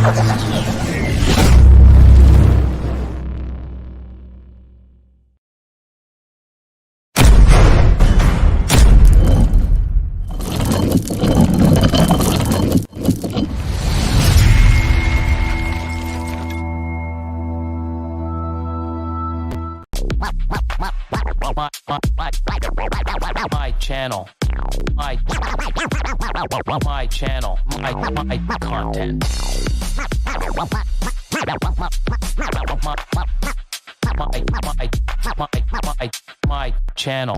My channel, my channel, my content. My channel,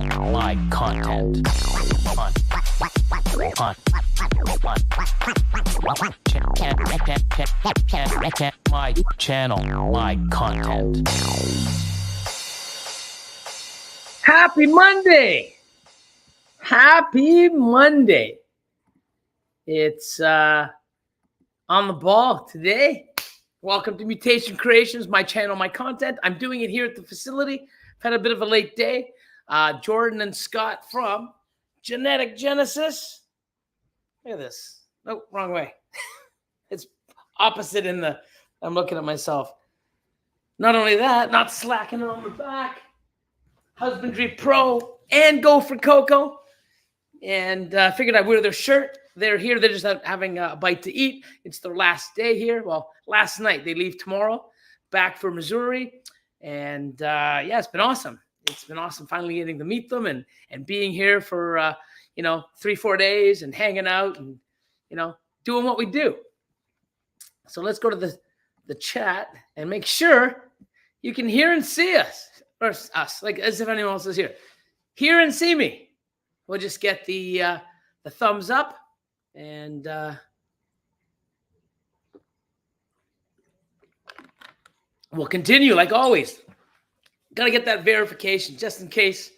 my content. My channel, my content. Happy Monday. Happy Monday. It's on the ball today. Welcome to Mutation Creations, my channel, my content. I'm doing it here at the facility. I've had a bit of a late day. Jordan and Scott from Genetic Genesis. Look at this. No, wrong way. It's opposite in the, I'm looking at myself. Not only that, not slacking on the back. Husbandry Pro and Go for Cocoa. And figured I'd wear their shirt. They're here. They're just having a bite to eat. It's their last day here. Well, last night. They leave tomorrow back for Missouri. And yeah, it's been awesome. It's been awesome finally getting to meet them and being here for, 3-4 days and hanging out and, doing what we do. So let's go to the chat and make sure you can hear and see us. Or us, like as if anyone else is here. Hear and see me. We'll just get the thumbs up and we'll continue like always. Got to get that verification just in case.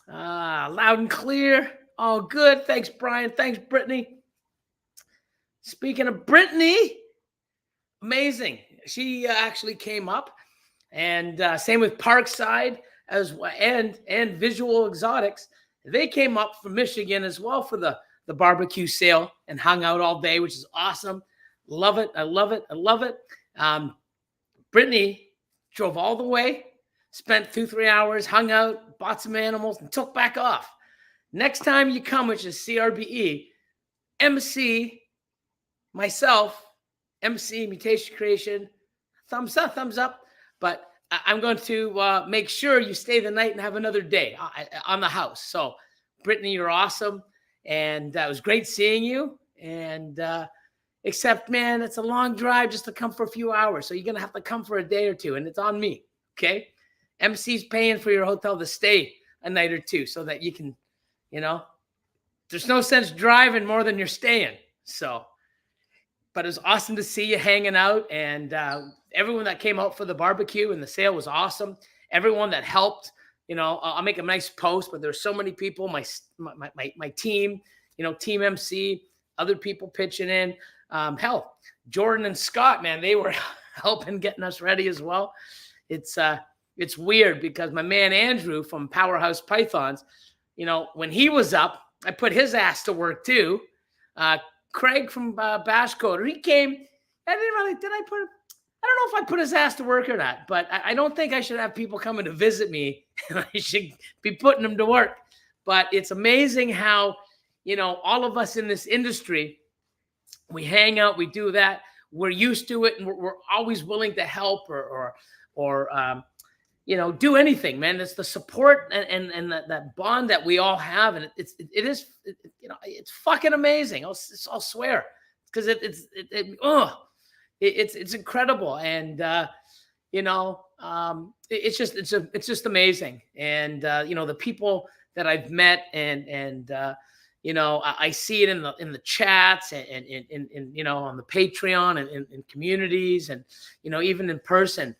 Loud and clear. All good. Thanks, Brian. Thanks, Brittany. Speaking of Brittany, amazing. She actually came up. And same with Parkside as well, and Visual Exotics. They came up from Michigan as well for the barbecue sale and hung out all day, which is awesome. Love it. I love it. I love it. Brittany drove all the way, spent 2-3 hours, hung out, bought some animals, and took back off. Next time you come, which is CRBE, MC, myself, MC, Mutation Creation, thumbs up, thumbs up. But I'm going to make sure you stay the night and have another day on the house. So, Brittany, you're awesome. And it was great seeing you. And except, man, it's a long drive just to come for a few hours. So you're going to have to come for a day or two. And it's on me. Okay? MC's paying for your hotel to stay a night or two so that you can, there's no sense driving more than you're staying. So, but it was awesome to see you hanging out. And everyone that came out for the barbecue and the sale was awesome. Everyone that helped, I'll make a nice post, but there's so many people, my team, Team MC, other people pitching in. Hell, Jordan and Scott, man, they were helping getting us ready as well. It's weird because my man Andrew from Powerhouse Pythons, when he was up, I put his ass to work too. Craig from Bash Coder, he came. I don't know if I put his ass to work or not, but I don't think I should have people coming to visit me. I should be putting them to work. But it's amazing how, all of us in this industry, we hang out, we do that. We're used to it, and we're always willing to help or do anything, man. It's the support and that bond that we all have, and it's fucking amazing. I'll swear, because it's incredible, and it's just amazing, and the people that I've met, and I see it in the chats and on the Patreon and in communities, and even in person.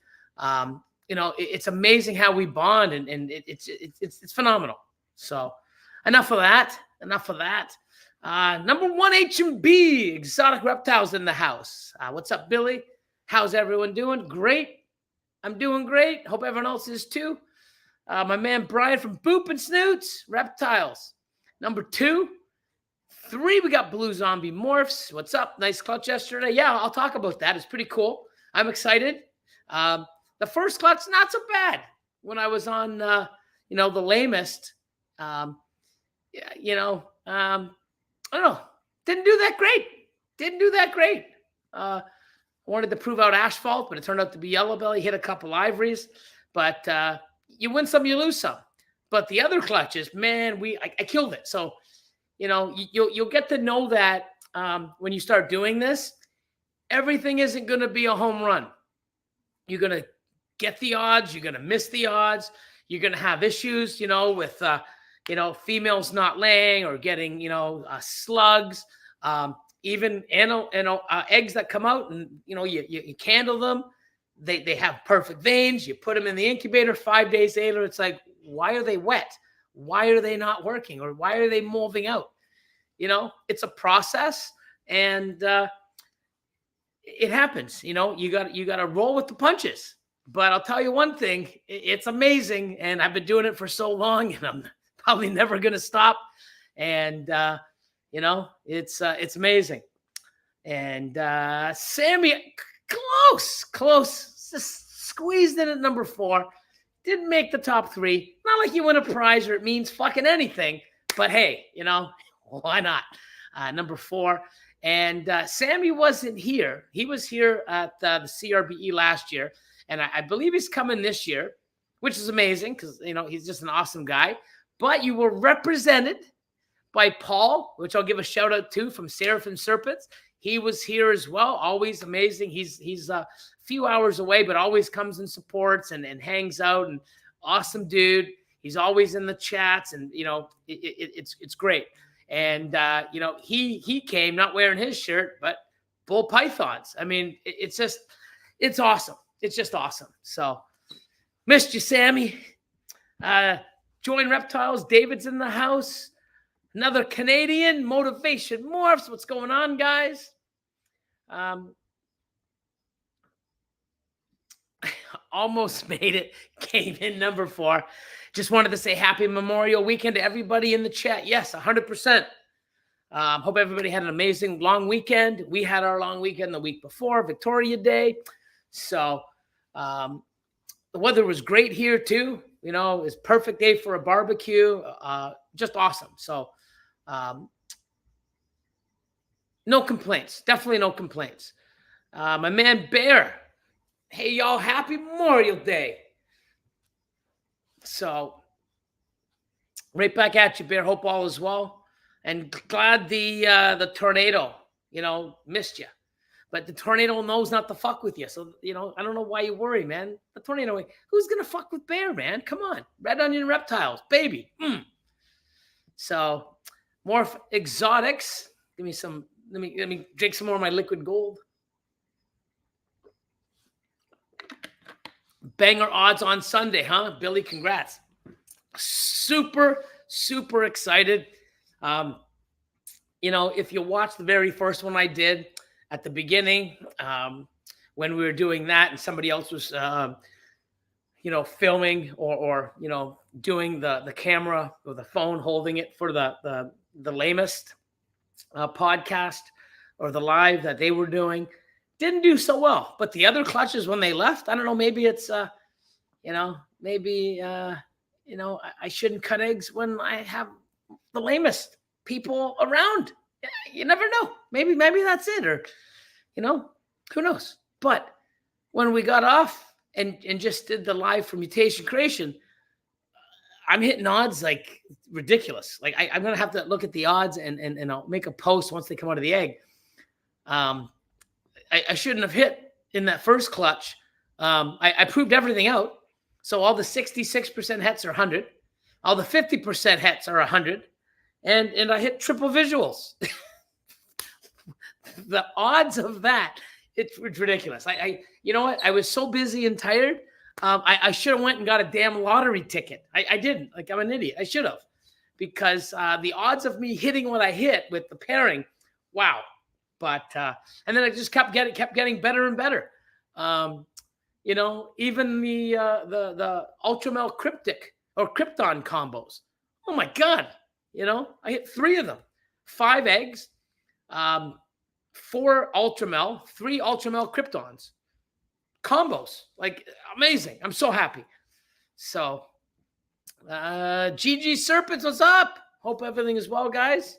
It's amazing how we bond, and it's phenomenal. So enough of that. Number one H&B, Exotic Reptiles in the house. What's up, Billy? How's everyone doing? Great. I'm doing great. Hope everyone else is too. My man Brian from Boop and Snoots, Reptiles. Number 2, 3, we got Blue Zombie Morphs. What's up? Nice clutch yesterday. Yeah, I'll talk about that. It's pretty cool. I'm excited. The first clutch, not so bad. When I was on, the lamest, I don't know. Didn't do that great. I wanted to prove out asphalt, but it turned out to be yellow belly. Hit a couple ivories, but you win some, you lose some. But the other clutches, man, I killed it. So, you'll get to know that when you start doing this, everything isn't going to be a home run. You're going to get the odds. You're going to miss the odds. You're going to have issues, with, females not laying or getting, slugs, even eggs that come out and, you candle them. They have perfect veins. You put them in the incubator. 5 days later, it's like, why are they wet? Why are they not working? Or why are they moving out? It's a process, and it happens. You got to roll with the punches. But I'll tell you one thing, it's amazing. And I've been doing it for so long, and I'm probably never going to stop. And, it's amazing. And Sammy, close, just squeezed in at number 4. Didn't make the top 3. Not like you win a prize or it means fucking anything. But hey, why not? Number 4. And Sammy wasn't here. He was here at the CRBE last year. And I believe he's coming this year, which is amazing because, he's just an awesome guy. But you were represented by Paul, which I'll give a shout out to, from Seraphim Serpents. He was here as well. Always amazing. He's a few hours away, but always comes and supports and hangs out, and awesome dude. He's always in the chats, and, it's great. And, he came not wearing his shirt, but bull pythons. I mean, it's awesome. It's just awesome. So missed you, Sammy. Join Reptiles. David's in the house. Another Canadian. Motivation Morphs. What's going on, guys? Almost made it. Came in number 4. Just wanted to say happy Memorial Weekend to everybody in the chat. Yes, 100%. Hope everybody had an amazing long weekend. We had our long weekend the week before, Victoria Day. So the weather was great here too. It was perfect day for a barbecue. Just awesome. So no complaints. Definitely no complaints. My man Bear. Hey, y'all, happy Memorial Day. So right back at you, Bear. Hope all is well. And glad the tornado, missed you. But the tornado knows not to fuck with you. So, I don't know why you worry, man. The tornado, who's going to fuck with Bear, man? Come on. Red Onion Reptiles, baby. So, more exotics. Give me some, let me drink some more of my liquid gold. Banger odds on Sunday, huh? Billy, congrats. Super, super excited. If you watch the very first one I did at the beginning, when we were doing that and somebody else was, filming or doing the camera or the phone, holding it for the lamest podcast or the live that they were doing, didn't do so well. But the other clutches, when they left, I don't know, maybe it's, I shouldn't cut eggs when I have the lamest people around. You never know. Maybe that's it, or, who knows? But when we got off and just did the live for Mutation Creation, I'm hitting odds like ridiculous. Like I'm going to have to look at the odds and I'll make a post once they come out of the egg. I shouldn't have hit in that first clutch. I proved everything out. So all the 66% hets are 100. All the 50% hets are 100. And I hit triple visuals. The odds of that, it's ridiculous. You know what? I was so busy and tired. I should have went and got a damn lottery ticket. I didn't. Like, I'm an idiot. I should have. Because the odds of me hitting what I hit with the pairing, wow. But and then I just kept getting better and better. Even the Ultramel Cryptic or Krypton combos. Oh my God. I hit 3 of them. 5 eggs, 4 Ultramel, 3 Ultramel Kryptons. Combos. Like, amazing. I'm so happy. So, GG Serpents, what's up? Hope everything is well, guys.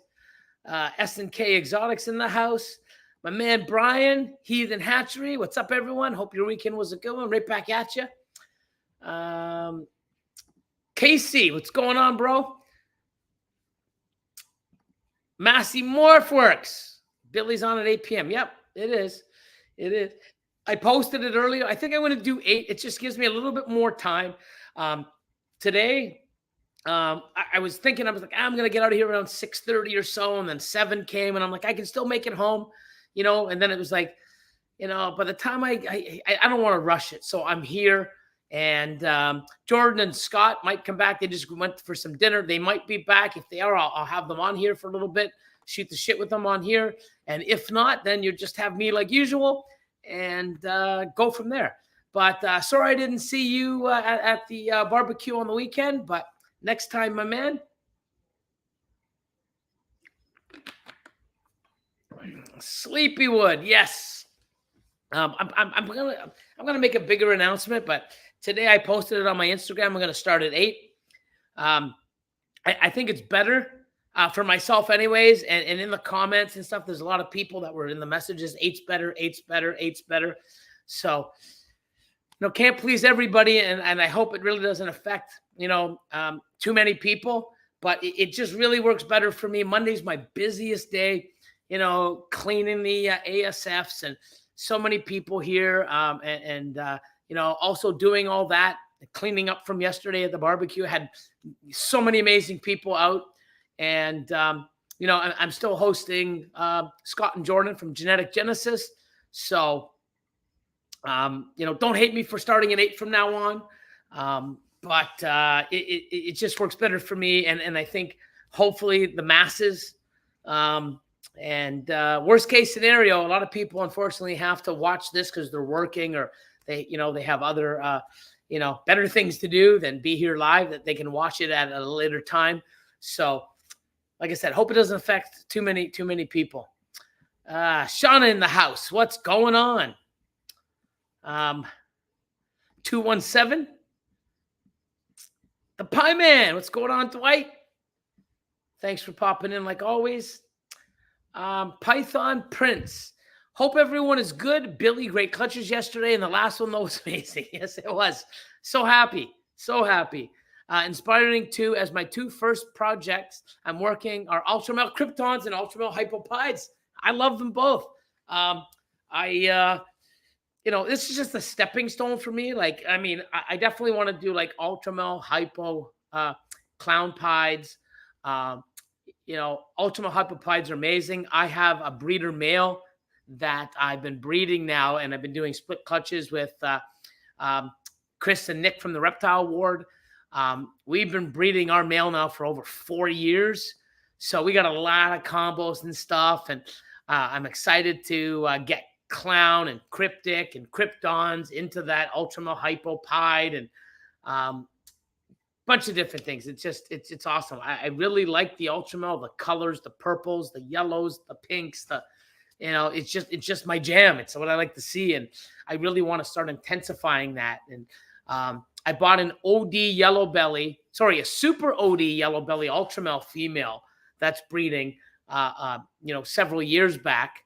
S&K Exotics in the house. My man Brian, Heathen Hatchery. What's up, everyone? Hope your weekend was a good one. Right back at you. KC, what's going on, bro? Massey Morphworks. Billy's on at 8 p.m. Yep, it is. It is. I posted it earlier. I think I'm going to do 8. It just gives me a little bit more time. Today, I was thinking, I was like, I'm going to get out of here around 6:30 or so. And then 7 came and I'm like, I can still make it home, you know? And then it was like, you know, by the time I don't want to rush it. So I'm here, and Jordan and Scott might come back. They just went for some dinner. They might be back. If they are, I'll have them on here for a little bit, shoot the shit with them on here. And if not, then you just have me like usual and go from there. But sorry I didn't see you at the barbecue on the weekend, but next time, my man. Sleepywood, yes. I'm gonna make a bigger announcement, but today I posted it on my Instagram. I'm gonna start at 8. I think it's better for myself, anyways. And in the comments and stuff, there's a lot of people that were in the messages. 8's better, 8's better, 8's better. So, you know, can't please everybody, and I hope it really doesn't affect, you know, too many people. But it just really works better for me. Monday's my busiest day. You know, cleaning the ASFs and so many people here, you know, also doing all that, cleaning up from yesterday at the barbecue. I had so many amazing people out, and you know, I'm still hosting Scott and Jordan from Genetic Genesis. So, you know, don't hate me for starting at 8 from now on, but it just works better for me, and I think hopefully the masses. And worst case scenario, a lot of people unfortunately have to watch this because they're working, or they have other, you know, better things to do than be here live, that they can watch it at a later time. So, like I said, hope it doesn't affect too many people. Shauna in the house, what's going on? 217. The Pie Man, what's going on, Dwight? Thanks for popping in like always. Python Prince. Hope everyone is good. Billy, great clutches yesterday, and the last one, though, was amazing. Yes, it was. So happy. So happy. Inspiring too, as my 2 first projects I'm working are Ultramel Kryptons and Ultramel Hypopides. I love them both. You know, this is just a stepping stone for me. Like, I mean, I definitely want to do like Ultramel Hypo Clown Pides. You know, Ultramel Hypopides are amazing. I have a breeder male that I've been breeding now, and I've been doing split clutches with Chris and Nick from the Reptile Ward. We've been breeding our male now for over 4 years. So we got a lot of combos and stuff, and I'm excited to get Clown and Cryptic and Kryptons into that Ultramel Hypopide, and bunch of different things. It's awesome. I really like the Ultramel, the colors, the purples, the yellows, the pinks, you know, it's just my jam. It's what I like to see, and I really want to start intensifying that. And I bought an a super OD yellow belly Ultramel female that's breeding, you know, several years back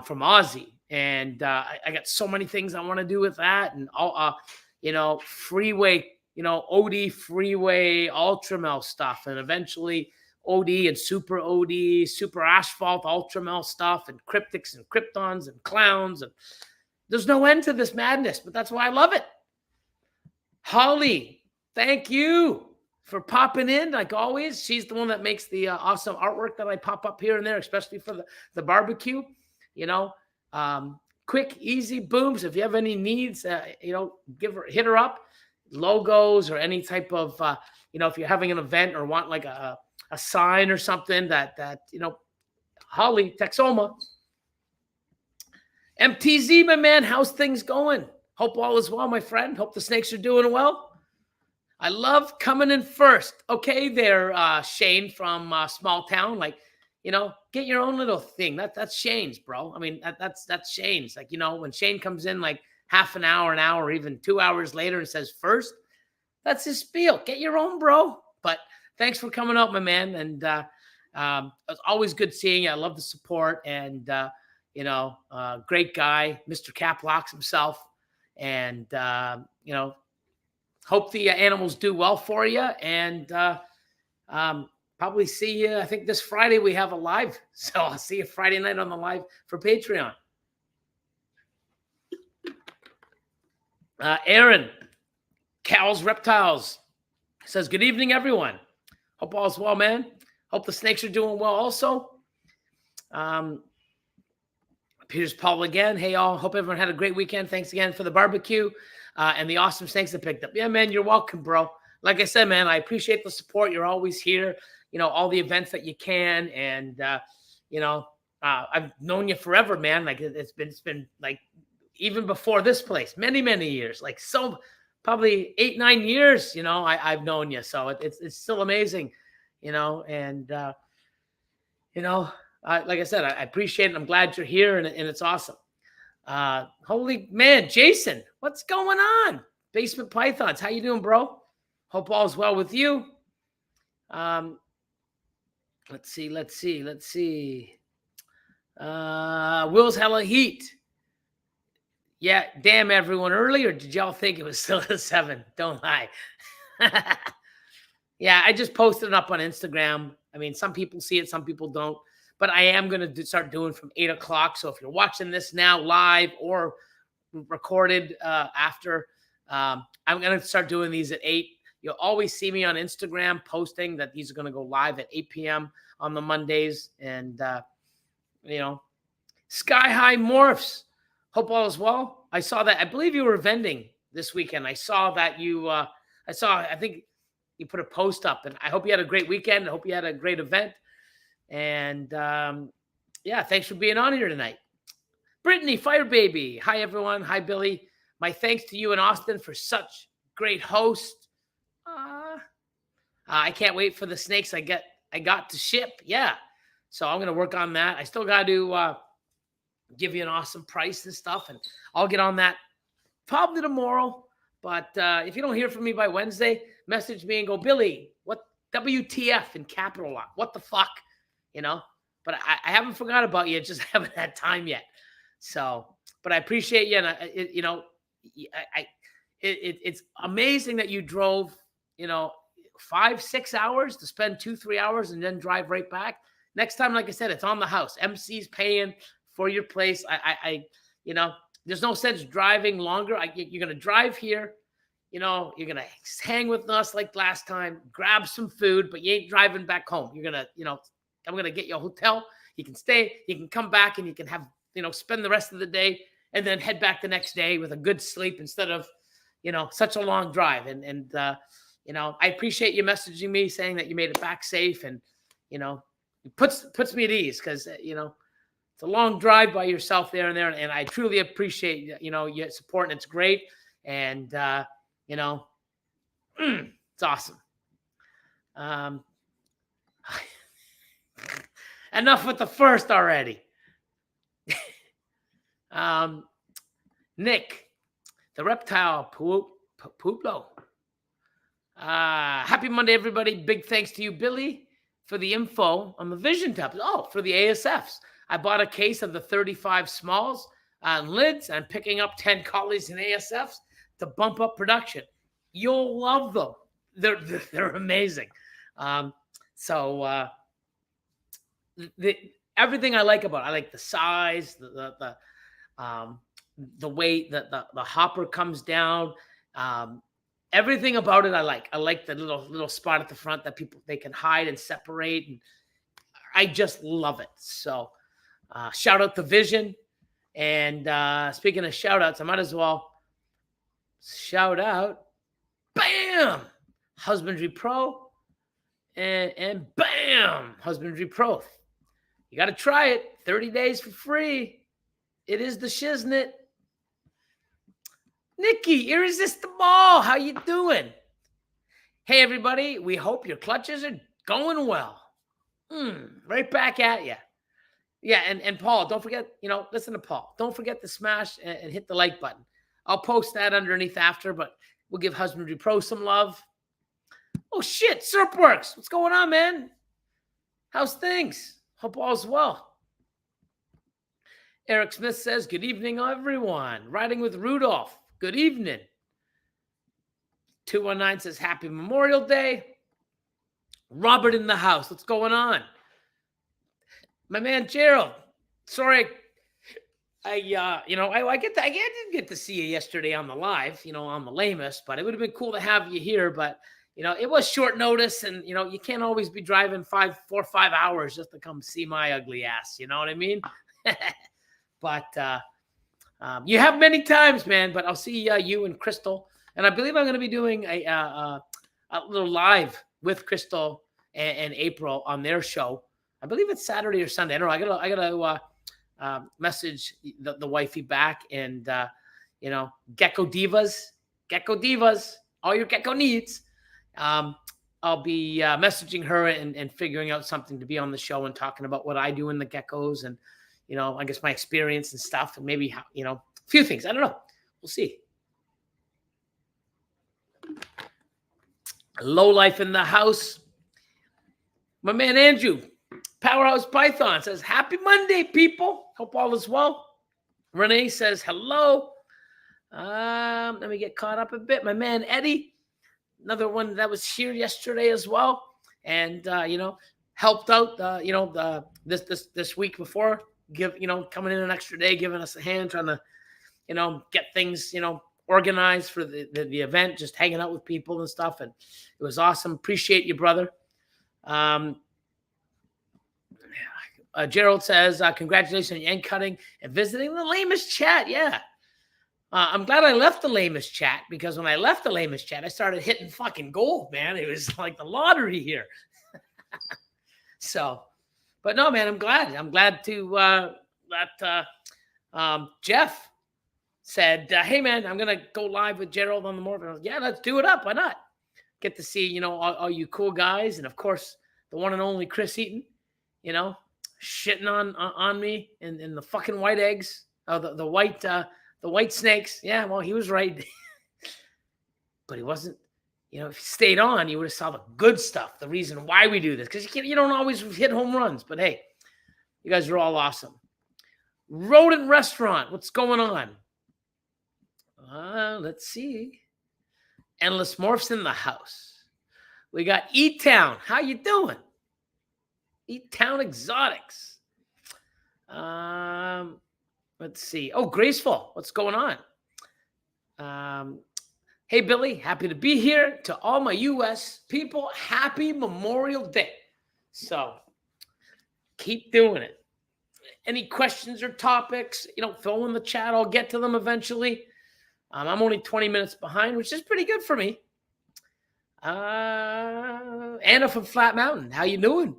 from Aussie, and I got so many things I want to do with that, and all, you know, freeway. You know, OD freeway Ultramel stuff, and eventually OD and super OD, super asphalt Ultramel stuff, and Cryptics and Kryptons and Clowns. And there's no end to this madness, but that's why I love it. Holly, thank you for popping in like always. She's the one that makes the awesome artwork that I pop up here and there, especially for the barbecue. You know, quick, easy booms. If you have any needs, you know, hit her up. Logos or any type of, you know, if you're having an event or want like a sign or something that, you know, Holly, Texoma. MTZ, my man, how's things going? Hope all is well, my friend. Hope the snakes are doing well. I love coming in first. Okay there, Shane from Small Town. Like, get your own little thing. That's Shane's, bro. I mean, that's Shane's. Like, when Shane comes in like half an hour, even 2 hours later and says first, that's his spiel. Get your own, bro. But thanks for coming out, my man. And it's always good seeing you. I love the support. And, great guy, Mr. Caplocks himself. And, hope the animals do well for you. And probably see you. I think this Friday we have a live. So I'll see you Friday night on the live for Patreon. Aaron, Cal's Reptiles says, good evening, everyone. Hope all's well, man. Hope the snakes are doing well also. Peter's Paul again. Hey, all. Hope everyone had a great weekend. Thanks again for the barbecue and the awesome snakes that picked up. Yeah, man, you're welcome, bro. Like I said, man, I appreciate the support. You're always here. All the events that you can. And, I've known you forever, man. Like it's been like even before this place, many, many years, like probably 8-9 years, I've known you. So it's still amazing, and, like I said, I appreciate it. I'm glad you're here and it's awesome. Holy man, Jason, what's going on? Basement Pythons. How you doing, bro? Hope all's well with you. Let's see. Will's hella heat. Yeah, damn everyone. Earlier, did y'all think it was still at 7? Don't lie. Yeah, I just posted it up on Instagram. I mean, some people see it, some people don't. But I am going to start doing from 8 o'clock. So if you're watching this now live or recorded after, I'm going to start doing these at 8. You'll always see me on Instagram posting that these are going to go live at 8 p.m. on the Mondays. And, Sky High Morphs. Hope all is well. I saw that. I believe you were vending this weekend. I saw that I think you put a post up, and I hope you had a great weekend. I hope you had a great event. And thanks for being on here tonight. Brittany, Fire Baby. Hi, everyone. Hi, Billy. My thanks to you and Austin for such great host. I can't wait for the snakes I got to ship. Yeah. So I'm going to work on that. I still got to give you an awesome price and stuff, and I'll get on that probably tomorrow. But if you don't hear from me by Wednesday, message me and go, Billy, what WTF in capital lock? What the fuck? But I haven't forgot about you. Just haven't had time yet. So, but I appreciate you. And it's amazing that you drove, 5-6 hours to spend 2-3 hours and then drive right back. Next time, like I said, it's on the house. MC's paying for your place. There's no sense driving longer. You're going to drive here. You're going to hang with us like last time, grab some food, but you ain't driving back home. You're going to, I'm going to get you a hotel. You can stay, you can come back, and you can have, spend the rest of the day and then head back the next day with a good sleep instead of, such a long drive. And I appreciate you messaging me saying that you made it back safe, and, it puts me at ease because, it's a long drive by yourself there. And I truly appreciate, your support, and it's great. And, it's awesome. Enough with the first already. Nick, the Reptile Pueblo. Happy Monday, everybody. Big thanks to you, Billy, for the info on the vision tubs. Oh, for the ASFs. I bought a case of the 35 smalls and lids. I'm picking up 10 collies and ASFs to bump up production. You'll love them. They're amazing. Everything I like about it. I like the size, the way that the hopper comes down. Everything about it I like. I like the little spot at the front that they can hide and separate. And I just love it. So shout out to Vision. And speaking of shout outs, I might as well shout out, bam, Husbandry Pro. And bam, Husbandry Pro. You got to try it. 30 days for free. It is the shiznit. Nikki, Irresistible. How you doing? Hey, everybody. We hope your clutches are going well. Right back at you. Yeah, and Paul, don't forget, listen to Paul. Don't forget to smash and hit the like button. I'll post that underneath after, but we'll give Husbandry Pro some love. Oh, shit, Serpworks. What's going on, man? How's things? Hope all's well. Eric Smith says, good evening, everyone. Riding with Rudolph. Good evening. 219 says, happy Memorial Day. Robert in the house. What's going on? My man Gerald. Sorry, I didn't get to see you yesterday on the live, on the lamest, but it would have been cool to have you here. But it was short notice, and you can't always be driving 4 or 5 hours just to come see my ugly ass. You know what I mean? But you have many times, man. But I'll see you and Crystal, and I believe I'm going to be doing a little live with Crystal and April on their show. I believe it's Saturday or Sunday. I don't know. I gotta message the wifey back, and Gecko Divas, all your gecko needs. I'll be messaging her and figuring out something to be on the show and talking about what I do in the geckos and I guess my experience and stuff, and maybe how a few things. I don't know. We'll see. Low life in the house. My man Andrew. Powerhouse Python says, happy Monday, people. Hope all is well. Renee says, hello. Let me get caught up a bit. My man Eddie, another one that was here yesterday as well. And, helped out, this week before, coming in an extra day, giving us a hand, trying to, get things, organized for the event, just hanging out with people and stuff. And it was awesome. Appreciate you, brother. Gerald says, congratulations on your end cutting and visiting the lamest chat. Yeah. I'm glad I left the lamest chat, because when I left the lamest chat, I started hitting fucking gold, man. It was like the lottery here. So, but no, man, I'm glad to, that Jeff said, hey, man, I'm going to go live with Gerald on the morning. Yeah, let's do it up. Why not? Get to see, all you cool guys. And of course, the one and only Chris Eaton, shitting on me and the fucking white eggs. Oh, the white snakes. Yeah, well, he was right. But he wasn't, if he stayed on, you would have saw the good stuff, the reason why we do this. Because you don't always hit home runs. But hey, you guys are all awesome. Rodent Restaurant, what's going on? Let's see. Endless Morphs in the house. We got E-Town. How you doing? E-Town Exotics. Let's see. Oh, Graceful. What's going on? Hey, Billy. Happy to be here. To all my U.S. people, happy Memorial Day. So keep doing it. Any questions or topics, throw in the chat. I'll get to them eventually. I'm only 20 minutes behind, which is pretty good for me. Anna from Flat Mountain. How you doing?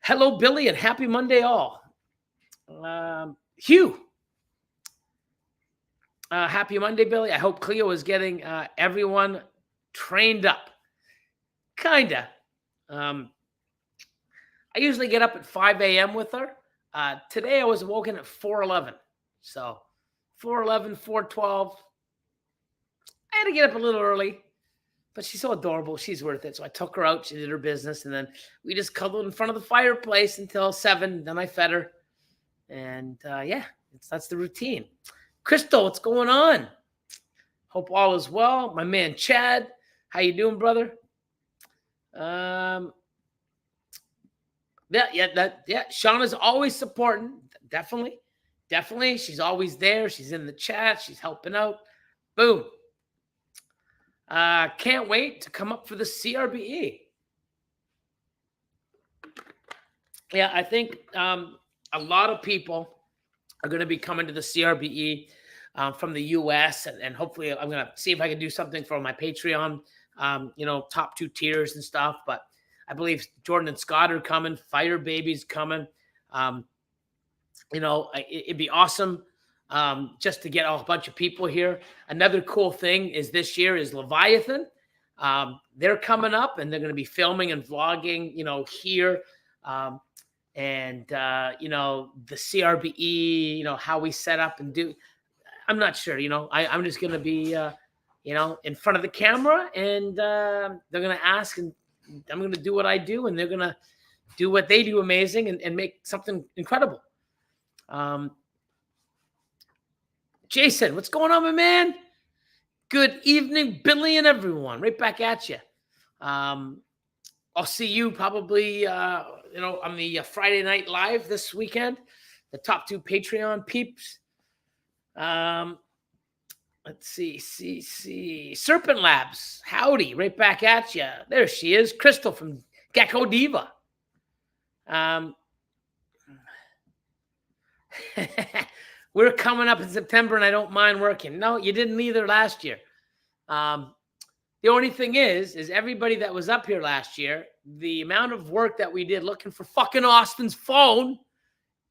Hello, Billy, and happy Monday all. Hugh. Happy Monday, Billy. I hope Cleo is getting everyone trained up. Kinda. I usually get up at 5 a.m. with her. Today I was woken at 4:11. So 4:11, 4:12. I had to get up a little early. But she's so adorable. She's worth it. So I took her out. She did her business. And then we just cuddled in front of the fireplace until 7. Then I fed her. And that's the routine. Crystal, what's going on? Hope all is well. My man Chad, how you doing, brother? Shauna's always supporting. Definitely. She's always there. She's in the chat. She's helping out. Boom. Can't wait to come up for the CRBE. Yeah, I think a lot of people are going to be coming to the CRBE from the U.S. And hopefully I'm going to see if I can do something for my Patreon, top 2 tiers and stuff. But I believe Jordan and Scott are coming. Fire Baby's coming. It'd be awesome. Just to get a bunch of people here. Another cool thing is this year is Leviathan. They're coming up and they're going to be filming and vlogging, here And the CRBE, how we set up and do. I'm not sure. I'm just going to be, in front of the camera, and they're going to ask, and I'm going to do what I do, and they're going to do what they do amazing and make something incredible. Jason, what's going on, my man? Good evening, Billy and everyone. Right back at you. I'll see you probably, on the Friday night live this weekend. The top 2 Patreon peeps. Let's see. Serpent Labs. Howdy. Right back at you. There she is. Crystal from Gecko Diva. We're coming up in September, and I don't mind working. No, you didn't either last year. The only thing is everybody that was up here last year, the amount of work that we did looking for fucking Austin's phone,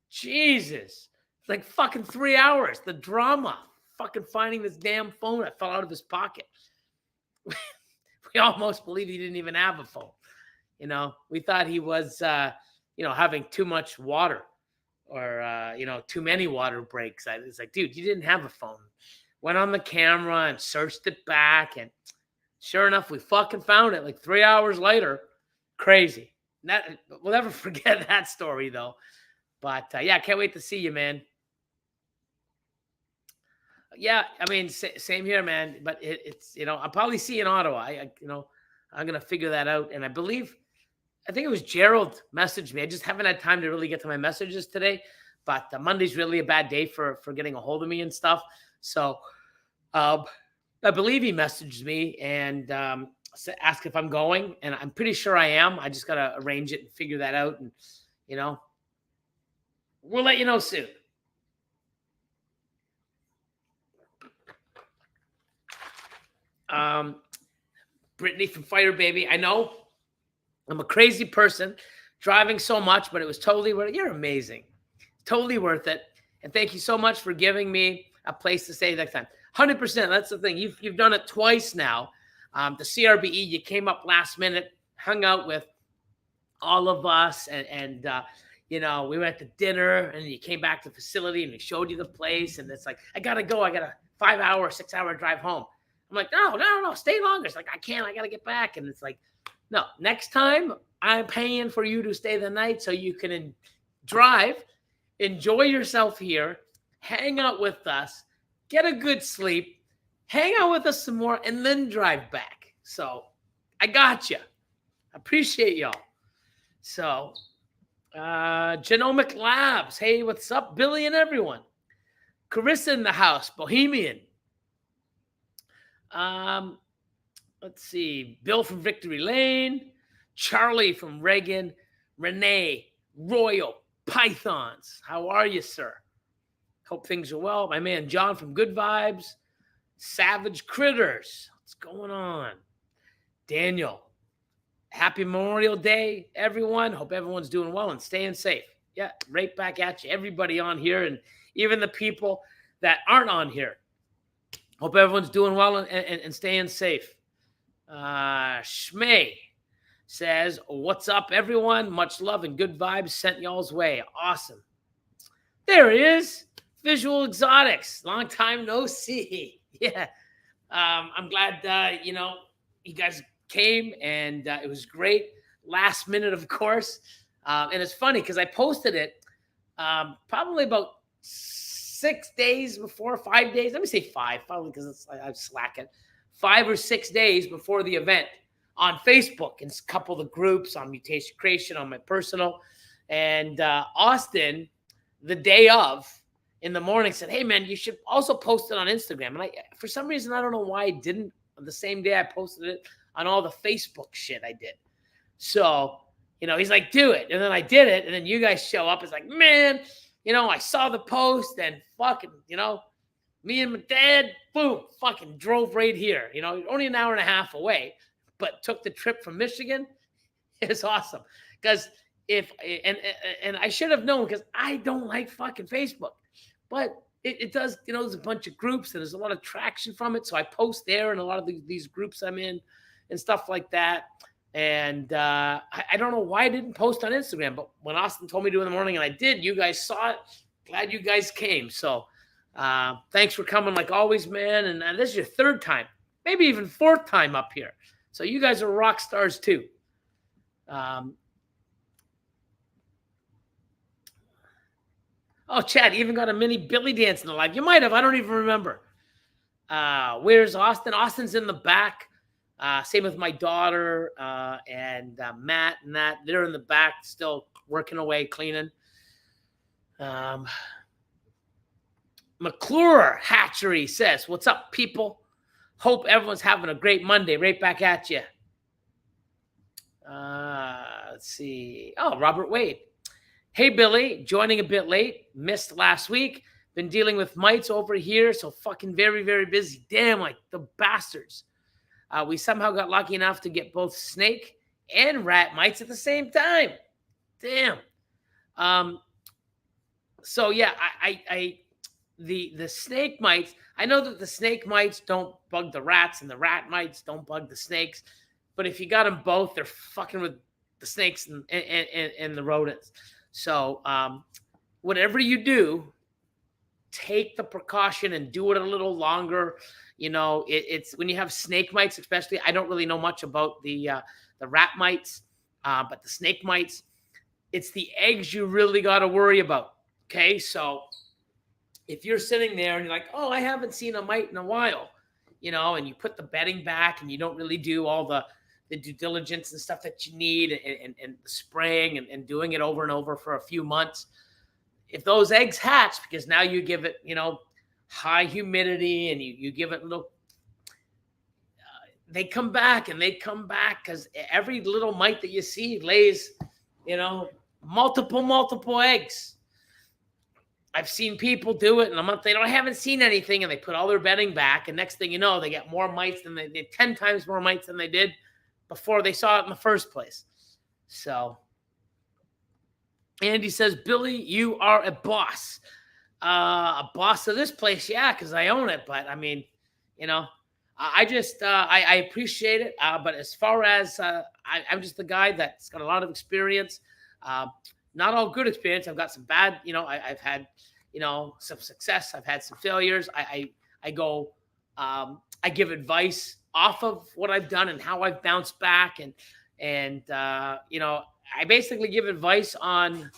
Jesus, it's like fucking 3 hours. The drama, fucking finding this damn phone that fell out of his pocket. We almost believed he didn't even have a phone. We thought he was, having too much water or, too many water breaks. It's like, dude, you didn't have a phone. Went on the camera and searched it back, and sure enough, we fucking found it like 3 hours later. Crazy. We'll never forget that story, though. But, I can't wait to see you, man. Yeah, I mean, same here, man. But it's, I'll probably see you in Ottawa. I'm going to figure that out. And I think it was Gerald messaged me. I just haven't had time to really get to my messages today. But Monday's really a bad day for getting a hold of me and stuff. So, I believe he messaged me and asked if I'm going, and I'm pretty sure I am. I just got to arrange it and figure that out, and, we'll let you know soon. Brittany from Fighter Baby. I know I'm a crazy person driving so much, but it was totally worth it. You're amazing. Totally worth it. And thank you so much for giving me a place to stay next time. 100%. That's the thing. You've done it twice now. The CRBE, you came up last minute, hung out with all of us, and we went to dinner, and you came back to the facility, and we showed you the place, and it's like, I got to go. I got a 5-hour, 6-hour drive home. I'm like, no, stay longer. It's like, I got to get back. And it's like, no, next time I'm paying for you to stay the night so you can drive, enjoy yourself here, hang out with us, get a good sleep, hang out with us some more, and then drive back. So I got you. I appreciate y'all. So Genomic Labs. Hey, what's up, Billy and everyone? Carissa in the house. Bohemian. Let's see. Bill from Victory Lane. Charlie from Reagan. Renee. Royal. Pythons. How are you, sir? Hope things are well. My man John from Good Vibes. Savage Critters. What's going on? Daniel. Happy Memorial Day, everyone. Hope everyone's doing well and staying safe. Yeah, right back at you. Everybody on here, and even the people that aren't on here. Hope everyone's doing well and staying safe. Shmay says, what's up, everyone? Much love and good vibes sent y'all's way. Awesome. There he is. Visual Exotics. Long time no see. Yeah. I'm glad, you guys came, and it was great. Last minute, of course. And it's funny because I posted it probably about 6 days before, 5 days. Let me say 5, probably because I'm slacking. 5 or 6 days before the event on Facebook and a couple of the groups on Mutation Creation, on my personal. And Austin, the day of, in the morning, said, hey, man, you should also post it on Instagram. And for some reason, I don't know why I didn't. The same day I posted it on all the Facebook shit I did. So, he's like, do it. And then I did it. And then you guys show up. It's like, man, I saw the post, and fucking, me and my dad, boom, fucking drove right here. Only an hour and a half away, but took the trip from Michigan. It's awesome. Because and I should have known, because I don't like fucking Facebook. But it does, there's a bunch of groups, and there's a lot of traction from it. So I post there in a lot of these groups I'm in and stuff like that. And I don't know why I didn't post on Instagram, but when Austin told me to in the morning and I did, you guys saw it. Glad you guys came. So thanks for coming like always, man. And this is your third time, maybe even fourth time up here. So you guys are rock stars too. Oh, Chad, even got a mini Billy dance in the live. You might have. I don't even remember. Where's Austin? Austin's in the back. Same with my daughter and Matt and that. They're in the back still working away, cleaning. McClure Hatchery says, what's up, people? Hope everyone's having a great Monday. Right back at you. Let's see. Oh, Robert Wade. Hey, Billy, joining a bit late. Missed last week. Been dealing with mites over here, so fucking very, very busy. Damn, like the bastards. We somehow got lucky enough to get both snake and rat mites at the same time. Damn. So yeah, the snake mites, I know that the snake mites don't bug the rats and the rat mites don't bug the snakes, but if you got them both, they're fucking with the snakes and the rodents. So whatever you do, take the precaution and do it a little longer. You know, it's when you have snake mites, especially. I don't really know much about the rat mites, but the snake mites, it's the eggs you really got to worry about. Okay, so if you're sitting there and you're like, oh, I haven't seen a mite in a while, you know, and you put the bedding back and you don't really do all the due diligence and stuff that you need and spraying and doing it over and over for a few months. If those eggs hatch, because now you give it, you know, high humidity and you give it little, they come back because every little mite that you see lays, you know, multiple eggs. I've seen people do it in a month. I haven't seen anything, and they put all their bedding back, and next thing you know, they get more mites than they did, 10 times more mites than they did before they saw it in the first place. So Andy says, Billy, you are a boss. A boss of this place, yeah, because I own it. But I mean, you know, I just I appreciate it. But as far as I'm just the guy that's got a lot of experience. Not all good experience. I've got some bad, you know, I've had, you know, some success. I've had some failures. I go, I give advice off of what I've done and how I've bounced back. And you know, I basically give advice on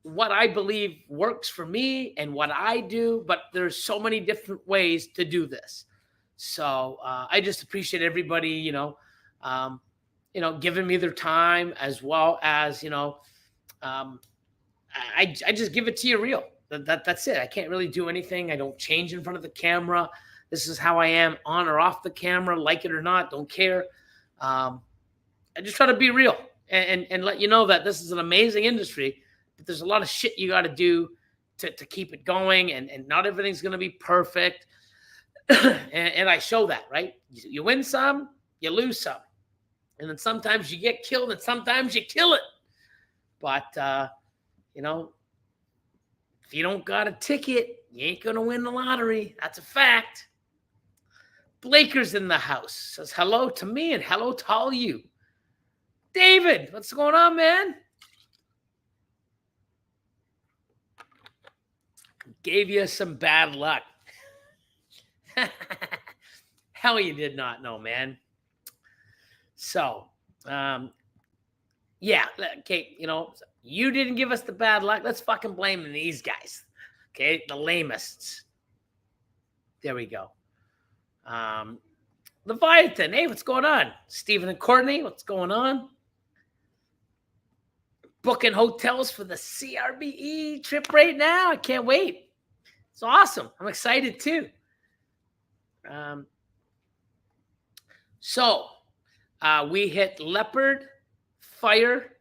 what I believe works for me and what I do, but there's so many different ways to do this. So I just appreciate everybody, you know, giving me their time, as well as, you know, I just give it to you real. That's it. I can't really do anything. I don't change in front of the camera. This is how I am on or off the camera, like it or not, don't care. I just try to be real and let you know that this is an amazing industry, but there's a lot of shit you got to do to keep it going, and not everything's going to be perfect. and I show that, right? You win some, you lose some. And then sometimes you get killed and sometimes you kill it. But, you know, if you don't got a ticket, you ain't going to win the lottery. That's a fact. Blaker's in the house. Says hello to me and hello to all you. David, what's going on, man? Gave you some bad luck. Hell, you did not know, man. So, yeah, okay, you know, you didn't give us the bad luck. Let's fucking blame these guys, okay, the lameists. There we go. Leviathan, hey, what's going on? Stephen and Courtney, what's going on? Booking hotels for the CRBE trip right now. I can't wait. It's awesome. I'm excited too. So we hit leopard, fire,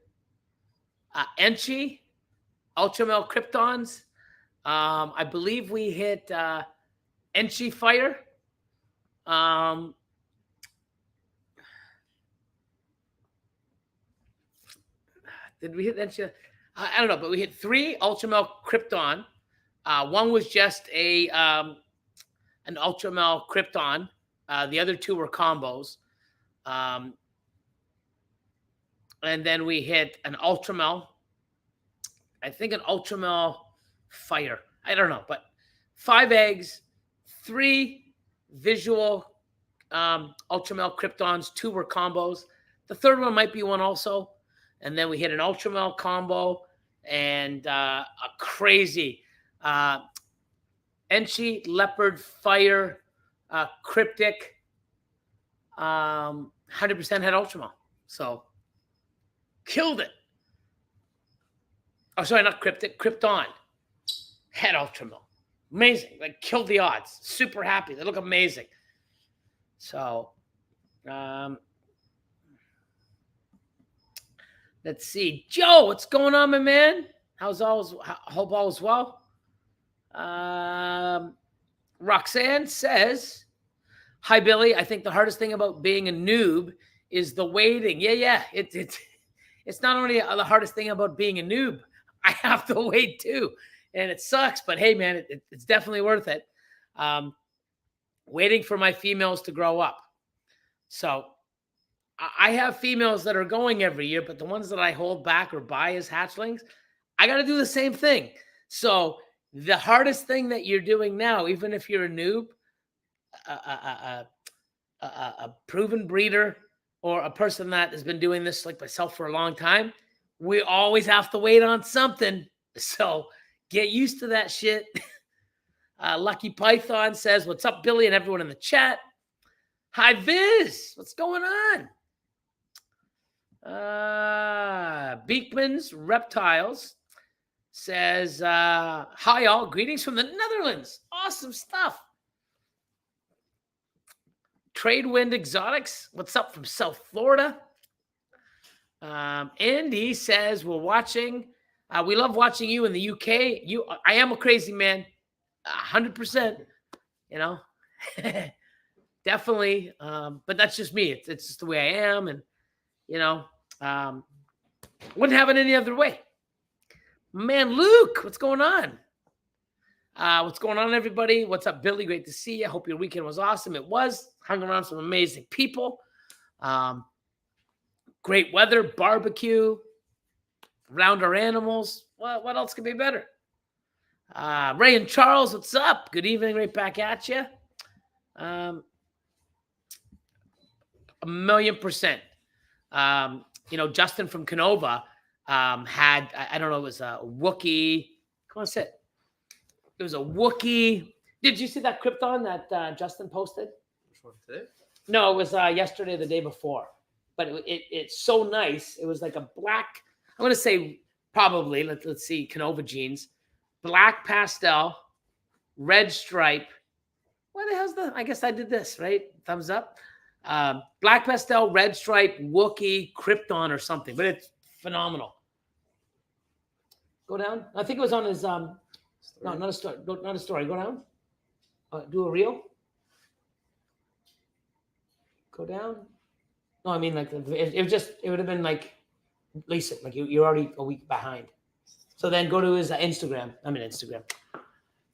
Enchi, ultramel kryptons. I believe we hit Enchi fire. Did we hit Enchi? I don't know, but we hit 3 ultramel krypton. One was just an ultramel krypton. The other 2 were combos. And then we hit an Ultramel. I think an Ultramel Fire. I don't know, but 5 eggs, 3 visual Ultramel Kryptons, 2 were combos. The third one might be one also. And then we hit an Ultramel combo and a crazy Enchi Leopard Fire Cryptic 100% had Ultramel. So killed it. Oh, sorry, not Cryptic, Krypton had Ultramel. Amazing. Like killed the odds. Super happy. They look amazing. So let's see. Joe, what's going on, my man? Hope all is well. Roxanne says, hi, Billy. I think the hardest thing about being a noob is the waiting. Yeah. It's not only the hardest thing about being a noob. I have to wait too. And it sucks. But hey, man, it's definitely worth it. Waiting for my females to grow up. So I have females that are going every year, but the ones that I hold back or buy as hatchlings, I got to do the same thing. So the hardest thing that you're doing now, even if you're a noob, a proven breeder, or a person that has been doing this like myself for a long time, we always have to wait on something. So get used to that shit. Lucky Python says, what's up, Billy, and everyone in the chat. Hi, Viz. What's going on? Beekman's Reptiles says, hi, all. Greetings from the Netherlands. Awesome stuff. Tradewind Exotics. What's up from South Florida? Andy says, we're watching. We love watching you in the UK. I am a crazy man. 100%. You know? Definitely. But that's just me. It's just the way I am. And, you know, wouldn't have it any other way. Man, Luke, what's going on? What's going on, everybody? What's up, Billy? Great to see you. I hope your weekend was awesome. It was. Hung around some amazing people. Great weather, barbecue, around our animals. What else could be better? Ray and Charles, what's up? Good evening, right back at you. 1,000,000%. You know, Justin from Canova had, I don't know, it was a Wookiee. Come on, sit. It was a Wookiee. Did you see that Krypton that Justin posted? Which one, today? No, it was yesterday, the day before. But it's so nice. It was like a black, I'm going to say probably, let's see, Canova jeans. Black pastel, red stripe. What the hell's I guess I did this, right? Thumbs up. Black pastel, red stripe, Wookiee, Krypton or something. But it's phenomenal. Go down. I think it was on his, no, not a story. Not a story. Go down. Do a reel. Go down. No, I mean, like, it would have been like, Lisa, like you're already a week behind. So then go to his Instagram.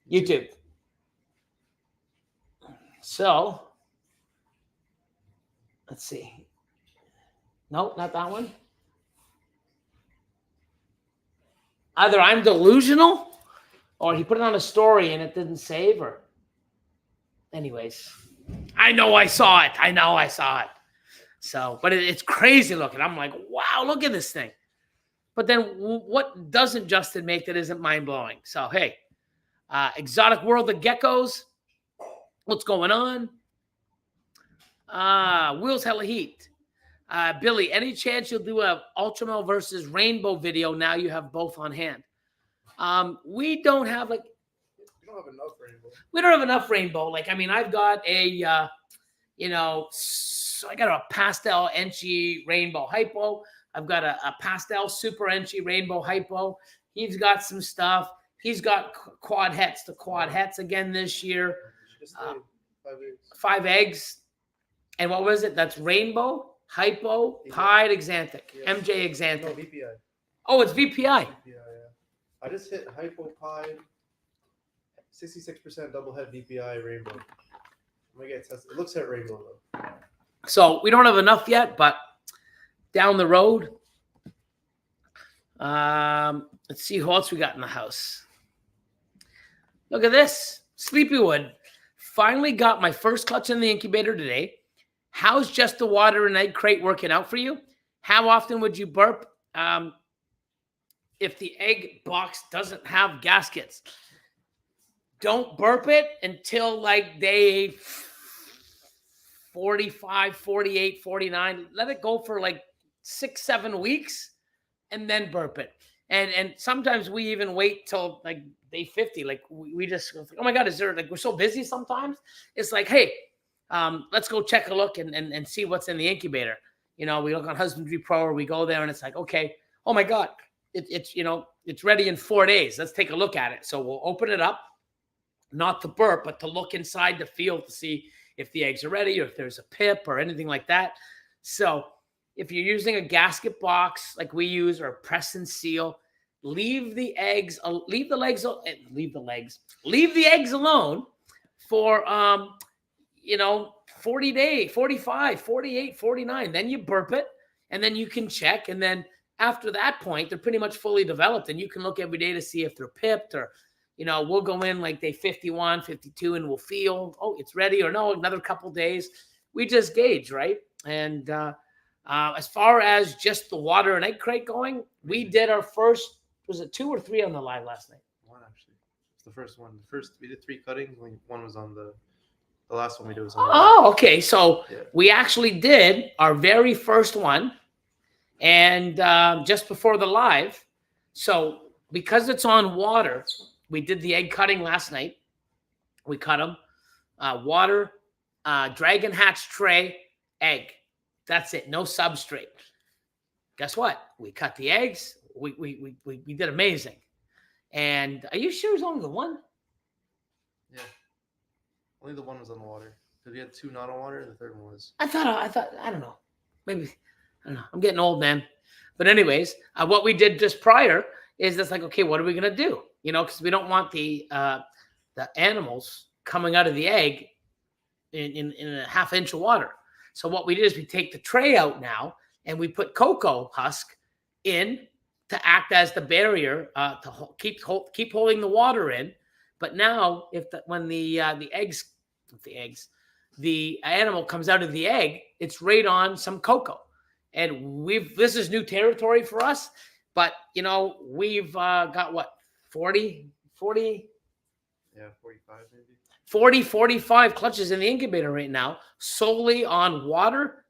YouTube. So, let's see. No, not that one. Either I'm delusional or he put it on a story and it didn't save, or anyways, I know I saw it. So, but it's crazy looking. I'm like, wow, look at this thing. But then what doesn't Justin make that isn't mind-blowing? So, hey, Exotic World of Geckos, what's going on? Wheels Hella Heat. Billy, any chance you'll do a Ultramel versus Rainbow video now you have both on hand? We don't have, like... We don't have enough rainbow. We don't have enough rainbow. Like, I mean, I've got a, I got a pastel Enchi rainbow hypo. I've got a pastel super Enchi rainbow hypo. He's got some stuff. He's got quad hets. The quad hets again this year. 5 eggs. And what was it? That's rainbow, hypo, pied, exanthic. Yeah. MJ exanthic. No, VPI. Oh, it's VPI. VPI, yeah. I just hit hypo, pied, 66% double head VPI rainbow. I'm gonna get tested. It looks at rainbow though. So we don't have enough yet, but down the road, Let's see who else we got in the house. Look at this. Sleepywood. Finally got my first clutch in the incubator today. How's just the water and egg crate working out for you? How often would you burp if the egg box doesn't have gaskets? Don't burp it until like day 45, 48, 49. Let it go for like 6-7 weeks and then burp it. And sometimes we even wait till like day 50. Like we just, oh my God, is there, like, we're so busy sometimes. It's like, hey, let's go check a look and see what's in the incubator. You know, we look on Husbandry Pro or we go there and it's like, okay, oh my God, it's, you know, it's ready in 4 days. Let's take a look at it. So we'll open it up, not to burp, but to look inside the field to see if the eggs are ready or if there's a pip or anything like that. So if you're using a gasket box like we use or a press and seal, leave the eggs alone for, you know, 40 days, 45, 48, 49. Then you burp it and then you can check. And then after that point, they're pretty much fully developed and you can look every day to see if they're pipped or, you know, we'll go in like day 51, 52, and we'll feel, oh, it's ready or no, another couple days. We just gauge, right? And as far as just the water and egg crate going, we did our first, was it 2 or 3 on the live last night? 1 actually. It's the first one. We did 3 cuttings. One was on the last one we did was on. Oh, okay. So yeah. We actually did our very first one, and just before the live. So because it's on water, we did the egg cutting last night. We cut them. Water, dragon hatch tray, egg. That's it. No substrate. Guess what? We cut the eggs. We did amazing. And are you sure it's only the one? Yeah. Only the one was on the water. Because we had 2 not on water, and the third one was. I thought, I don't know. Maybe, I don't know. I'm getting old, man. But anyways, what we did just prior is just like, okay, what are we going to do? You know, because we don't want the animals coming out of the egg in a half inch of water. So what we did is we take the tray out now and we put cocoa husk in to act as the barrier to keep holding the water in. But now, when the animal comes out of the egg, it's right on some cocoa, and this is new territory for us. But you know, we've got what 40, yeah, 45 maybe. 40, 45 clutches in the incubator right now, solely on water,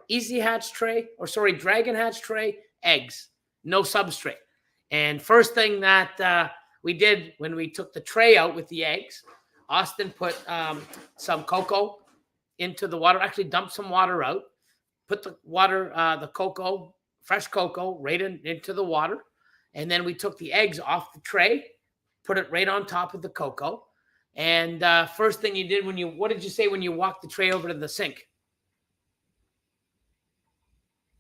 easy hatch tray, dragon hatch tray, eggs, no substrate. And first thing that we did when we took the tray out with the eggs, Austin put some cocoa into the water, actually dumped some water out, put the water, the cocoa, fresh cocoa right into the water. And then we took the eggs off the tray, put it right on top of the cocoa. And first thing you did what did you say when you walked the tray over to the sink?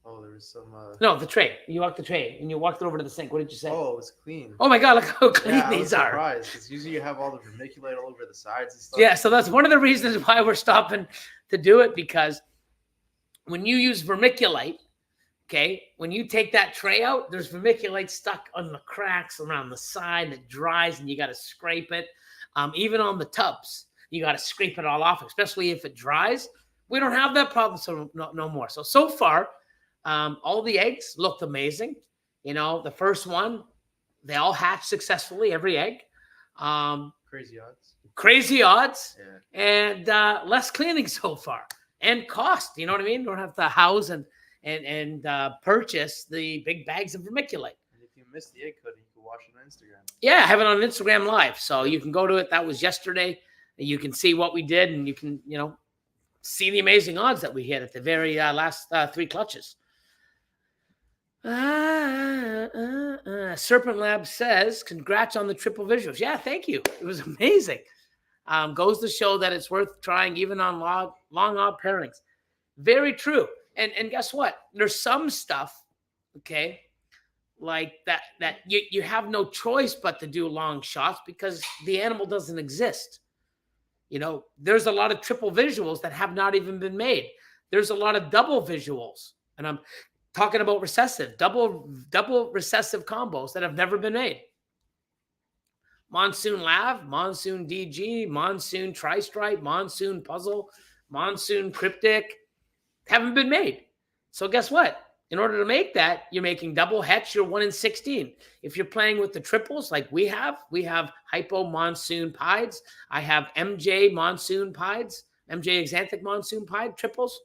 Oh, there was some. No, the tray. You walked the tray and you walked it over to the sink. What did you say? Oh, it was clean. Oh my God, look how clean these are. I was surprised because usually you have all the vermiculite all over the sides and stuff. Yeah, so that's one of the reasons why we're stopping to do it, because when you use vermiculite, okay, when you take that tray out, there's vermiculite stuck on the cracks around the side that dries and you got to scrape it. Even on the tubs, you got to scrape it all off, especially if it dries. We don't have that problem, so no more. So far, all the eggs looked amazing. You know, the first one, they all hatched successfully, every egg. Crazy odds. Yeah. And less cleaning so far. And cost, you know what I mean? Don't have to house and purchase the big bags of vermiculite. And if you missed the egg cutting, you can watch it on Instagram. Yeah, I have it on Instagram Live. So you can go to it. That was yesterday. You can see what we did, and you can, you know, see the amazing odds that we hit at the very last 3 clutches. Serpent Lab says, congrats on the triple visuals. Yeah, thank you. It was amazing. Goes to show that it's worth trying even on long odd pairings. Very true. And guess what? There's some stuff, okay, like that you have no choice but to do long shots because the animal doesn't exist. You know, there's a lot of triple visuals that have not even been made. There's a lot of double visuals. And talking about recessive, double recessive combos that have never been made. Monsoon Lav, Monsoon DG, Monsoon Tri-Stripe, Monsoon Puzzle, Monsoon Cryptic haven't been made. So guess what? In order to make that, you're making double hetch, you're 1 in 16. If you're playing with the triples like we have Hypo Monsoon Pides. I have MJ Monsoon Pides, MJ Exanthic Monsoon Pied triples.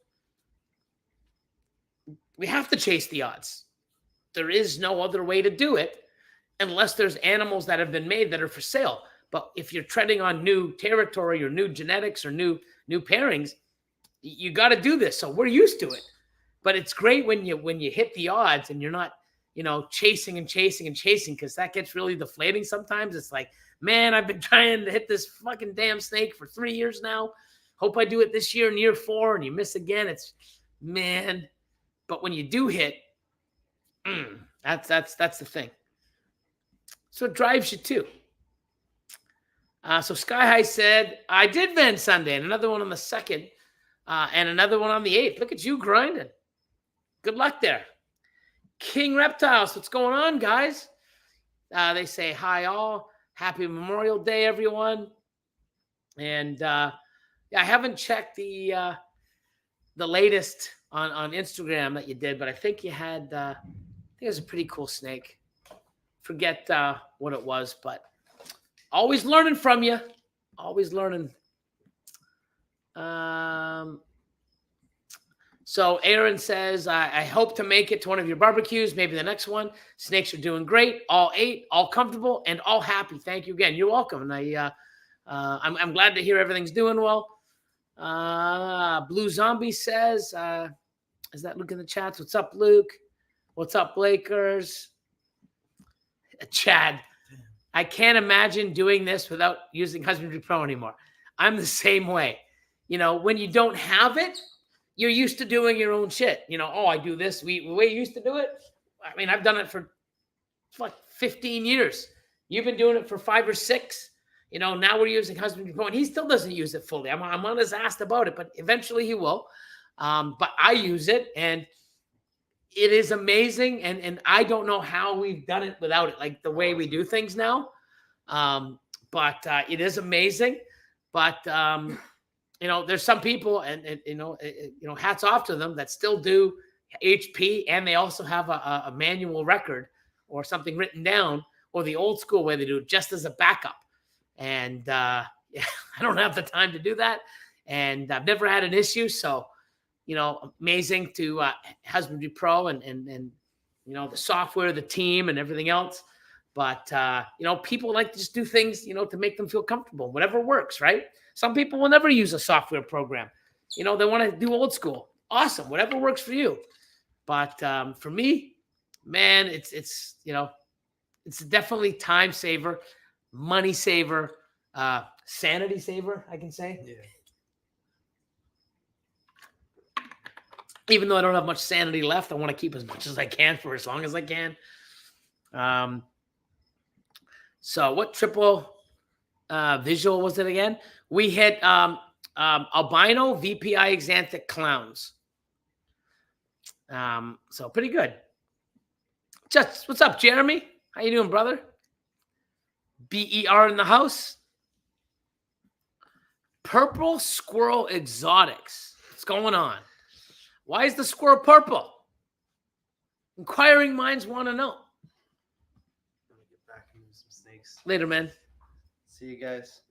We have to chase the odds. There is no other way to do it unless there's animals that have been made that are for sale. But if you're treading on new territory or new genetics or new pairings, you got to do this. So we're used to it. But it's great when you hit the odds and you're not, chasing and chasing and chasing, because that gets really deflating sometimes. It's like, man, I've been trying to hit this fucking damn snake for 3 years now. Hope I do it this year in year 4, and you miss again. It's, man. But when you do hit, that's the thing. So it drives you too. So Sky High said, I did vend Sunday, and another one on the 2nd, and another one on the 8th. Look at you grinding. Good luck there. King Reptiles, what's going on, guys? They say, hi all. Happy Memorial Day, everyone. And I haven't checked the latest on Instagram that you did, but I think you had, I think it was a pretty cool snake. Forget what it was, but always learning from you. Always learning. So Aaron says, I hope to make it to one of your barbecues, maybe the next one. Snakes are doing great. All 8, all comfortable, and all happy. Thank you again. You're welcome. And I'm glad to hear everything's doing well. Blue Zombie says, is that Luke in the chats? What's up, Luke? What's up, Blakers? Chad, I can't imagine doing this without using Husbandry Pro anymore. I'm the same way. When you don't have it, you're used to doing your own shit. I do this. The way you used to do it. I mean, I've done it for 15 years. You've been doing it for 5 or 6. Now we're using Husbandry Pro, and he still doesn't use it fully. I'm on his ass about it, but eventually he will. But I use it, and it is amazing. And I don't know how we've done it without it, like the way we do things now. But it is amazing. But there's some people, and hats off to them, that still do HP, and they also have a manual record or something written down, or the old school way they do it, just as a backup. And I don't have the time to do that, and I've never had an issue. So, amazing to Husbandry Pro and the software, the team, and everything else. But people like to just do things, to make them feel comfortable, whatever works, right? Some people will never use a software program. They want to do old school. Awesome, whatever works for you. But for me, man, it's definitely time saver, money saver, sanity saver, I can say. Yeah. Even though I don't have much sanity left, I want to keep as much as I can for as long as I can. So what triple visual was it again? We hit albino VPI exanthic clowns. So pretty good. Just what's up, Jeremy? How you doing, brother? BER in the house. Purple squirrel exotics. What's going on? Why is the squirrel purple? Inquiring minds want to know. Let me get back and use some snakes. Later, man. See you guys.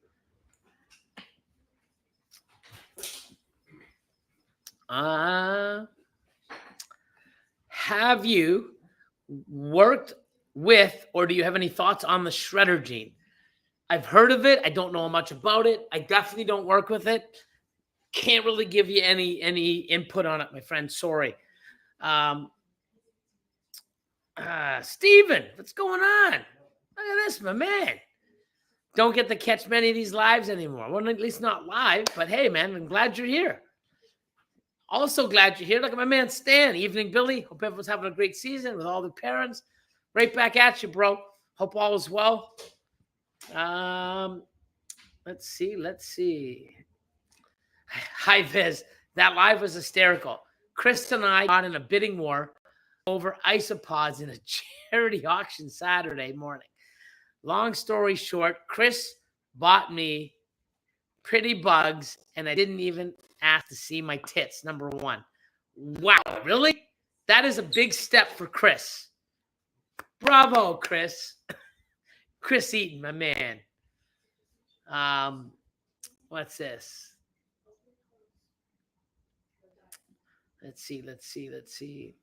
Have you worked with, or do you have any thoughts on the shredder gene? I've heard of it. I don't know much about it. I definitely don't work with it. Can't really give you any input on it, my friend. Sorry. Steven, what's going on? Look at this, my man. Don't get to catch many of these lives anymore. Well, at least not live, but hey, man, I'm glad you're here. Also glad you're here. Look at my man, Stan. Evening, Billy. Hope everyone's having a great season with all the parents. Right back at you, bro. Hope all is well. Let's see. Hi, Viz. That live was hysterical. Chris and I got in a bidding war over isopods in a charity auction Saturday morning. Long story short, Chris bought me pretty bugs, and I didn't even ask to see my tits, number one. Wow, really? That is a big step for Chris. Bravo, Chris. Chris Eaton, my man. What's this? Let's see.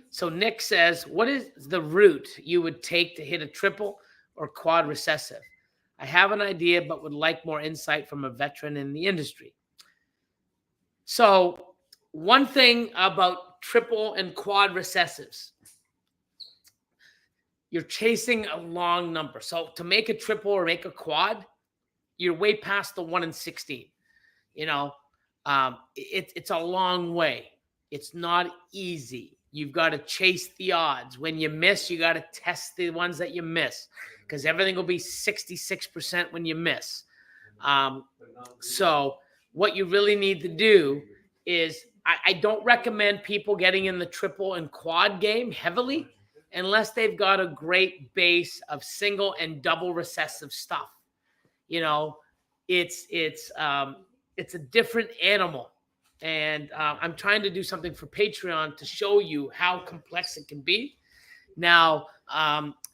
So Nick says, what is the route you would take to hit a triple or quad recessive? I have an idea, but would like more insight from a veteran in the industry. So one thing about triple and quad recessives, you're chasing a long number. So to make a triple or make a quad, you're way past the 1 in 16. It's a long way. It's not easy. You've got to chase the odds. When you miss, you got to test the ones that you miss, because everything will be 66% when you miss. So what you really need to do is, I don't recommend people getting in the triple and quad game heavily unless they've got a great base of single and double recessive stuff. It's a different animal. And I'm trying to do something for Patreon to show you how complex it can be. Now,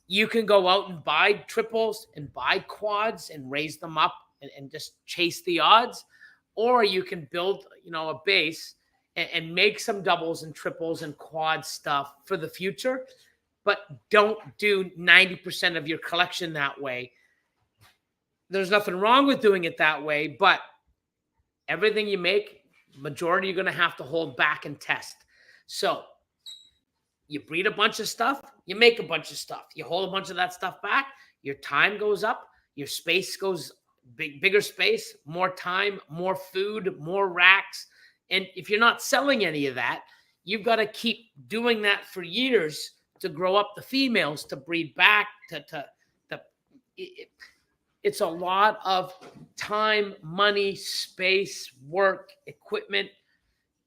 you can go out and buy triples and buy quads and raise them up and just chase the odds. Or you can build, a base and make some doubles and triples and quad stuff for the future. But don't do 90% of your collection that way. There's nothing wrong with doing it that way, but everything you make, majority you're going to have to hold back and test. So you breed a bunch of stuff, you make a bunch of stuff, you hold a bunch of that stuff back, your time goes up, your space goes bigger space, more time, more food, more racks. And if you're not selling any of that, you've got to keep doing that for years to grow up the females, to breed back, it's a lot of time, money, space, work, equipment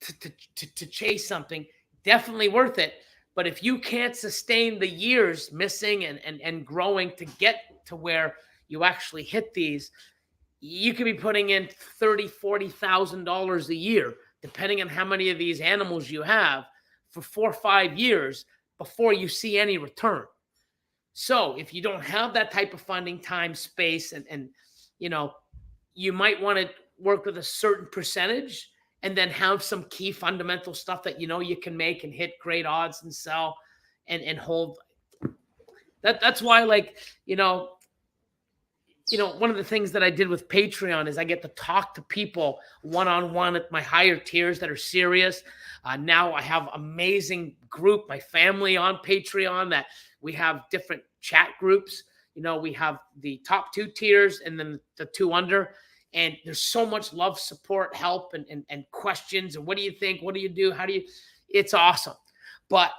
to chase something. Definitely worth it. But if you can't sustain the years missing and growing to get to where you actually hit these, you could be putting in $30,000, $40,000 a year, depending on how many of these animals you have, for 4 or 5 years before you see any return. So if you don't have that type of funding, time, space, and you might want to work with a certain percentage and then have some key fundamental stuff that you can make and hit great odds and sell and hold. That's why, one of the things that I did with Patreon is I get to talk to people one-on-one at my higher tiers that are serious. Now I have amazing group, my family on Patreon, that we have different chat groups. We have the top 2 tiers and then the 2 under. And there's so much love, support, help, and questions. And what do you think? What do you do? How do you? It's awesome. But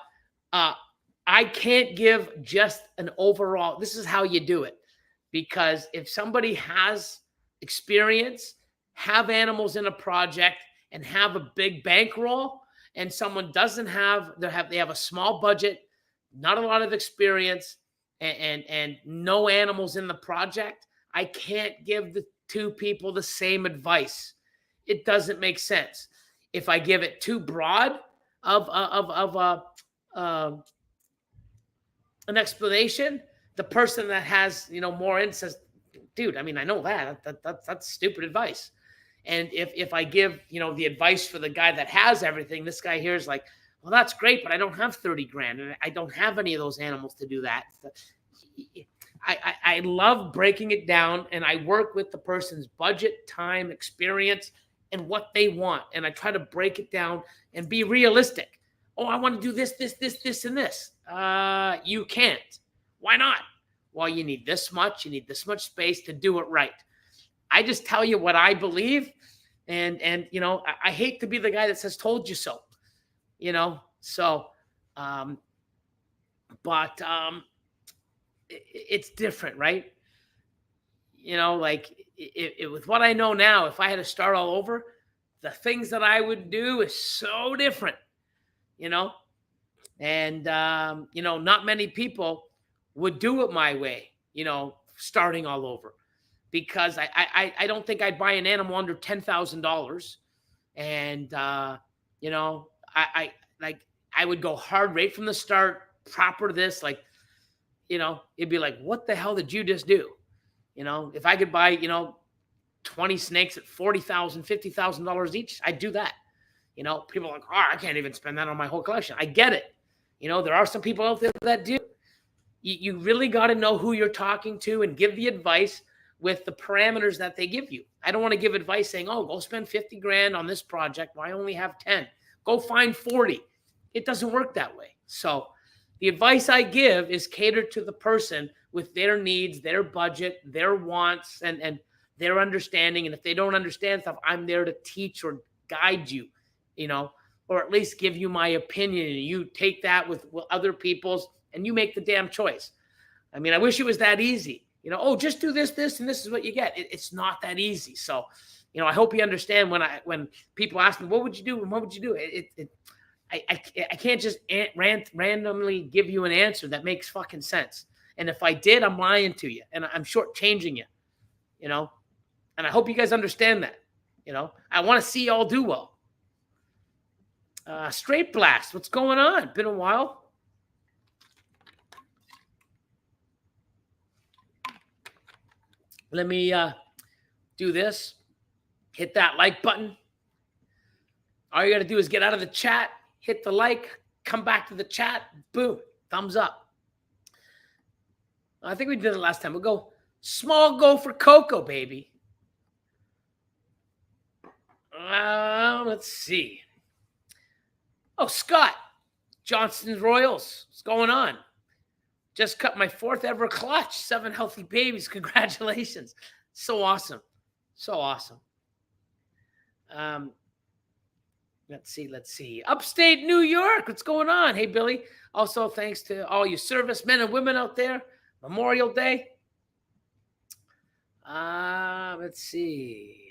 I can't give just an overall, this is how you do it. Because if somebody has experience, have animals in a project, and have a big bankroll, and someone doesn't have, they have a small budget, not a lot of experience, and no animals in the project, I can't give the 2 people the same advice. It doesn't make sense. If I give it too broad of an explanation, the person that has more in says, dude, I know that's stupid advice. And if I give the advice for the guy that has everything, this guy here is like, well, that's great, but I don't have 30 grand and I don't have any of those animals to do that. I love breaking it down, and I work with the person's budget, time, experience, and what they want. And I try to break it down and be realistic. Oh, I want to do this, and this. You can't. Why not? Well, you need this much. You need this much space to do it right. I just tell you what I believe. And I hate to be the guy that says, told you so, but it's different, right? With what I know now, if I had to start all over, the things that I would do is so different, And, not many people would do it my way, starting all over, because I don't think I'd buy an animal under $10,000. And, I would go hard right from the start, proper this, it'd be like, what the hell did you just do? If I could buy, 20 snakes at $40,000, $50,000 each, I'd do that. People are like, oh, I can't even spend that on my whole collection. I get it. There are some people out there that do. You really got to know who you're talking to and give the advice with the parameters that they give you. I don't want to give advice saying, oh, go spend 50 grand on this project. Well, I only have 10. Go find 40. It doesn't work that way. So the advice I give is catered to the person with their needs, their budget, their wants, and their understanding. And if they don't understand stuff, I'm there to teach or guide you, or at least give you my opinion. And you take that with other people's and you make the damn choice. I mean, I wish it was that easy. Just do this, and this is what you get. It's not that easy. So, I hope you understand when people ask me, what would you do? And what would you do? I can't just randomly give you an answer that makes fucking sense. And if I did, I'm lying to you and I'm shortchanging you, and I hope you guys understand that. I want to see y'all do well. Straight Blast, what's going on? Been a while. Let me do this. Hit that like button. All you got to do is get out of the chat, hit the like, come back to the chat, boom, thumbs up. I think we did it last time. We'll go small go for Coco, baby. Let's see. Oh, Scott, Johnston's Royals. What's going on? Just cut my 4th ever clutch. 7 healthy babies. Congratulations. So awesome. So awesome. Let's see. Upstate New York. What's going on? Hey, Billy. Also, thanks to all you servicemen and women out there. Memorial Day. Let's see.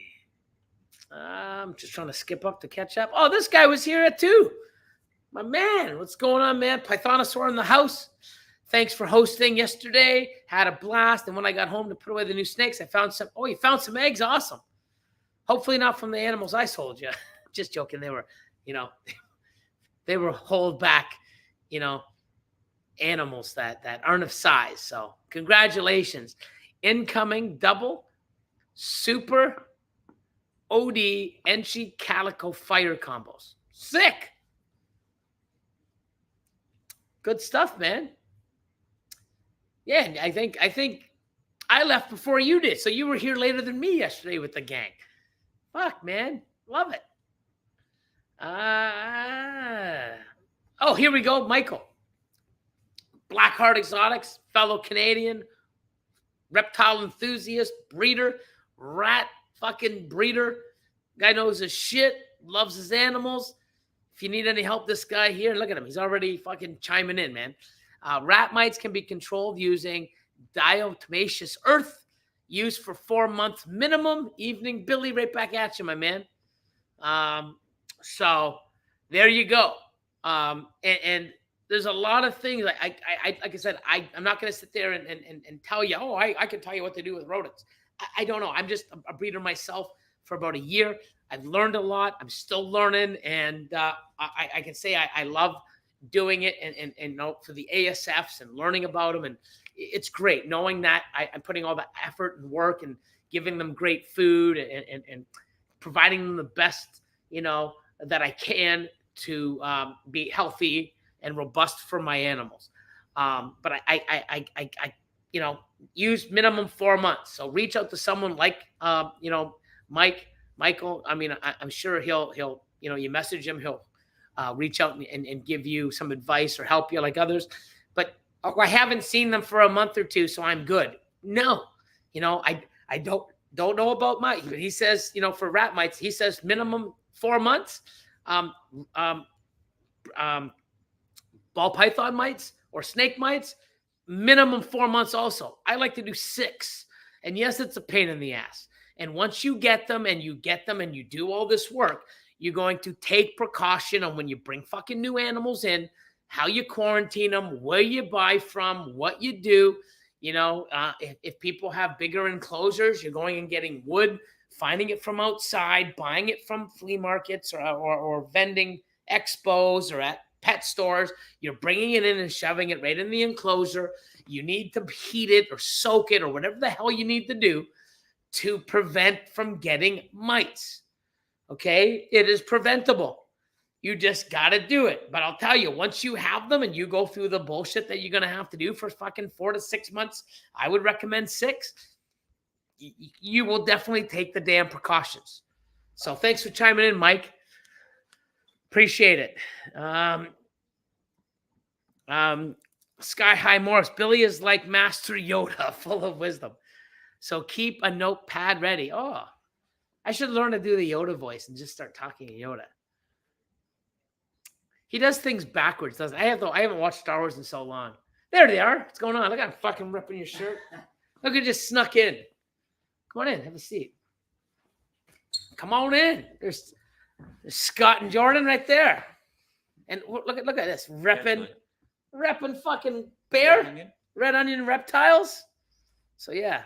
I'm just trying to skip up to catch up. Oh, this guy was here at 2. My man. What's going on, man? Pythonosaur in the house. Thanks for hosting yesterday. Had a blast. And when I got home to put away the new snakes, I found some. Oh, you found some eggs. Awesome. Hopefully not from the animals I sold you. Just joking. They were, they were hold back, animals that aren't of size. So congratulations. Incoming double super OD Enchi Calico Fire combos. Sick. Good stuff, man. Yeah, I think I left before you did. So you were here later than me yesterday with the gang. Fuck, man. Love it. Oh, here we go. Michael. Blackheart Exotics, fellow Canadian, reptile enthusiast, breeder, rat fucking breeder. Guy knows his shit, loves his animals. If you need any help, this guy here, look at him. He's already fucking chiming in, man. Rat mites can be controlled using diatomaceous earth, used for 4 months minimum. Evening, Billy, right back at you, my man. So there you go. And there's a lot of things. Like I said, I'm not going to sit there and tell you, I can tell you what to do with rodents. I don't know. I'm just a breeder myself for about a year. I've learned a lot. I'm still learning. And I can say I love doing it and for the ASFs and learning about them. And it's great knowing that I'm putting all the effort and work and giving them great food and providing them the best, that I can to be healthy and robust for my animals. But I use minimum 4 months. So reach out to someone like, Michael. I mean, I'm sure he'll, you message him, he'll reach out and give you some advice or help you like others. But I haven't seen them for a month or two, so I'm good. No, I don't know about Mike, but he says, for rat mites, he says minimum 4 months. Ball python mites or snake mites, minimum 4 months also. I like to do 6. And yes, it's a pain in the ass. And once you get them and you do all this work, you're going to take precaution on when you bring fucking new animals in how you quarantine them, where you buy from, what you do. You know, if people have bigger enclosures, you're going and getting wood, finding it from outside, buying it from flea markets or vending expos or at pet stores. You're bringing it in and shoving it right in the enclosure. You need to heat it or soak it or whatever the hell you need to do to prevent from getting mites. Okay? It is preventable. You just got to do it. But I'll tell you, once you have them and you go through the bullshit that you're going to have to do for fucking 4 to 6 months, I would recommend 6. You will definitely take the damn precautions. So thanks for chiming in, Mike. Appreciate it. Sky High Morris. Billy is like Master Yoda, full of wisdom. So keep a notepad ready. Oh, I should learn to do the Yoda voice and just start talking to Yoda. He does things backwards, doesn't he? I haven't watched Star Wars in so long. There they are. What's going on? Look, I'm fucking ripping your shirt. Look, it just snuck in. Come on in. Have a seat. Come on in. There's Scott and Jordan right there. And look at this. Repping fucking bear. Red Onion Reptiles. So, yeah.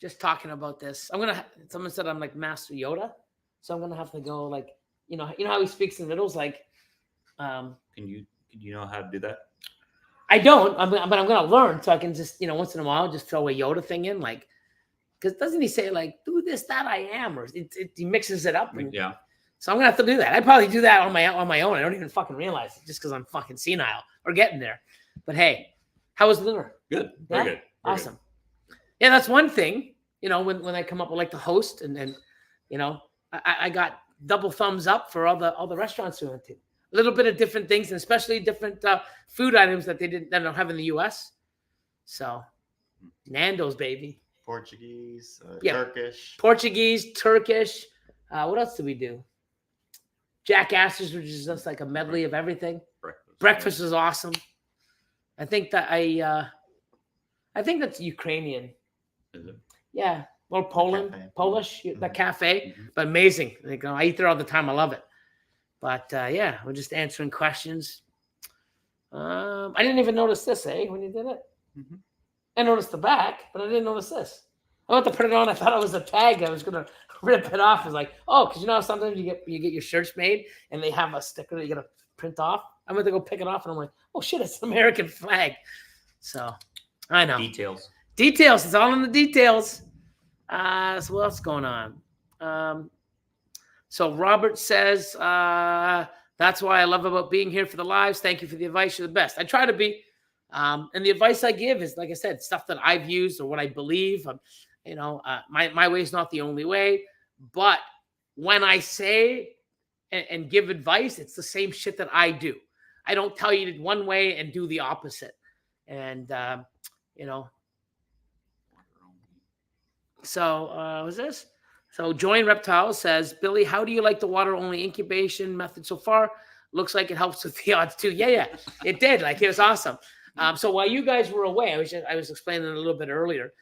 Just talking about this. Someone said I'm like Master Yoda. So I'm going to have to go like, you know how he speaks in riddles? Like, can you know how to do that? I don't, but I'm going to learn so I can just, once in a while, just throw a Yoda thing in, like, because doesn't he say like, do this, that I am, or he mixes it up. Yeah. So I'm going to have to do that. I'd probably do that on my own. I don't even fucking realize it just because I'm fucking senile or getting there. But hey, how was the dinner? Good. Very good. Awesome. Good. Yeah, that's one thing, when I come up with like the host and I got double thumbs up for all the restaurants we went to. A little bit of different things, and especially different food items that they don't have in the U.S. So, Nando's, baby. Portuguese, Turkish. Portuguese, Turkish. What else did we do? Jack Astor's, which is just like a medley of everything. Breakfast was awesome. I think that's Ukrainian. Is it? Yeah, or Polish. The cafe, but amazing. I eat there all the time. I love it. But yeah, we're just answering questions. I didn't even notice this, when you did it. Mm-hmm. I noticed the back, but I didn't notice this. I went to put it on. I thought it was a tag. I was gonna rip it off. I was like, oh, because how sometimes you get your shirts made and they have a sticker that you gotta print off. I went to go pick it off and I'm like, oh shit, it's an American flag. So I know details. It's all in the details. So what else is going on? So Robert says, that's why I love about being here for the lives. Thank you for the advice. You're the best. I try to be. And the advice I give is, like I said, stuff that I've used or what I believe. My way is not the only way. But when I say and give advice, it's the same shit that I do. I don't tell you one way and do the opposite. And, so was this? So Join Reptile says, Billy, how do you like the water-only incubation method so far? Looks like it helps with the odds too. Yeah, it did. Like, it was awesome. So while you guys were away, I was explaining a little bit earlier.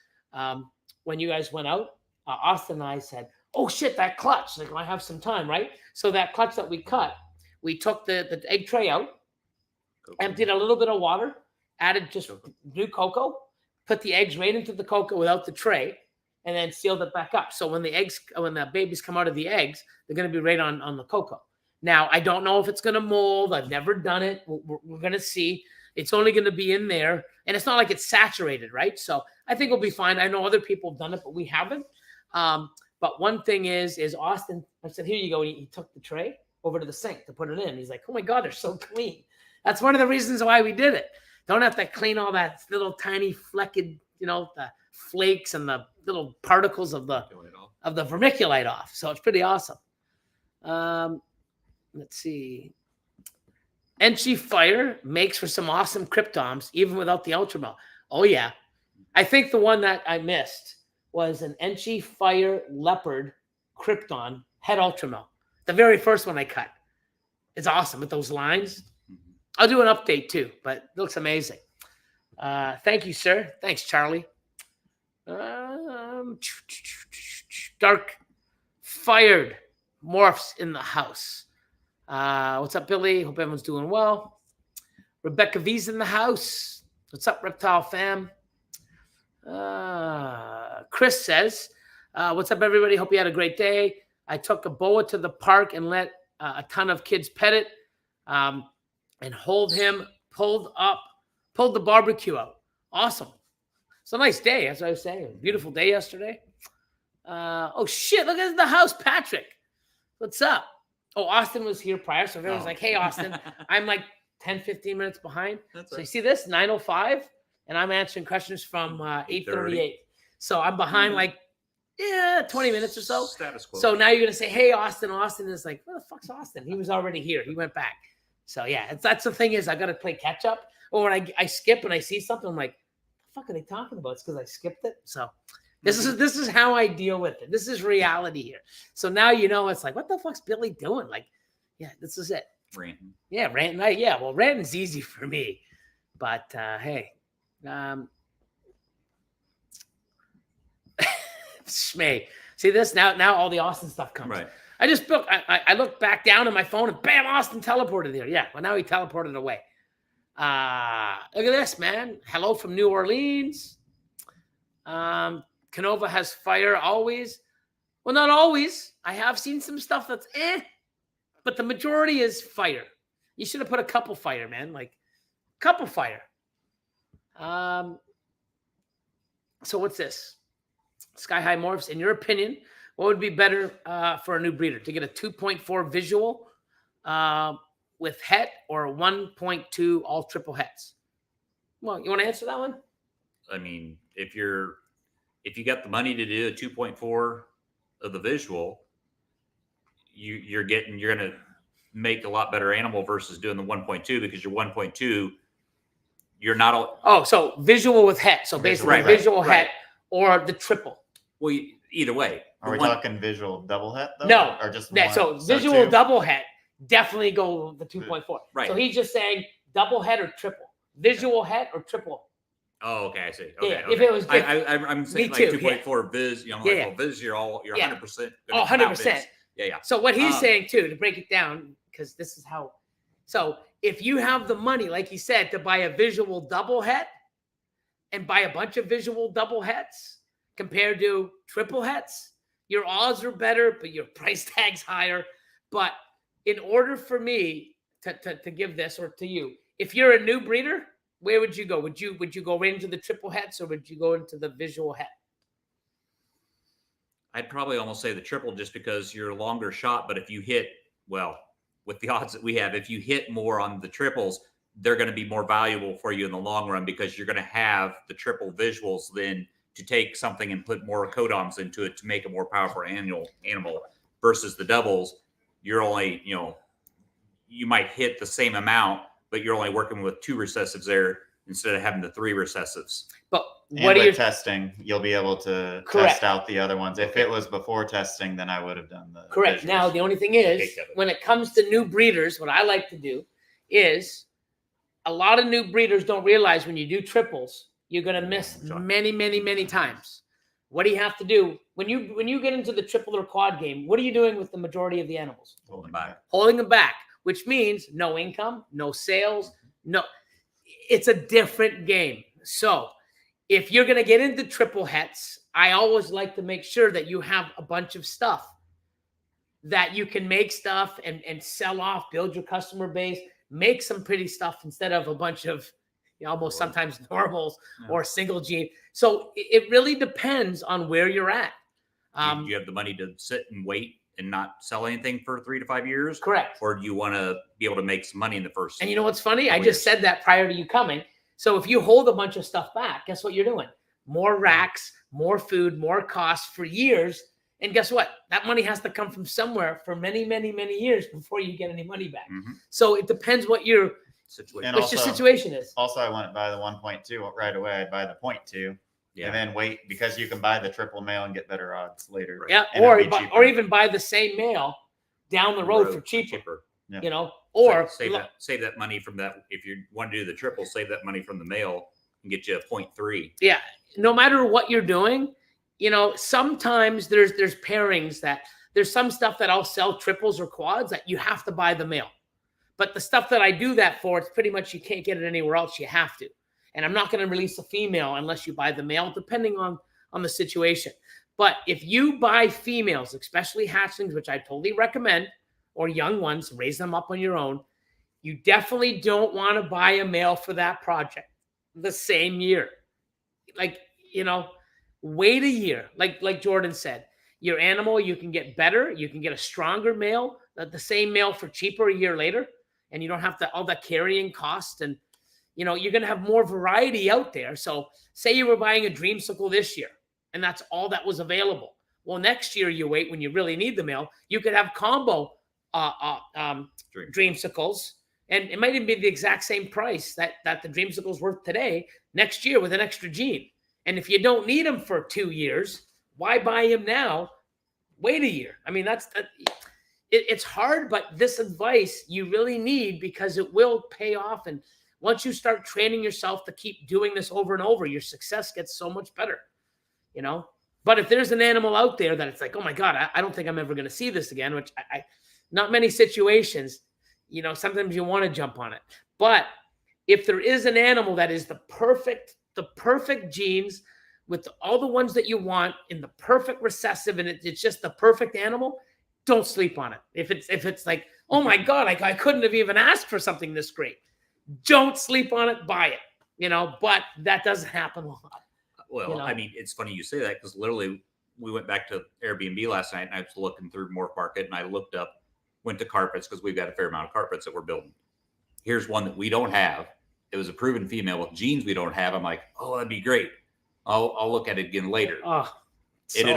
When you guys went out, Austin and I said, oh shit, that clutch. Like, I have some time, right? So that clutch that we cut, we took the egg tray out, emptied a little bit of water, added just new cocoa, put the eggs right into the cocoa without the tray, and then sealed it back up. So when the babies come out of the eggs, they're going to be right on the cocoa. Now, I don't know if it's going to mold. I've never done it. We're going to see. It's only going to be in there. And it's not like it's saturated, right? So I think we'll be fine. I know other people have done it, but we haven't. But one thing is Austin, I said, here you go. He took the tray over to the sink to put it in. He's like, oh my God, they're so clean. That's one of the reasons why we did it. Don't have to clean all that little tiny flecked, the flakes and the little particles of the vermiculite off. So it's pretty awesome. Let's see. Enchi Fire makes for some awesome cryptoms, even without the Ultramel. Oh, yeah. I think the one that I missed was an Enchi Fire Leopard Krypton head Ultramel. The very first one I cut. It's awesome with those lines. I'll do an update too, but it looks amazing. Thank you, sir. Thanks, Charlie. Dark Fired Morphs in the house. What's up, Billy? Hope everyone's doing well. Rebecca V's in the house. What's up, Reptile fam? Chris says, what's up, everybody? Hope you had a great day. I took a boa to the park and let a ton of kids pet it and hold him, pulled the barbecue out. Awesome. It's a nice day, as I was saying. Beautiful day yesterday. Oh, shit. Look at the house, Patrick. What's up? Oh, Austin was here prior. So everyone's like, hey, Austin, I'm like 10, 15 minutes behind. That's so right. you see this? 9:05. And I'm answering questions from 8:38. So I'm behind like 20 minutes or so. Status quo. So now you're going to say, hey, Austin. Austin is like, where the fuck's Austin? He was already here. He went back. So yeah, that's the thing is I got to play catch up. Or when I skip and I see something, I'm like, what the fuck are they talking about? It's because I skipped it. So this is how I deal with it. This is reality here. So now you know it's like, what the fuck's Billy doing? Like, yeah, this is it. Ranting. Yeah, ranting. Yeah, well, ranting's easy for me. But hey. Schmay. See this? Now all the Austin stuff comes. Right. I just booked. I looked back down at my phone and bam, Austin teleported there. Yeah. Well, now he teleported away. Look at this, man. Hello from New Orleans. Canova has fire always. Well, not always. I have seen some stuff that's but the majority is fire. You should have put a couple fire, man. Like couple fire. So what's this? Sky High Morphs. In your opinion, what would be better for a new breeder? To get a 2.4 visual with het or a 1.2 all triple hets? Well, you want to answer that one? I mean, if you got the money to do a 2.4 of the visual, you're going to make a lot better animal versus doing the 1.2 because your 1.2, you're not. So visual with het. So basically visual het or the triple. Well, either way. Are we talking visual double het though? No. Or just Yeah, one? so visual two? double het, definitely go with the 2.4. Right. So he's just saying double het or triple. Visual het or triple. Oh, okay, I see. Okay, Yeah, okay. if it was I'm saying me like too, 2.4 viz, Yeah. Viz, you're 100%. Oh, 100%. Yeah. So what he's saying too, to break it down, because this is how. So if you have the money, like he said, to buy a visual double het and buy a bunch of visual double hets compared to triple hets, your odds are better, but your price tag's higher. But in order for me to give this, or to you, if you're a new breeder, where would you go? Would you go right into the triple hets or would you go into the visual het? I'd probably almost say the triple just because you're a longer shot. But if you hit, well, with the odds that we have, if you hit more on the triples, they're going to be more valuable for you in the long run because you're going to have the triple visuals then to take something and put more codons into it to make a more powerful animal versus the doubles. You're only, you might hit the same amount, but you're only working with 2 recessives there instead of having the 3 recessives. But And what are with your testing, you'll be able to Correct. test out the other ones. If it was before testing, then I would have done the correct? visuals. Now the only thing is, when it comes to new breeders, what I like to do is a lot of new breeders don't realize when you do triples, you're going to miss many, many, many times. What do you have to do when you get into the triple or quad game? What are you doing with the majority of the animals? Holding back. Holding them back, which means no income, no sales, no. It's a different game. So if you're going to get into triple hets, I always like to make sure that you have a bunch of stuff that you can make stuff and sell off, build your customer base, make some pretty stuff instead of a bunch of almost sometimes normals or single gene. So it really depends on where you're at. Do you have the money to sit and wait and not sell anything for 3 to 5 years? Correct. Or do you want to be able to make some money in the first? And you know what's funny? I couple just years? said that prior to you coming. So if you hold a bunch of stuff back, guess what you're doing? More racks, more food, more costs for years. And guess what? That money has to come from somewhere for many, many, many years before you get any money back. Mm-hmm. So it depends what your situation. your situation is. Also, I wouldn't buy the 1.2 right away. I'd buy the 0.2 Yeah. and then wait because you can buy the triple male and get better odds later. Right. Yeah, And it'll be cheaper. or even buy the same male down the road for cheaper. Yeah. Or save that money from that. If you want to do the triple, save that money from the male and get you a 0.3. Yeah, no matter what you're doing, sometimes there's pairings that there's some stuff that I'll sell triples or quads that you have to buy the male. But the stuff that I do that for, it's pretty much you can't get it anywhere else. You have to. And I'm not going to release a female unless you buy the male, depending on the situation. But if you buy females, especially hatchlings, which I totally recommend, or young ones, raise them up on your own, you definitely don't want to buy a male for that project the same year. Like, wait a year. Like Jordan said, your animal, you can get better. You can get a stronger male, the same male for cheaper a year later. And you don't have all that carrying cost. And, you're going to have more variety out there. So say you were buying a dreamsicle this year, and that's all that was available. Well, next year you wait when you really need the male. You could have combo dreamsicles, and it might even be the exact same price that the dreamsicle's worth today, next year with an extra gene. And if you don't need them for 2 years, why buy him now? Wait a year. I mean, it's hard, but this advice you really need because it will pay off. And once you start training yourself to keep doing this over and over, your success gets so much better, But if there's an animal out there that it's like, oh my God, I don't think I'm ever going to see this again, which I not many situations, sometimes you want to jump on it. But if there is an animal that is the perfect genes with all the ones that you want in the perfect recessive, and it's just the perfect animal, don't sleep on it. If it's like, oh my God, I couldn't have even asked for something this great. Don't sleep on it, buy it, but that doesn't happen a lot. Well, I mean, it's funny you say that because literally we went back to Airbnb last night and I was looking through Morph Market and I went to carpets because we've got a fair amount of carpets that we're building. Here's one that we don't have. It was a proven female with genes we don't have. I'm like, oh, that'd be great. I'll look at it again later. Oh, it had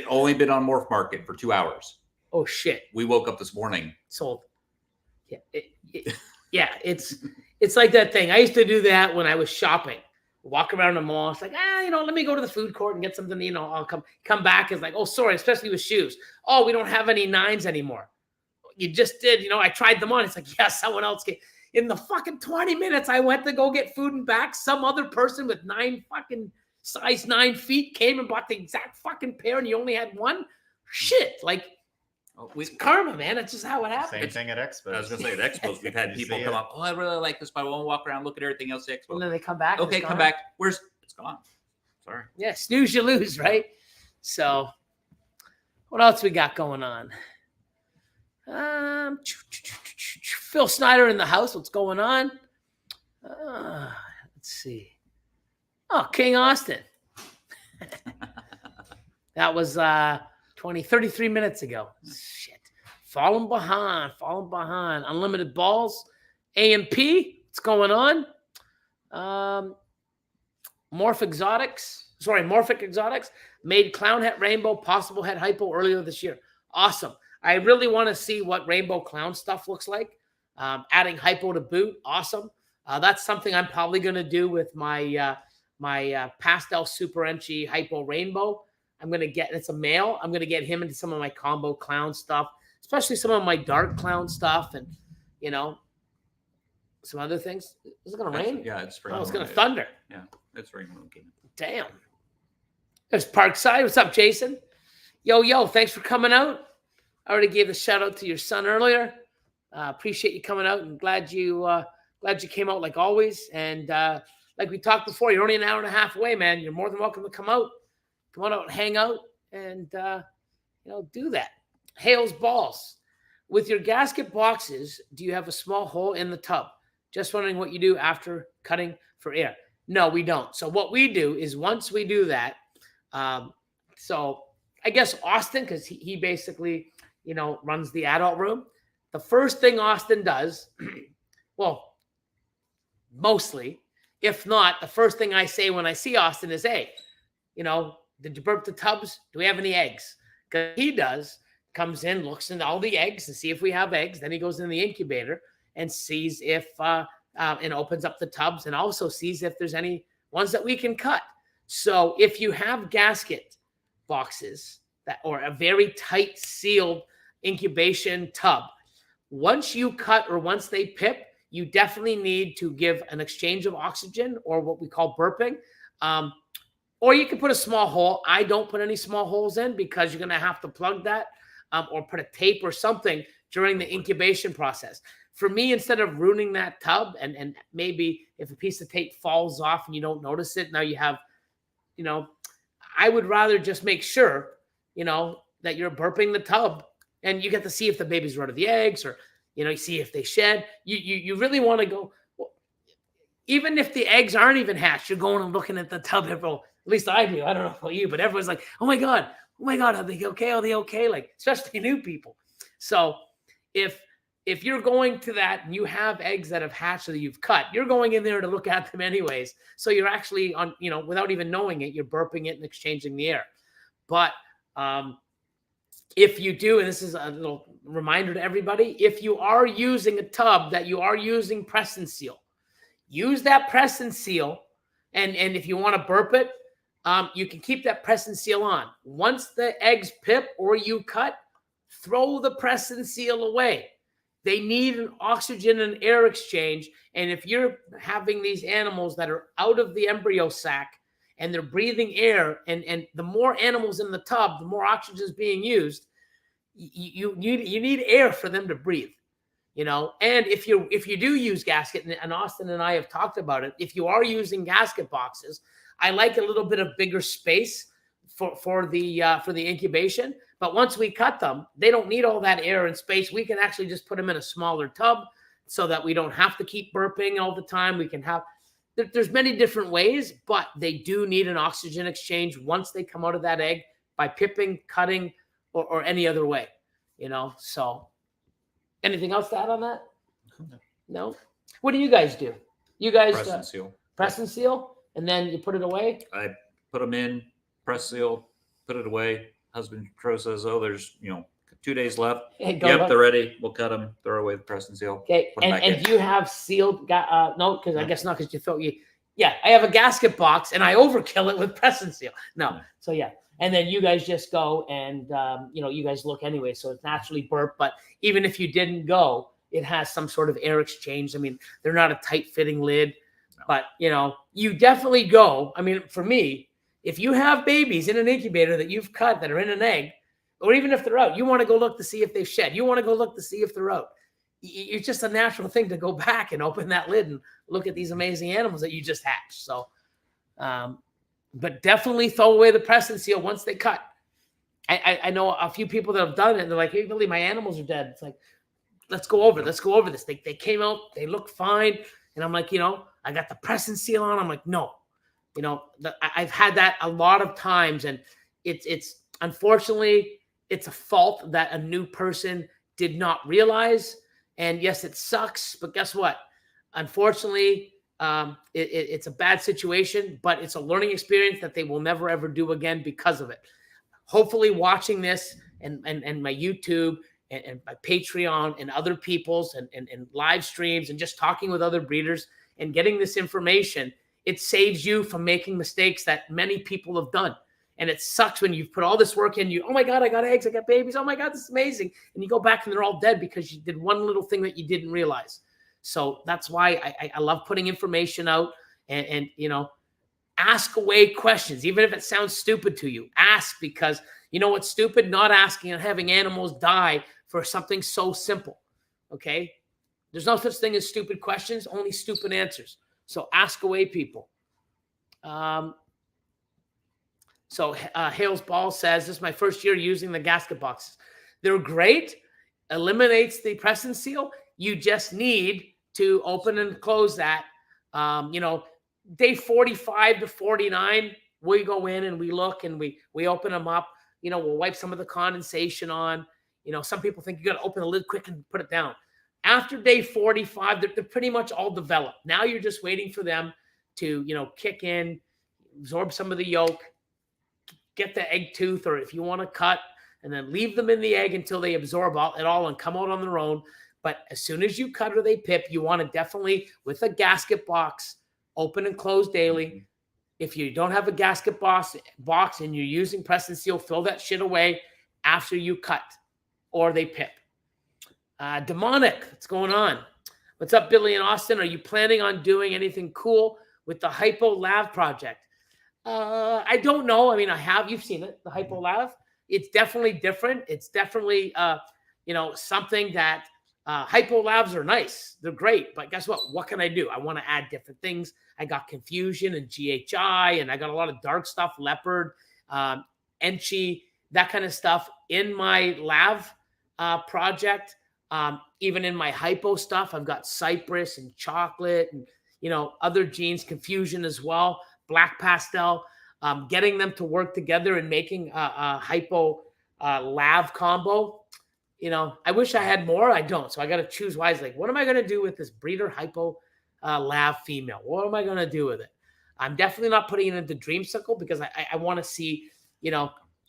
only been on Morph Market for 2 hours. Oh shit! We woke up this morning. Sold. Yeah, it's like that thing. I used to do that when I was shopping. Walk around the mall. It's like, let me go to the food court and get something. I'll come back. It's like, oh, sorry, especially with shoes. Oh, we don't have any 9s anymore. You just did. I tried them on. It's like, yeah, someone else came. In the fucking 20 minutes, I went to go get food and back. Some other person with size 9 feet came and bought the exact fucking pair, and you only had one. Shit, like. It's karma, man. It's just how it happens. Same thing at expos. I was going to say at expos, we've had people come up. Oh, I really like this, but I won't walk around, look at everything else at expo. And then they come back. Okay, come back. It's gone. Sorry. Yeah, snooze, you lose, right? So, what else we got going on? Phil Snyder in the house. What's going on? Let's see. Oh, King Austin. That was 33 minutes ago. Shit. Falling behind. Unlimited balls. AMP. What's going on? Morphic Exotics made clown het rainbow, possible het hypo earlier this year. Awesome. I really want to see what rainbow clown stuff looks like. Adding hypo to boot. Awesome. That's something I'm probably going to do with my pastel super enchi hypo rainbow. It's a male. I'm going to get him into some of my combo clown stuff, especially some of my dark clown stuff and, some other things. Is it going to rain? Yeah, it's spring. Oh, it's going to thunder. Yeah, it's raining. Damn. There's Parkside. What's up, Jason? Yo, thanks for coming out. I already gave the shout out to your son earlier. Appreciate you coming out and glad you came out like always. And like we talked before, you're only an hour and a half away, man. You're more than welcome to come out. Come on out, hang out, and do that. Hales balls. With your gasket boxes, do you have a small hole in the tub? Just wondering what you do after cutting for air. No, we don't. So what we do is once we do that, so I guess Austin, because he basically, runs the adult room. The first thing Austin does, well, mostly, if not, the first thing I say when I see Austin is, hey, did you burp the tubs? Do we have any eggs? Because he comes in, looks into all the eggs to see if we have eggs. Then he goes in the incubator and sees if, and opens up the tubs and also sees if there's any ones that we can cut. So if you have gasket boxes or a very tight sealed incubation tub, once you cut or once they pip, you definitely need to give an exchange of oxygen or what we call burping. Or you can put a small hole. I don't put any small holes in because you're going to have to plug that or put a tape or something during the incubation process. for me, instead of ruining that tub and maybe if a piece of tape falls off and you don't notice it, now you have, I would rather just make sure, that you're burping the tub and you get to see if the baby's run of the eggs or, you see if they shed. You really want to go, even if the eggs aren't even hatched, you're going and looking at the tub. At least I do. I don't know about you, but everyone's like, oh my God, are they okay? Are they okay? Like, especially new people. So if you're going to that and you have eggs that have hatched or that you've cut, you're going in there to look at them anyways. So you're actually on, without even knowing it, you're burping it and exchanging the air. But if you do, and this is a little reminder to everybody, if you are using a tub that you are using press and seal, use that press and seal. And if you want to burp it, you can keep that press and seal on. Once the eggs pip or you cut, throw the press and seal away. They need an oxygen and air exchange. And if you're having these animals that are out of the embryo sac and they're breathing air, and the more animals in the tub, the more oxygen is being used, you need air for them to breathe. And if you do use gasket, and Austin and I have talked about it, if you are using gasket boxes, I like a little bit of bigger space for the incubation. But once we cut them, they don't need all that air and space. We can actually just put them in a smaller tub so that we don't have to keep burping all the time. We can have, there's many different ways, but they do need an oxygen exchange once they come out of that egg by pipping, cutting, or any other way, so. Anything else to add on that? No? What do you guys do? You guys Press and seal. Press and seal, and then you put it away? I put them in, press seal, put it away. Husbandry Pro says, oh, there's, 2 days left. Hey, yep, they're ready. We'll cut them, throw away the press and seal. Okay, and do you have sealed, no, because I guess not, because you thought yeah, I have a gasket box, and I overkill it with press and seal. No, so yeah. And then you guys just go and, you guys look anyway. So it's naturally burp. But even if you didn't go, it has some sort of air exchange. I mean, they're not a tight fitting lid, but, you definitely go. I mean, for me, if you have babies in an incubator that you've cut that are in an egg, or even if they're out, you want to go look to see if they've shed. You want to go look to see if they're out. It's just a natural thing to go back and open that lid and look at these amazing animals that you just hatched. So, but definitely throw away the press and seal once they cut. I know a few people that have done it, and they're like, hey, Billy, my animals are dead. It's like, let's go over this. They came out, they look fine. And I'm like, I got the press and seal on. I'm like, no. I've had that a lot of times, and it's unfortunately, it's a fault that a new person did not realize. And yes, it sucks, but guess what? Unfortunately, it's a bad situation, but it's a learning experience that they will never, ever do again because of it. Hopefully watching this and my YouTube and my Patreon and other people's and live streams and just talking with other breeders and getting this information, it saves you from making mistakes that many people have done. And it sucks when you've put all this work in, oh my God, I got eggs, I got babies. Oh my God, this is amazing. And you go back and they're all dead because you did one little thing that you didn't realize. So that's why I love putting information out and ask away questions, even if it sounds stupid to you. Ask, because you know what's stupid? Not asking and having animals die for something so simple. Okay? There's no such thing as stupid questions, only stupid answers. So ask away, people. So Hales Ball says, this is my first year using the gasket boxes. They're great. Eliminates the press and seal. You just need to open and close that. Day 45 to 49, we go in and we look and we open them up. We'll wipe some of the condensation on. Some people think you got to open the lid quick and put it down. After day 45, they're pretty much all developed. Now you're just waiting for them to, kick in, absorb some of the yolk, get the egg tooth, or if you want to cut, and then leave them in the egg until they absorb it all and come out on their own. But as soon as you cut or they pip, you want to definitely, with a gasket box, open and close daily. If you don't have a gasket box and you're using press and seal, throw that shit away after you cut or they pip. Demonic, what's going on? What's up, Billy and Austin? Are you planning on doing anything cool with the Hypo Lav project? I don't know. I mean, you've seen it, the Hypo Lav. It's definitely different. It's definitely, something that Hypo labs are nice. They're great. But guess what? What can I do? I want to add different things. I got confusion and GHI, and I got a lot of dark stuff, leopard, Enchi, that kind of stuff in my lav project. Even in my hypo stuff, I've got cypress and chocolate and, other genes, confusion as well, black pastel, getting them to work together and making a hypo lav combo. I wish I had more. I don't. So I got to choose wisely. What am I going to do with this breeder hypo lav female? What am I going to do with it? I'm definitely not putting it into Dreamsicle because I want to see,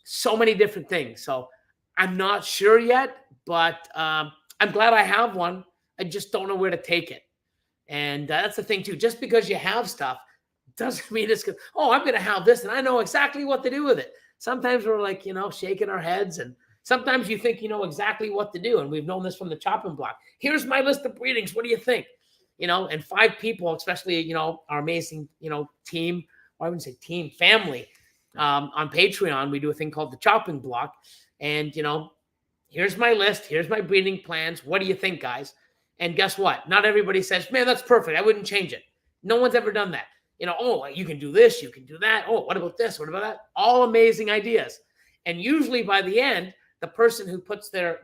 so many different things. So I'm not sure yet, but I'm glad I have one. I just don't know where to take it. And that's the thing too. Just because you have stuff doesn't mean it's good. Oh, I'm going to have this and I know exactly what to do with it. Sometimes we're like, shaking our heads, and sometimes you think you know exactly what to do. And we've known this from the chopping block. Here's my list of breedings. What do you think? And 5 people, especially, our amazing, team, or I wouldn't say team, family, on Patreon, we do a thing called the chopping block. And, here's my list. Here's my breeding plans. What do you think, guys? And guess what? Not everybody says, man, that's perfect. I wouldn't change it. No one's ever done that. Oh, you can do this. You can do that. Oh, what about this? What about that? All amazing ideas. And usually by the end, the person who puts their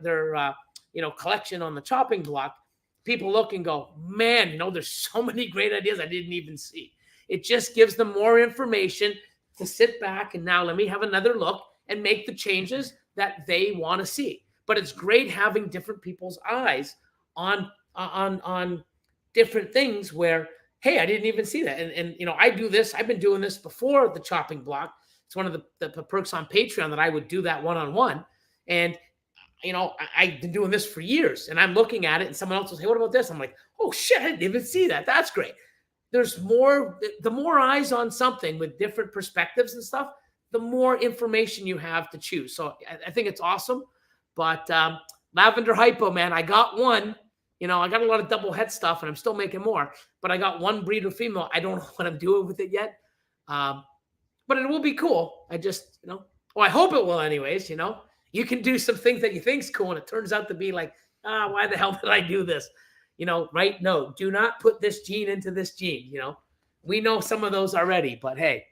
collection on the chopping block, people look and go, man, there's so many great ideas I didn't even see. It just gives them more information to sit back and now let me have another look and make the changes that they want to see. But it's great having different people's eyes on different things where, hey, I didn't even see that. And I do this. I've been doing this before the chopping block. It's one of the perks on Patreon that I would do that one-on-one. And, I've been doing this for years, and I'm looking at it and someone else will say, what about this? I'm like, oh shit, I didn't even see that. That's great. There's more, the more eyes on something with different perspectives and stuff, the more information you have to choose. So I think it's awesome. But lavender hypo, man, I got one. I got a lot of double head stuff and I'm still making more, but I got one breeder female. I don't know what I'm doing with it yet. But it will be cool. I just, I hope it will anyways, You can do some things that you think is cool and it turns out to be like, why the hell did I do this? Right? No, do not put this gene into this gene, We know some of those already, but hey.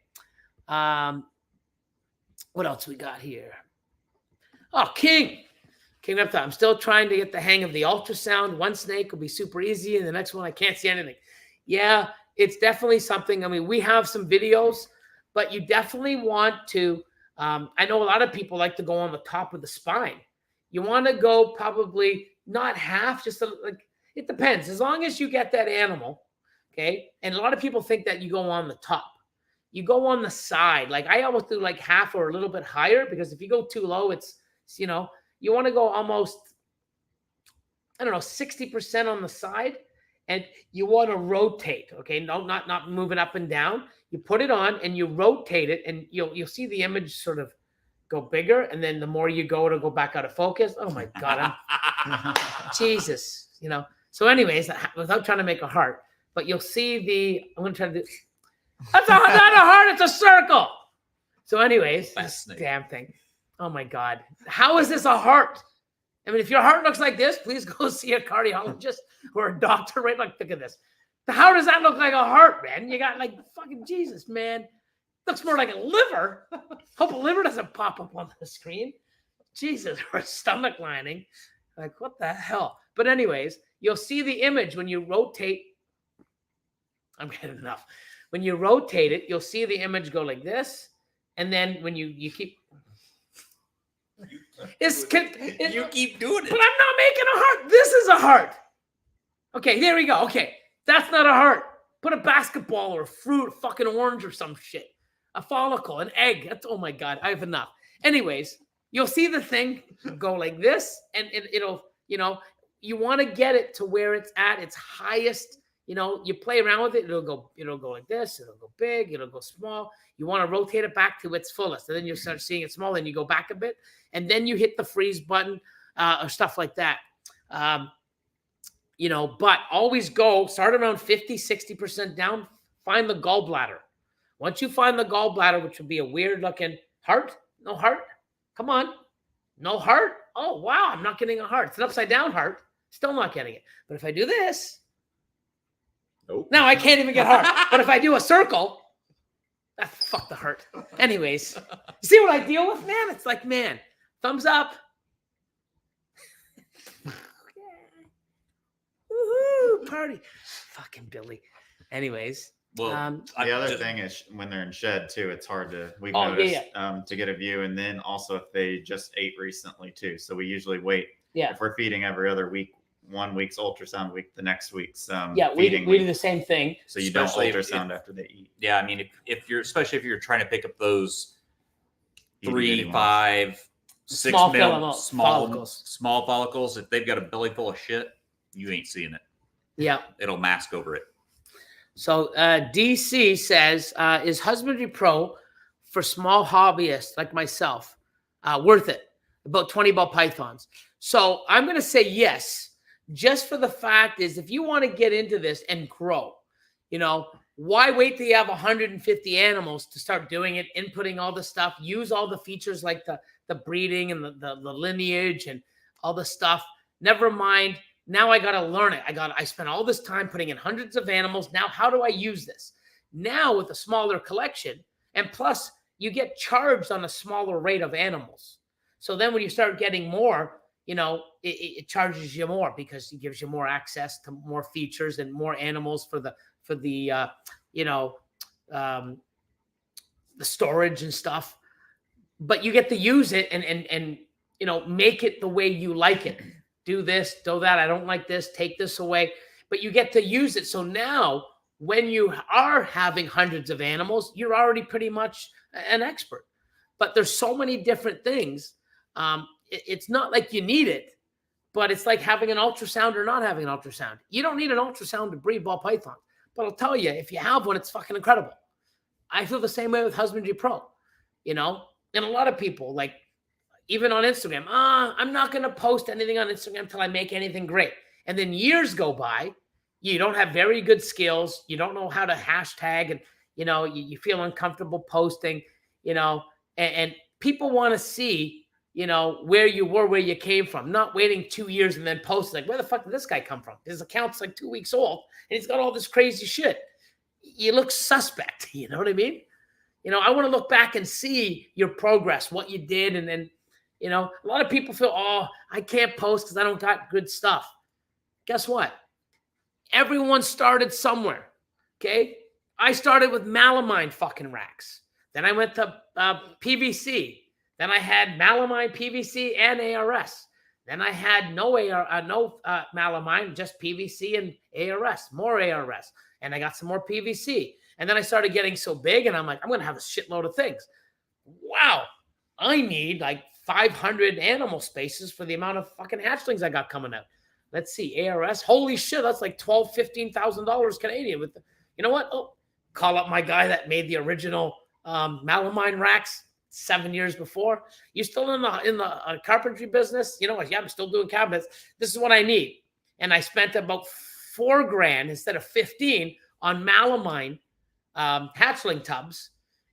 What else we got here? Oh, King Reptile. I'm still trying to get the hang of the ultrasound. One snake will be super easy, and the next one I can't see anything. Yeah, it's definitely something. I mean, we have some videos, but you definitely want to. I know a lot of people like to go on the top of the spine. You want to go probably not half, just it depends. As long as you get that animal, okay. And a lot of people think that you go on the top. You go on the side. Like I almost do like half or a little bit higher because if you go too low, it's you want to go almost, 60% on the side, and you want to rotate. Okay, no, not moving up and down. You put it on and you rotate it, and you'll see the image sort of go bigger, and then the more you go, it'll go back out of focus. Oh my God, Jesus, So, anyways, without trying to make a heart, but you'll see I'm going to try to do. That's not a heart. It's a circle. So, anyways, this damn thing. Oh my God. How is this a heart? I mean, if your heart looks like this, please go see a cardiologist or a doctor, right? Like, look at this. How does that look like a heart, man? You got like fucking Jesus, man. Looks more like a liver. Hope a liver doesn't pop up on the screen. Jesus, or a stomach lining. Like, what the hell? But anyways, you'll see the image when you rotate. I'm getting enough. When you rotate it, you'll see the image go like this. And then when you keep... You keep doing it. But I'm not making a heart. This is a heart. Okay, there we go. Okay, that's not a heart. Put a basketball or a fruit, a fucking orange or some shit. A follicle, an egg. That's, oh my God, I have enough. Anyways, you'll see the thing go like this, and it'll, you want to get it to where it's at its highest. You play around with it. It'll go like this. It'll go big. It'll go small. You want to rotate it back to its fullest. And then you start seeing it small. Then you go back a bit. And then you hit the freeze button or stuff like that. But always start around 50, 60% down. Find the gallbladder. Once you find the gallbladder, which would be a weird looking heart. No heart. Come on. No heart. Oh, wow. I'm not getting a heart. It's an upside down heart. Still not getting it. But if I do this, Nope. now I can't even get heart. But if I do a circle, fuck the heart. Anyways, you see what I deal with, man? It's like, man, thumbs up. Woohoo, party. Fucking Billy. Anyways. Well, The other thing is when they're in shed too, it's hard to to get a view, and then also if they just ate recently too. So we usually wait. Yeah. If we're feeding every other week, 1 week's ultrasound week, the next week's we feeding do week. the same thing. So you don't Especially ultrasound after they eat. Yeah, I mean, if you're especially if you're trying to pick up those Itty-bitty 3, ones. 5, 6 Small mil follicles. small follicles. If they've got a belly full of shit, you ain't seeing it. Yeah. It'll mask over it. So DC says, is Husbandry Pro for small hobbyists like myself worth it? About 20 ball pythons. So I'm going to say yes, just for the fact is if you want to get into this and grow, why wait till you have 150 animals to start doing it, inputting all the stuff, use all the features like the breeding and the lineage and all the stuff. Never mind. Now I got to learn it. I spent all this time putting in hundreds of animals. Now, how do I use this? Now with a smaller collection, and plus you get charged on a smaller rate of animals. So then when you start getting more, it charges you more because it gives you more access to more features and more animals for the storage and stuff. But you get to use it and make it the way you like it. Do this, do that. I don't like this. Take this away. But you get to use it. So now when you are having hundreds of animals, you're already pretty much an expert. But there's so many different things. It's not like you need it, but it's like having an ultrasound or not having an ultrasound. You don't need an ultrasound to breed ball pythons. But I'll tell you, if you have one, it's fucking incredible. I feel the same way with Husbandry Pro, and a lot of people, like, even on Instagram, I'm not going to post anything on Instagram until I make anything great. And then years go by, you don't have very good skills. You don't know how to hashtag and, you feel uncomfortable posting, and people want to see, where you were, where you came from, not waiting 2 years and then post like, where the fuck did this guy come from? His account's like 2 weeks old and he's got all this crazy shit. You look suspect. You know what I mean? I want to look back and see your progress, what you did. And then, a lot of people feel, I can't post because I don't got good stuff. Guess what? Everyone started somewhere. Okay. I started with Malamine fucking racks. Then I went to PVC. Then I had Malamine, PVC, and ARS. Then I had no Malamine, just PVC and ARS, more ARS. And I got some more PVC. And then I started getting so big, and I'm like, I'm going to have a shitload of things. Wow. I need like 500 animal spaces for the amount of fucking hatchlings I got coming out. Let's see, ARS. Holy shit, that's like $12,000, $15,000 Canadian. With you know what? Call up my guy that made the original Malamine racks 7 years before. You still in the carpentry business? Yeah, I'm still doing cabinets. This is what I need. And I spent about $4,000 instead of 15 on Malamine hatchling tubs.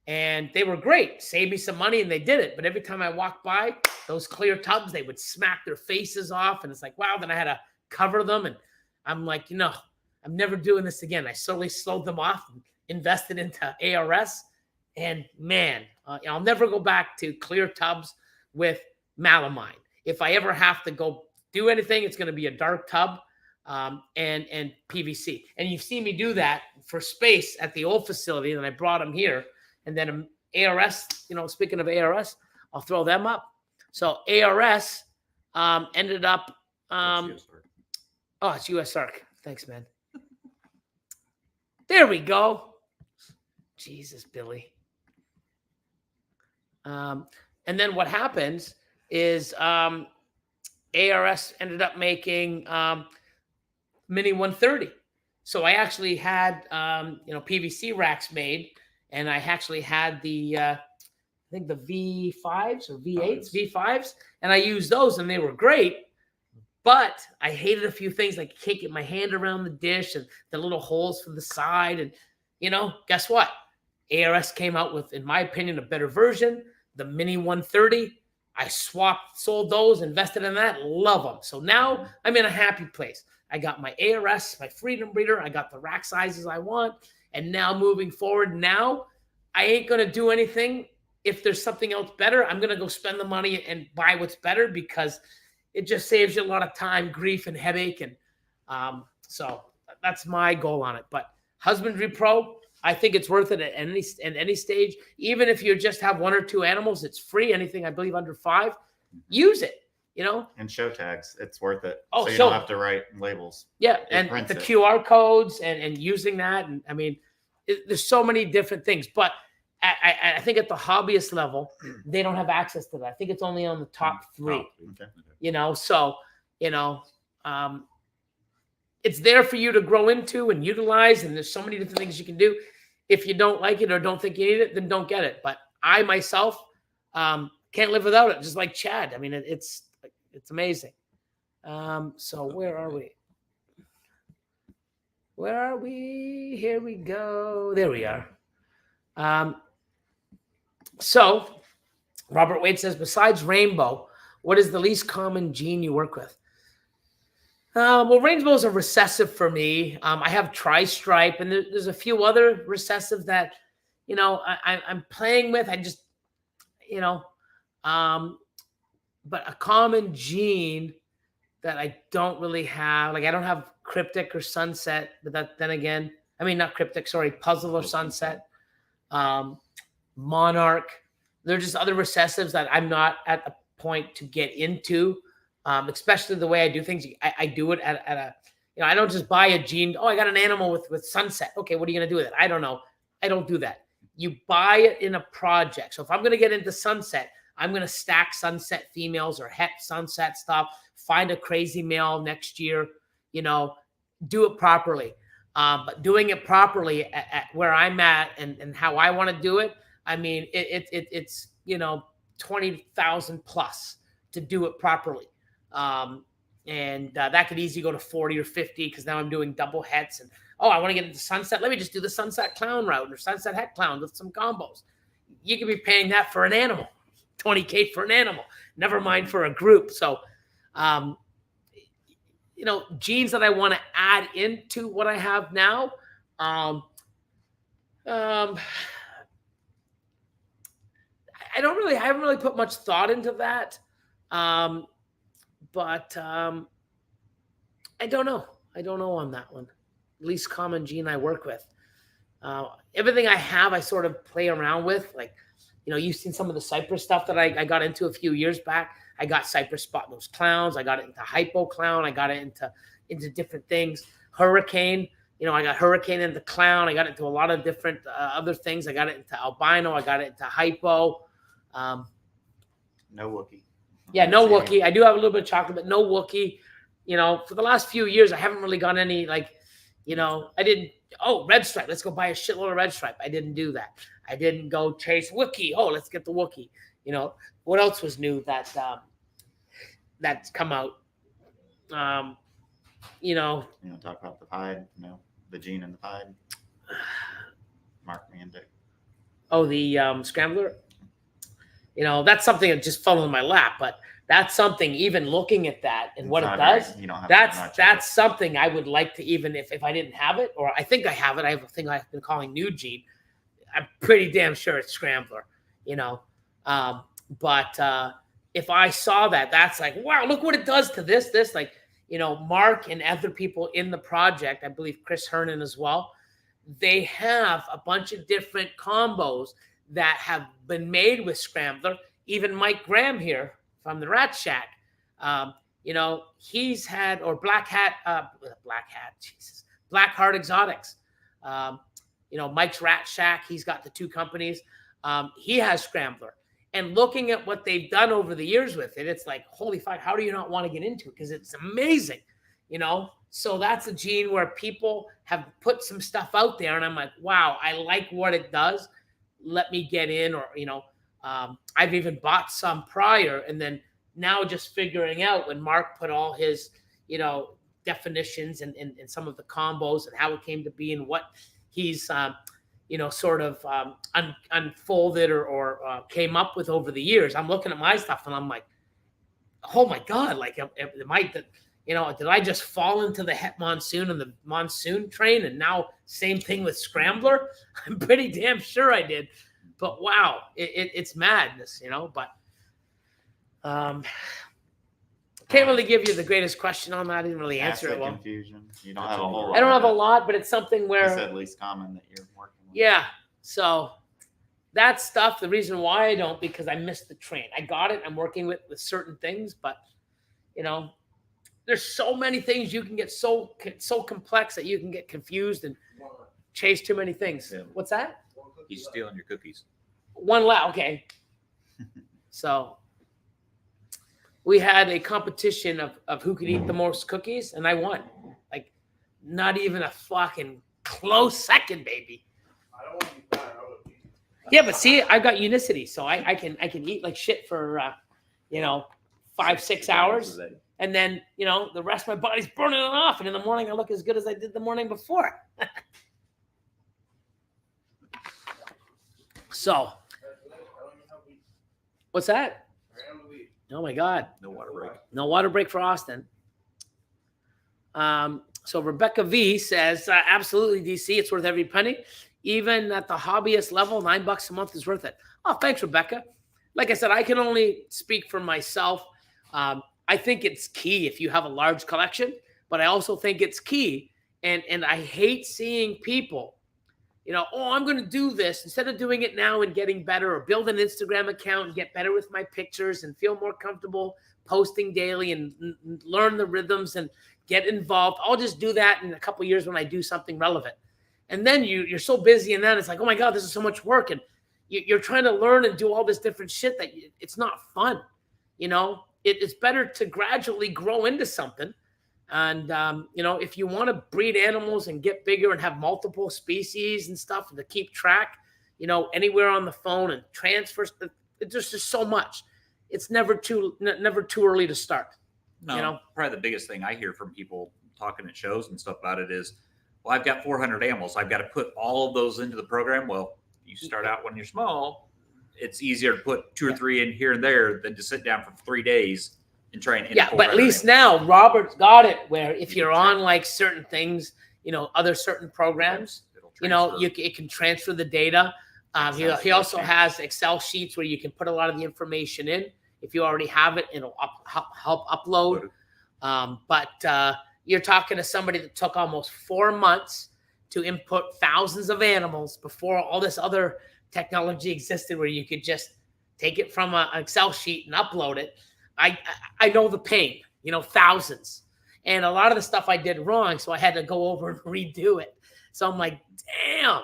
And they were great. Saved me some money, and they did it. But every time I walked by those clear tubs, they would smack their faces off. And it's like, wow, then I had to cover them. And I'm like, I'm never doing this again. I slowly slowed them off and invested into ARS. And man, I'll never go back to clear tubs with Malamine. If I ever have to go do anything, it's going to be a dark tub and PVC. And you've seen me do that for space at the old facility. And I brought them here. And then ARS, speaking of ARS, I'll throw them up. So ARS ended up, it's US ARC. Thanks, man. There we go. Jesus, Billy. And then what happens is ARS ended up making Mini 130. So I actually had, PVC racks made. And I actually had the, I think the V5s or V8s, V5s, and I used those, and they were great. But I hated a few things, like I can't get my hand around the dish and the little holes for the side. And, guess what? ARS came out with, in my opinion, a better version, the Mini 130. I sold those, invested in that, love them. So now I'm in a happy place. I got my ARS, my Freedom Breeder. I got the rack sizes I want. And now moving forward, now I ain't going to do anything. If there's something else better, I'm going to go spend the money and buy what's better, because it just saves you a lot of time, grief, and headache. And so that's my goal on it. But Husbandry Pro, I think it's worth it at any stage. Even if you just have 1 or 2 animals, it's free. Anything I believe under 5, use it. And show tags, it's worth it. Oh, so you don't have to write labels. Yeah, and the QR codes and using that, and I mean, there's so many different things. But I think at the hobbyist level, they don't have access to that. I think it's only on the top 3. Okay. So it's there for you to grow into and utilize, and there's so many different things you can do. If you don't like it or don't think you need it, then don't get it. But I myself can't live without it, just like Chad. I mean, it's amazing. So where are we? Where are we? Here we go. There we are. So Robert Wade says, besides rainbow, what is the least common gene you work with? Well, rainbows are recessive for me. I have tri-stripe, and there's a few other recessive that, I'm playing with. I just, but a common gene that I don't really have, like I don't have cryptic or sunset, but then again, I mean, not cryptic, sorry, puzzle or sunset, monarch. They're just other recessives that I'm not at the point to get into. Especially the way I do things. I do it at a, I don't just buy a gene. Oh, I got an animal with sunset. Okay, what are you going to do with it? I don't know. I don't do that. You buy it in a project. So if I'm going to get into sunset, I'm going to stack sunset females or het sunset stuff, find a crazy male next year, do it properly. But doing it properly at where I'm at and how I want to do it, I mean, it's 20,000 plus to do it properly. And that could easily go to 40 or 50, because now I'm doing double hets, and I want to get into sunset. Let me just do the sunset clown route or sunset het clown with some combos. You could be paying that for an animal, $20K for an animal, never mind for a group. So, genes that I want to add into what I have now, I haven't really put much thought into that. But I don't know. I don't know on that one. Least common gene I work with. Everything I have, I sort of play around with. Like, you've seen some of the Cypress stuff that I got into a few years back. I got Cypress spot nose clowns. I got it into hypo clown. I got it into different things. Hurricane. I got hurricane into clown. I got into a lot of different other things. I got it into albino. I got it into hypo. No Wookiee. Yeah, no Wookiee. I do have a little bit of chocolate, but no Wookiee. For the last few years, I haven't really got any, I didn't, red stripe. Let's go buy a shitload of red stripe. I didn't do that. I didn't go chase Wookiee. Let's get the Wookiee. What else was new that's come out? Talk about the pied, the gene in the pied. Mark me and Dick. The scrambler. That's something that just fell in my lap, but that's something, even looking at that and what it does, that's something I would like to, even if I didn't have it, or I think I have it. I have a thing I've been calling New Gene. I'm pretty damn sure it's scrambler, but if I saw that, that's like, wow, look what it does to this, Mark and other people in the project, I believe Chris Hernan as well, they have a bunch of different combos that have been made with scrambler. Even Mike Graham here from the Rat Shack, he's had, or Black Heart Exotics. Mike's Rat Shack, he's got the 2 companies. He has scrambler. And looking at what they've done over the years with it, it's like, holy fuck, how do you not want to get into it? Because it's amazing, So that's a gene where people have put some stuff out there, and I'm like, wow, I like what it does. Let me get in, or, I've even bought some prior, and then now just figuring out when Mark put all his, definitions and some of the combos and how it came to be and what he's, sort of unfolded or came up with over the years. I'm looking at my stuff and I'm like, oh my God, like, am I, did I just fall into the het monsoon and the monsoon train? And now same thing with Scrambler. I'm pretty damn sure I did, but wow, it's madness, but can't really give you the greatest question on that. I didn't really answer it well. Confusion. You don't have a whole lot. I don't have a lot, but it's something where it's at least common that you're working with. Yeah. So that stuff, the reason why I don't, because I missed the train. I got it. I'm working with certain things, but there's so many things you can get so complex that you can get confused and chase too many things. Yeah. What's that? He's stealing your cookies. Okay. So we had a competition of who could eat the most cookies, and I won. Like, not even a fucking close second, baby. I don't want to be fat. Yeah, but see, I've got Unicity, so I can eat like shit for 5-6 hours, and then the rest of my body's burning it off, and in the morning I look as good as I did the morning before. So, what's that? Oh my God! No water break. No water break for Austin. So Rebecca V says, absolutely, DC, it's worth every penny. Even at the hobbyist level, $9 a month is worth it. Oh, thanks, Rebecca. Like I said, I can only speak for myself. I think it's key if you have a large collection, but I also think it's key. And I hate seeing people, I'm going to do this instead of doing it now and getting better, or build an Instagram account and get better with my pictures and feel more comfortable posting daily and learn the rhythms and get involved. I'll just do that in a couple of years when I do something relevant. And then you're so busy, and then it's like, oh my God, this is so much work. And you're trying to learn and do all this different shit that it's not fun. It's better to gradually grow into something. And, if you want to breed animals and get bigger and have multiple species and stuff and to keep track, anywhere on the phone and transfers, there's just so much. It's never too early to start. No, probably the biggest thing I hear from people talking at shows and stuff about it is, well, I've got 400 animals. I've got to put all of those into the program. Well, you start out when you're small. It's easier to put 2 or 3 in here and there than to sit down for 3 days and try and. Yeah, but at least now Robert's got it where if you're on like certain things, other certain programs, it can transfer the data. He also has Excel sheets where you can put a lot of the information in. If you already have it, it'll help upload. But you're talking to somebody that took almost 4 months to input thousands of animals before all this other technology existed where you could just take it from an Excel sheet and upload it. I know the pain, thousands. And a lot of the stuff I did wrong, so I had to go over and redo it. So I'm like, damn,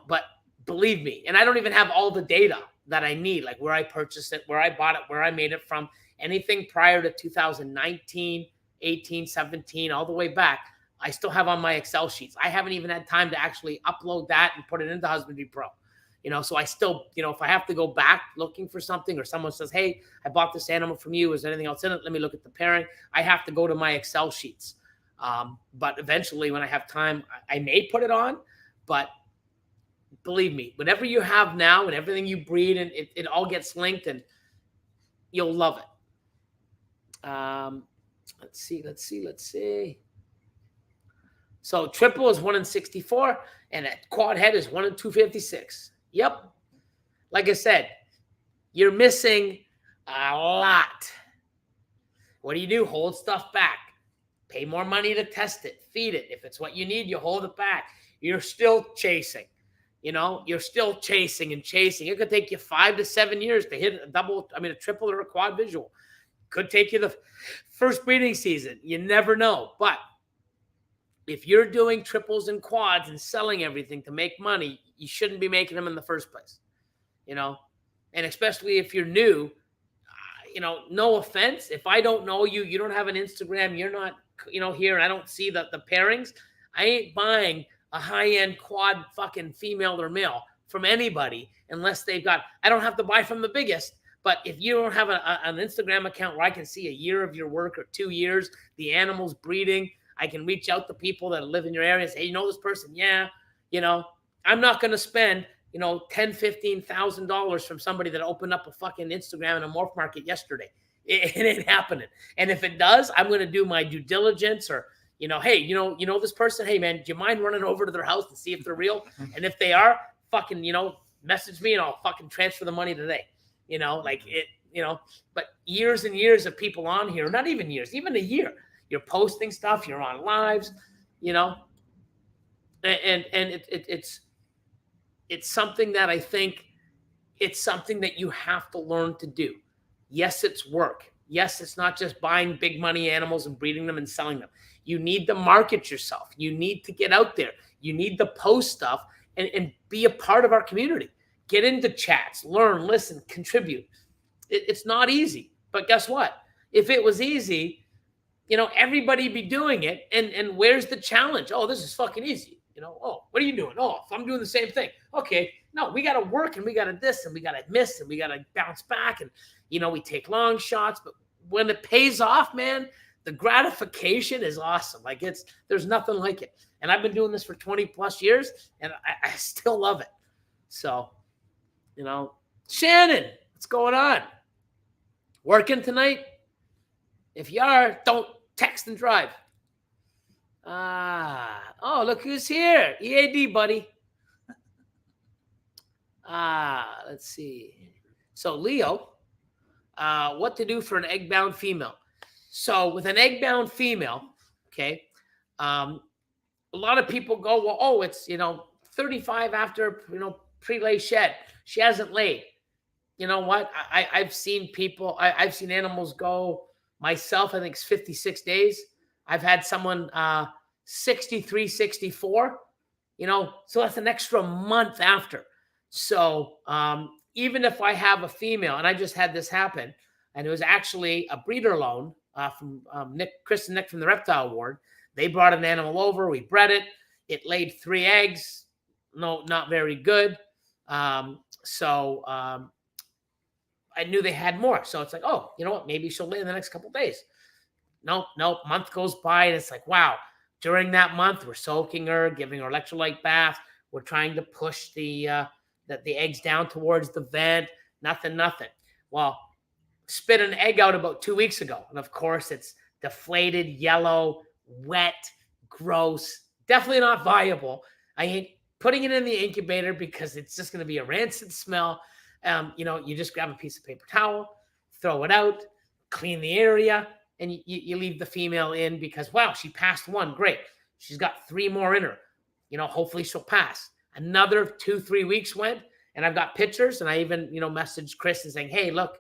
but believe me, and I don't even have all the data that I need, like where I purchased it, where I bought it, where I made it from, anything prior to 2019, 18, 17, all the way back, I still have on my Excel sheets. I haven't even had time to actually upload that and put it into Husbandry Pro. So I still, if I have to go back looking for something, or someone says, hey, I bought this animal from you, is there anything else in it? Let me look at the pairing. I have to go to my Excel sheets. But eventually when I have time, I may put it on, but believe me, whatever you have now and everything you breed, and it all gets linked, and you'll love it. Let's see. So triple is 1 in 64, and a quad head is 1 in 256. Yep. Like I said, you're missing a lot. What do? Hold stuff back. Pay more money to test it. Feed it. If it's what you need, you hold it back. You're still chasing. You're still chasing and chasing. It could take you 5 to 7 years to hit a triple or a quad visual. Could take you the first breeding season. You never know. But if you're doing triples and quads and selling everything to make money, you shouldn't be making them in the first place. And especially if you're new, no offense. If I don't know you, you don't have an Instagram, you're not, here, and I don't see the pairings, I ain't buying a high-end quad fucking female or male from anybody unless they've got, I don't have to buy from the biggest, but if you don't have an Instagram account where I can see a year of your work or 2 years, the animal's breeding, I can reach out to people that live in your area and say, hey, you know this person? Yeah. I'm not going to spend, $10,000, $15,000 from somebody that opened up a fucking Instagram and a morph market yesterday. It ain't happening. And if it does, I'm going to do my due diligence or, hey, this person, hey man, do you mind running over to their house and see if they're real? And if they are, fucking, message me and I'll fucking transfer the money today. But years and years of people on here, not even years, even a year, you're posting stuff, you're on lives, and it's something that I think it's something that you have to learn to do. Yes, it's work. Yes, it's not just buying big money animals and breeding them and selling them. You need to market yourself. You need to get out there. You need to post stuff and be a part of our community. Get into chats, learn, listen, contribute. It's not easy, but guess what? If it was easy, everybody'd be doing it. And where's the challenge? Oh, this is fucking easy. Oh, what are you doing? Oh, I'm doing the same thing. Okay, no, we got to work and we got to this and we got to miss and we got to bounce back and, we take long shots. But when it pays off, man, the gratification is awesome. Like there's nothing like it. And I've been doing this for 20 plus years and I still love it. So, Shannon, what's going on? Working tonight? If you are, don't text and drive. Oh, look who's here. EAD, buddy. Let's see. So, Leo, what to do for an egg-bound female? So, with an egg-bound female, okay, a lot of people go, well, oh, it's, 35 after, pre-lay shed. She hasn't laid. You know what? I've seen people, I've seen animals go myself, I think it's 56 days. I've had someone 63, 64, so that's an extra month after. So even if I have a female, and I just had this happen, and it was actually a breeder loan from Chris and Nick from the Reptile Ward. They brought an animal over, we bred it. It laid 3 eggs. No, not very good. So I knew they had more. So it's like, oh, you know what? Maybe she'll lay in the next couple of days. Nope. Month goes by and it's like, wow. During that month, we're soaking her, giving her electrolyte bath. We're trying to push the eggs down towards the vent. Nothing. Well, spit an egg out about 2 weeks ago. And of course, it's deflated, yellow, wet, gross. Definitely not viable. I hate putting it in the incubator because it's just going to be a rancid smell. You just grab a piece of paper towel, throw it out, clean the area, and you leave the female in because, wow, she passed 1. Great. She's got 3 more in her. Hopefully she'll pass. Another 2-3 weeks went, and I've got pictures, and I even, messaged Chris and saying, hey, look,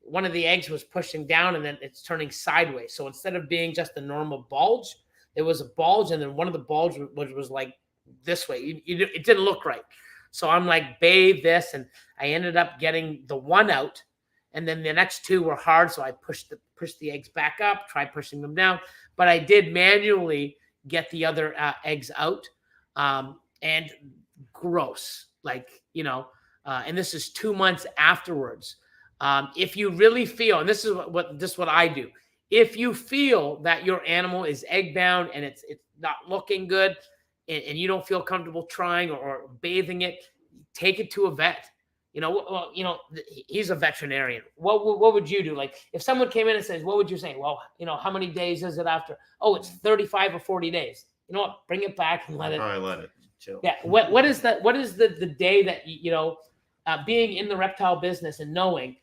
one of the eggs was pushing down, and then it's turning sideways. So instead of being just a normal bulge, it was a bulge, and then one of the bulge was like this way. It didn't look right. So I'm like, bathe this, and I ended up getting the 1 out, and then the next 2 were hard, so I pushed the eggs back up, tried pushing them down, but I did manually get the other eggs out, and gross, and this is 2 months afterwards. If you really feel, and this is what I do, if you feel that your animal is egg bound and it's not looking good, and you don't feel comfortable trying or bathing it, take it to a vet. He's a veterinarian. What would you do? Like if someone came in and says, what would you say? Well, how many days is it after? Oh, it's 35 or 40 days. You know what? Bring it back and let it chill. Yeah. What is the day that, being in the reptile business and knowing,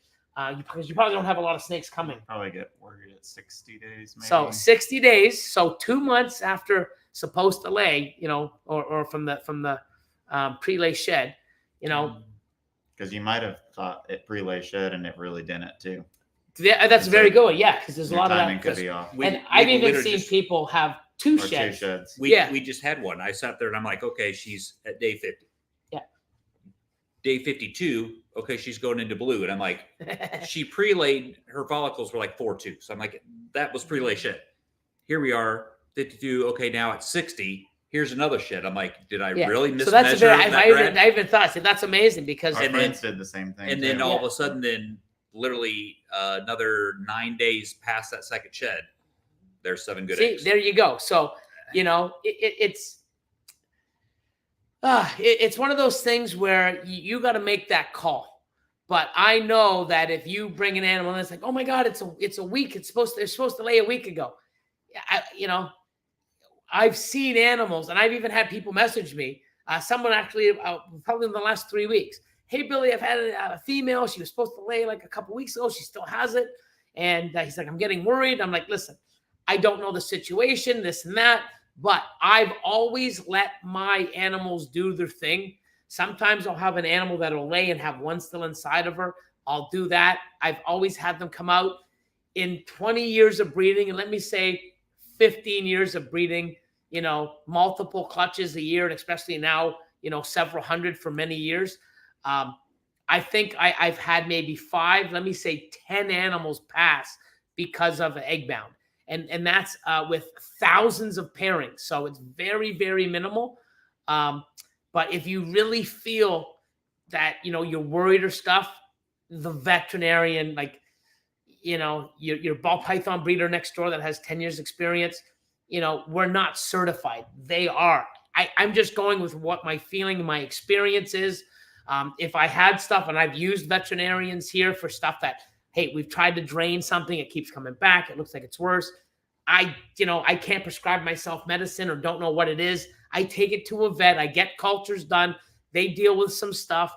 because you probably don't have a lot of snakes coming. Probably get worried at 60 days, maybe. So 60 days. So 2 months after supposed to lay, or from the pre-lay shed, because you might have thought it pre-lay shed and it really didn't too. Yeah, that's very good. Yeah, because there's a lot of that. Could be off. And I've even seen people have 2 sheds. 2 sheds. We just had one. I sat there and I'm like, okay, she's at day 50. Yeah. Day 52, okay, she's going into blue. And I'm like, she pre-laid, her follicles were like 4-2. So I'm like, that was pre-lay shed. Here we are, 52. Okay, now at 60. Here's another shed. I'm like, did I really mismeasure? So that's I even thought, so that's amazing because our friends did the same thing. And then all of a sudden, then literally another 9 days past that second shed, there's 7 good eggs. There you go. So, it's It's one of those things where you got to make that call. But I know that if you bring an animal and it's like, oh my God, it's a week. They're supposed to lay a week ago. I've seen animals, and I've even had people message me. Someone actually, probably in the last 3 weeks. Hey, Billy, I've had a female. She was supposed to lay like a couple weeks ago. She still has it. And he's like, I'm getting worried. I'm like, listen, I don't know the situation, this and that, but I've always let my animals do their thing. Sometimes I'll have an animal that'll lay and have one still inside of her. I'll do that. I've always had them come out. In 20 years of breeding, and let me say 15 years of breeding, multiple clutches a year, and especially now, several hundred for many years. I think I've had maybe 5, let me say 10 animals pass because of egg bound. And that's with thousands of pairings. So it's very, very minimal. But if you really feel that, you're worried or stuff, the veterinarian, like, your ball python breeder next door that has 10 years experience, we're not certified. They are. I'm just going with what my feeling, my experience is. If I had stuff, and I've used veterinarians here for stuff that, hey, we've tried to drain something, it keeps coming back, it looks like it's worse. I can't prescribe myself medicine or don't know what it is. I take it to a vet. I get cultures done. They deal with some stuff.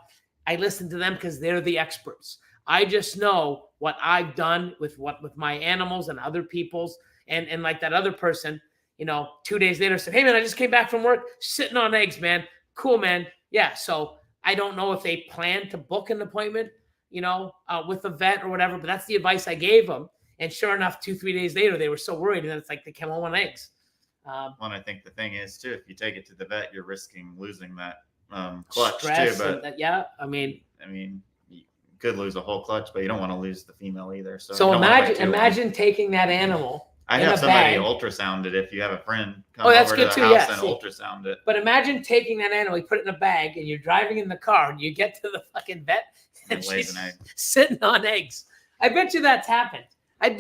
I listen to them because they're the experts. I just know what I've done with my animals and other people's. And like that other person, 2 days later said, hey, man, I just came back from work sitting on eggs, man. Cool, man. Yeah. So I don't know if they plan to book an appointment, with a vet or whatever, but that's the advice I gave them. And sure enough, 2-3 days later, they were so worried. And then it's like they came home on eggs. Well, I think the thing is, too, if you take it to the vet, you're risking losing that clutch, stress too. But I mean, you could lose a whole clutch, but you don't want to lose the female either. So imagine taking that animal. I have somebody ultrasound it if you have a friend come that's over good to the too. house and ultrasound it. But imagine taking that animal, you put it in a bag, and you're driving in the car, and you get to the fucking vet, and she's sitting on eggs. I bet you that's happened. I'd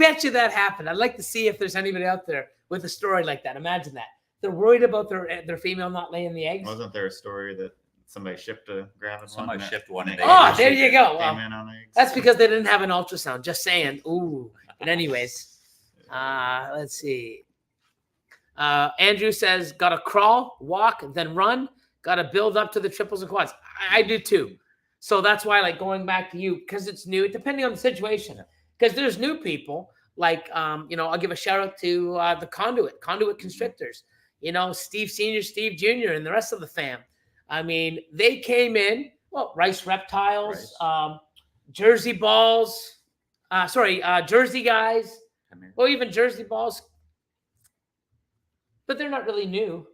like to see if there's anybody out there with a story like that. Imagine that. They're worried about their female not laying the eggs. Wasn't there a story that somebody shipped a gravid one? Somebody shipped one. There you go. Came in on eggs. That's because they didn't have an ultrasound. Just saying. Ooh. But anyways, let's see. Andrew says, got to crawl, walk, then run. Got to build up to the triples and quads. I do too. So that's why, like, going back to you, because it's new, depending on the situation. Because there's new people, like, I'll give a shout out to the conduit constrictors, Steve Sr., Steve Jr., and the rest of the fam. I mean, they came in, Rice Reptiles, Jersey Balls, Jersey guys, even Jersey Balls. But they're not really new.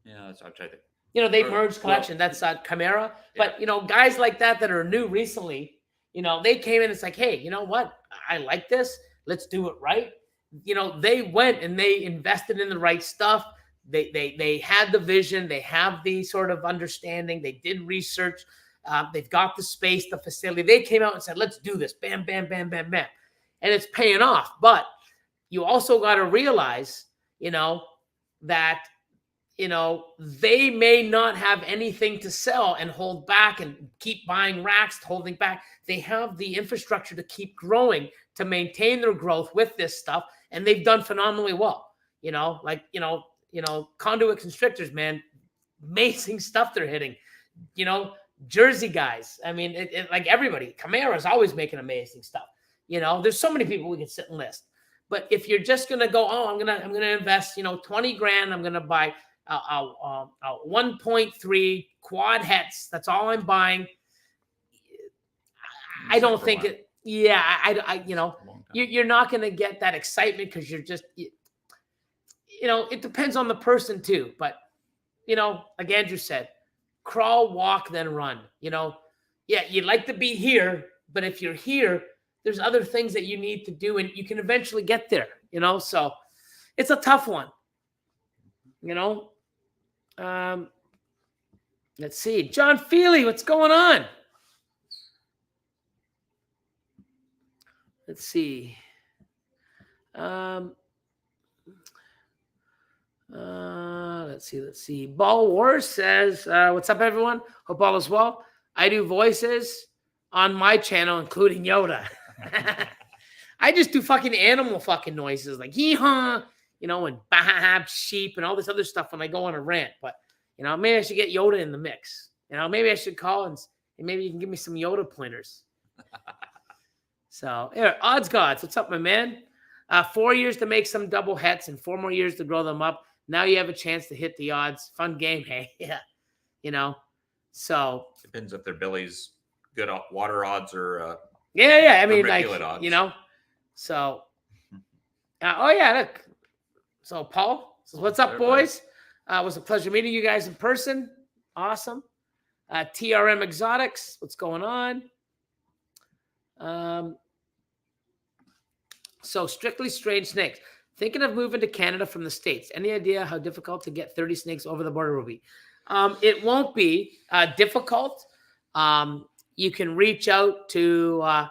Yeah, that's what I'm trying to think. They merged collection. That's Chimera. Yeah. But, guys like that are new recently, they came in. It's like, hey, you know what? I like this. Let's do it right. They went and they invested in the right stuff. They had the vision. They have the sort of understanding. They did research. They've got the space, the facility. They came out and said, let's do this. Bam, bam, bam, bam, bam. And it's paying off. But you also got to realize, that they may not have anything to sell and hold back and keep buying racks, holding back. They have the infrastructure to keep growing, to maintain their growth with this stuff. And they've done phenomenally well, conduit constrictors, man, amazing stuff they're hitting, Jersey guys. I mean, like everybody, Chimera's always making amazing stuff. There's so many people we can sit and list, but if you're just going to go, I'm going to invest, $20,000, I'm going to buy a 1.3 quad hets. That's all I'm buying. I don't think it. Yeah, you're not going to get that excitement because you're just, it depends on the person too. But, like Andrew said, crawl, walk, then run. You'd like to be here, but if you're here, there's other things that you need to do, and you can eventually get there. So it's a tough one. Let's see. John Feely, what's going on? Let's see. Let's see. Ball Wars says, what's up, everyone? Hope all is well. I do voices on my channel, including Yoda. I just do fucking animal fucking noises like hee-haw, and bab, sheep, and all this other stuff when I go on a rant. But, maybe I should get Yoda in the mix. Maybe I should call and maybe you can give me some Yoda pointers. So, here, Odds Gods, what's up, my man? 4 years to make some double hets and 4 more years to grow them up. Now you have a chance to hit the odds. Fun game, hey? Yeah. So. Depends if their belly's good water odds or. Yeah. I mean, like, odds. So. Oh, yeah, look. So, Paul says, what's up, boys? It was a pleasure meeting you guys in person. Awesome. TRM Exotics, what's going on? So Strictly Strange Snakes. Thinking of moving to Canada from the States. Any idea how difficult to get 30 snakes over the border will be? It won't be difficult. You can reach out to,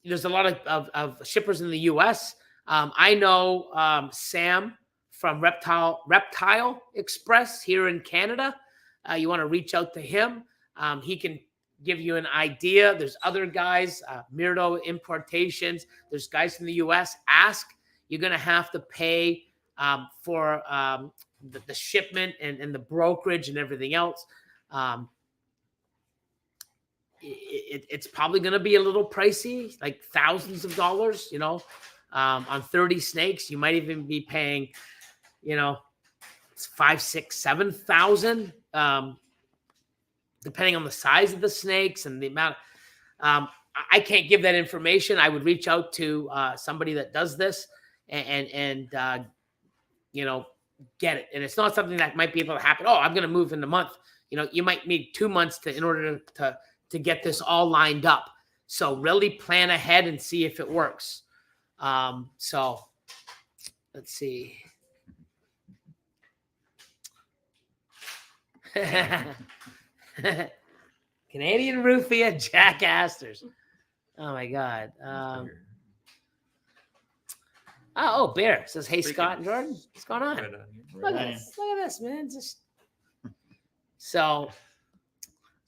there's a lot of shippers in the U.S. I know Sam from Reptile Express here in Canada. You want to reach out to him. He can give you an idea. There's other guys, Mirdo Importations. There's guys in the U.S. Ask. You're going to have to pay for the shipment and the brokerage and everything else. It's probably going to be a little pricey, like thousands of dollars, on 30 snakes. You might even be paying, it's 5, 6, 7,000, depending on the size of the snakes and the amount. I can't give that information. I would reach out to somebody that does this and get it. And it's not something that might be able to happen. Oh, I'm going to move in a month. You might need 2 months in order to get this all lined up. So really plan ahead and see if it works. So let's see. Canadian Rufia, Jack Asters. Oh my God. Bear says, hey, Scott and Jordan, what's going on? Look at this, man. So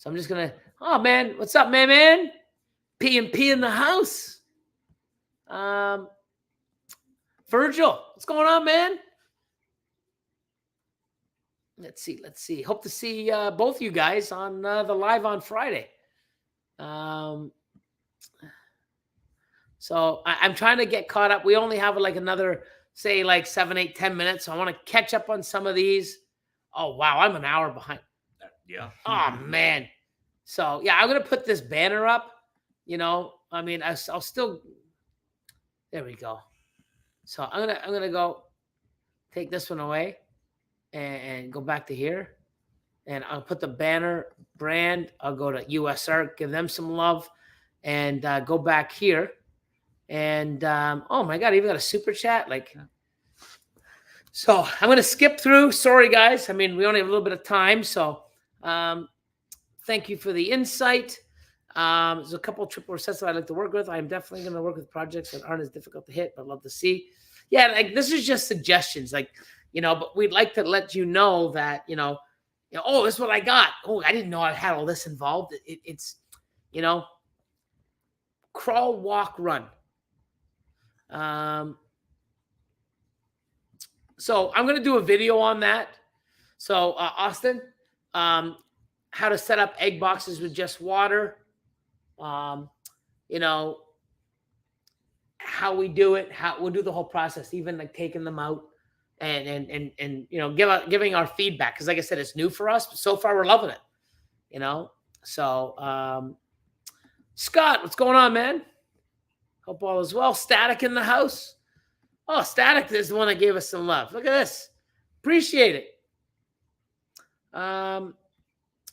I'm just gonna. Oh man, what's up, man? P&P in the house. Virgil, what's going on, man? Let's see. Hope to see both you guys on the live on Friday. So I'm trying to get caught up. We only have like another, say, like 7, 8, 10 minutes. So I want to catch up on some of these. Oh, wow. I'm an hour behind. Yeah. Oh, man. So, yeah, I'm going to put this banner up. I mean, I'll still. There we go. So I'm gonna go take this one away and go back to here. And I'll put the banner brand. I'll go to USR, give them some love, and go back here. And oh my God, I even got a super chat. So I'm gonna skip through. Sorry, guys. I mean, we only have a little bit of time. So thank you for the insight. There's a couple of triple recessive I'd like to work with. I'm definitely going to work with projects that aren't as difficult to hit, but love to see. Yeah, this is just suggestions, but we'd like to let you know that, oh, this is what I got. Oh, I didn't know I had all this involved. It's crawl, walk, run. So I'm going to do a video on that. So Austin, how to set up egg boxes with just water. How we do it, how we'll do the whole process, even like taking them out and giving our feedback. Cause like I said, it's new for us, but so far we're loving it, So, Scott, what's going on, man? Hope all is well. Static in the house. Oh, Static is the one that gave us some love. Look at this. Appreciate it.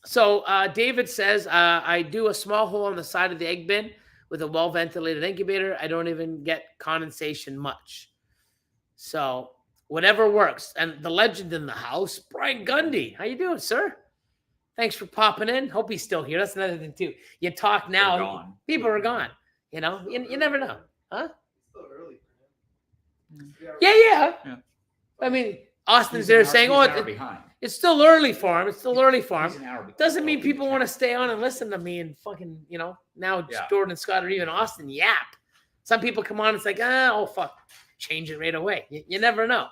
So David says, I do a small hole on the side of the egg bin with a well-ventilated incubator. I don't even get condensation much. So whatever works. And the legend in the house, Brian Gundy. How you doing, sir? Thanks for popping in. Hope he's still here. That's another thing, too. You talk now, people are gone. You never know. Huh? It's still early for him. Yeah. I mean, Austin's there saying, he's "Oh, an hour behind. it's still early for him. It's still early for He's him." an hour behind. Doesn't mean Oh, people he's want to an stay on and listen to me and fucking, now Yeah. Jordan and Scott or even Austin yap. Some people come on, it's like, oh, fuck, change it right away. You never know.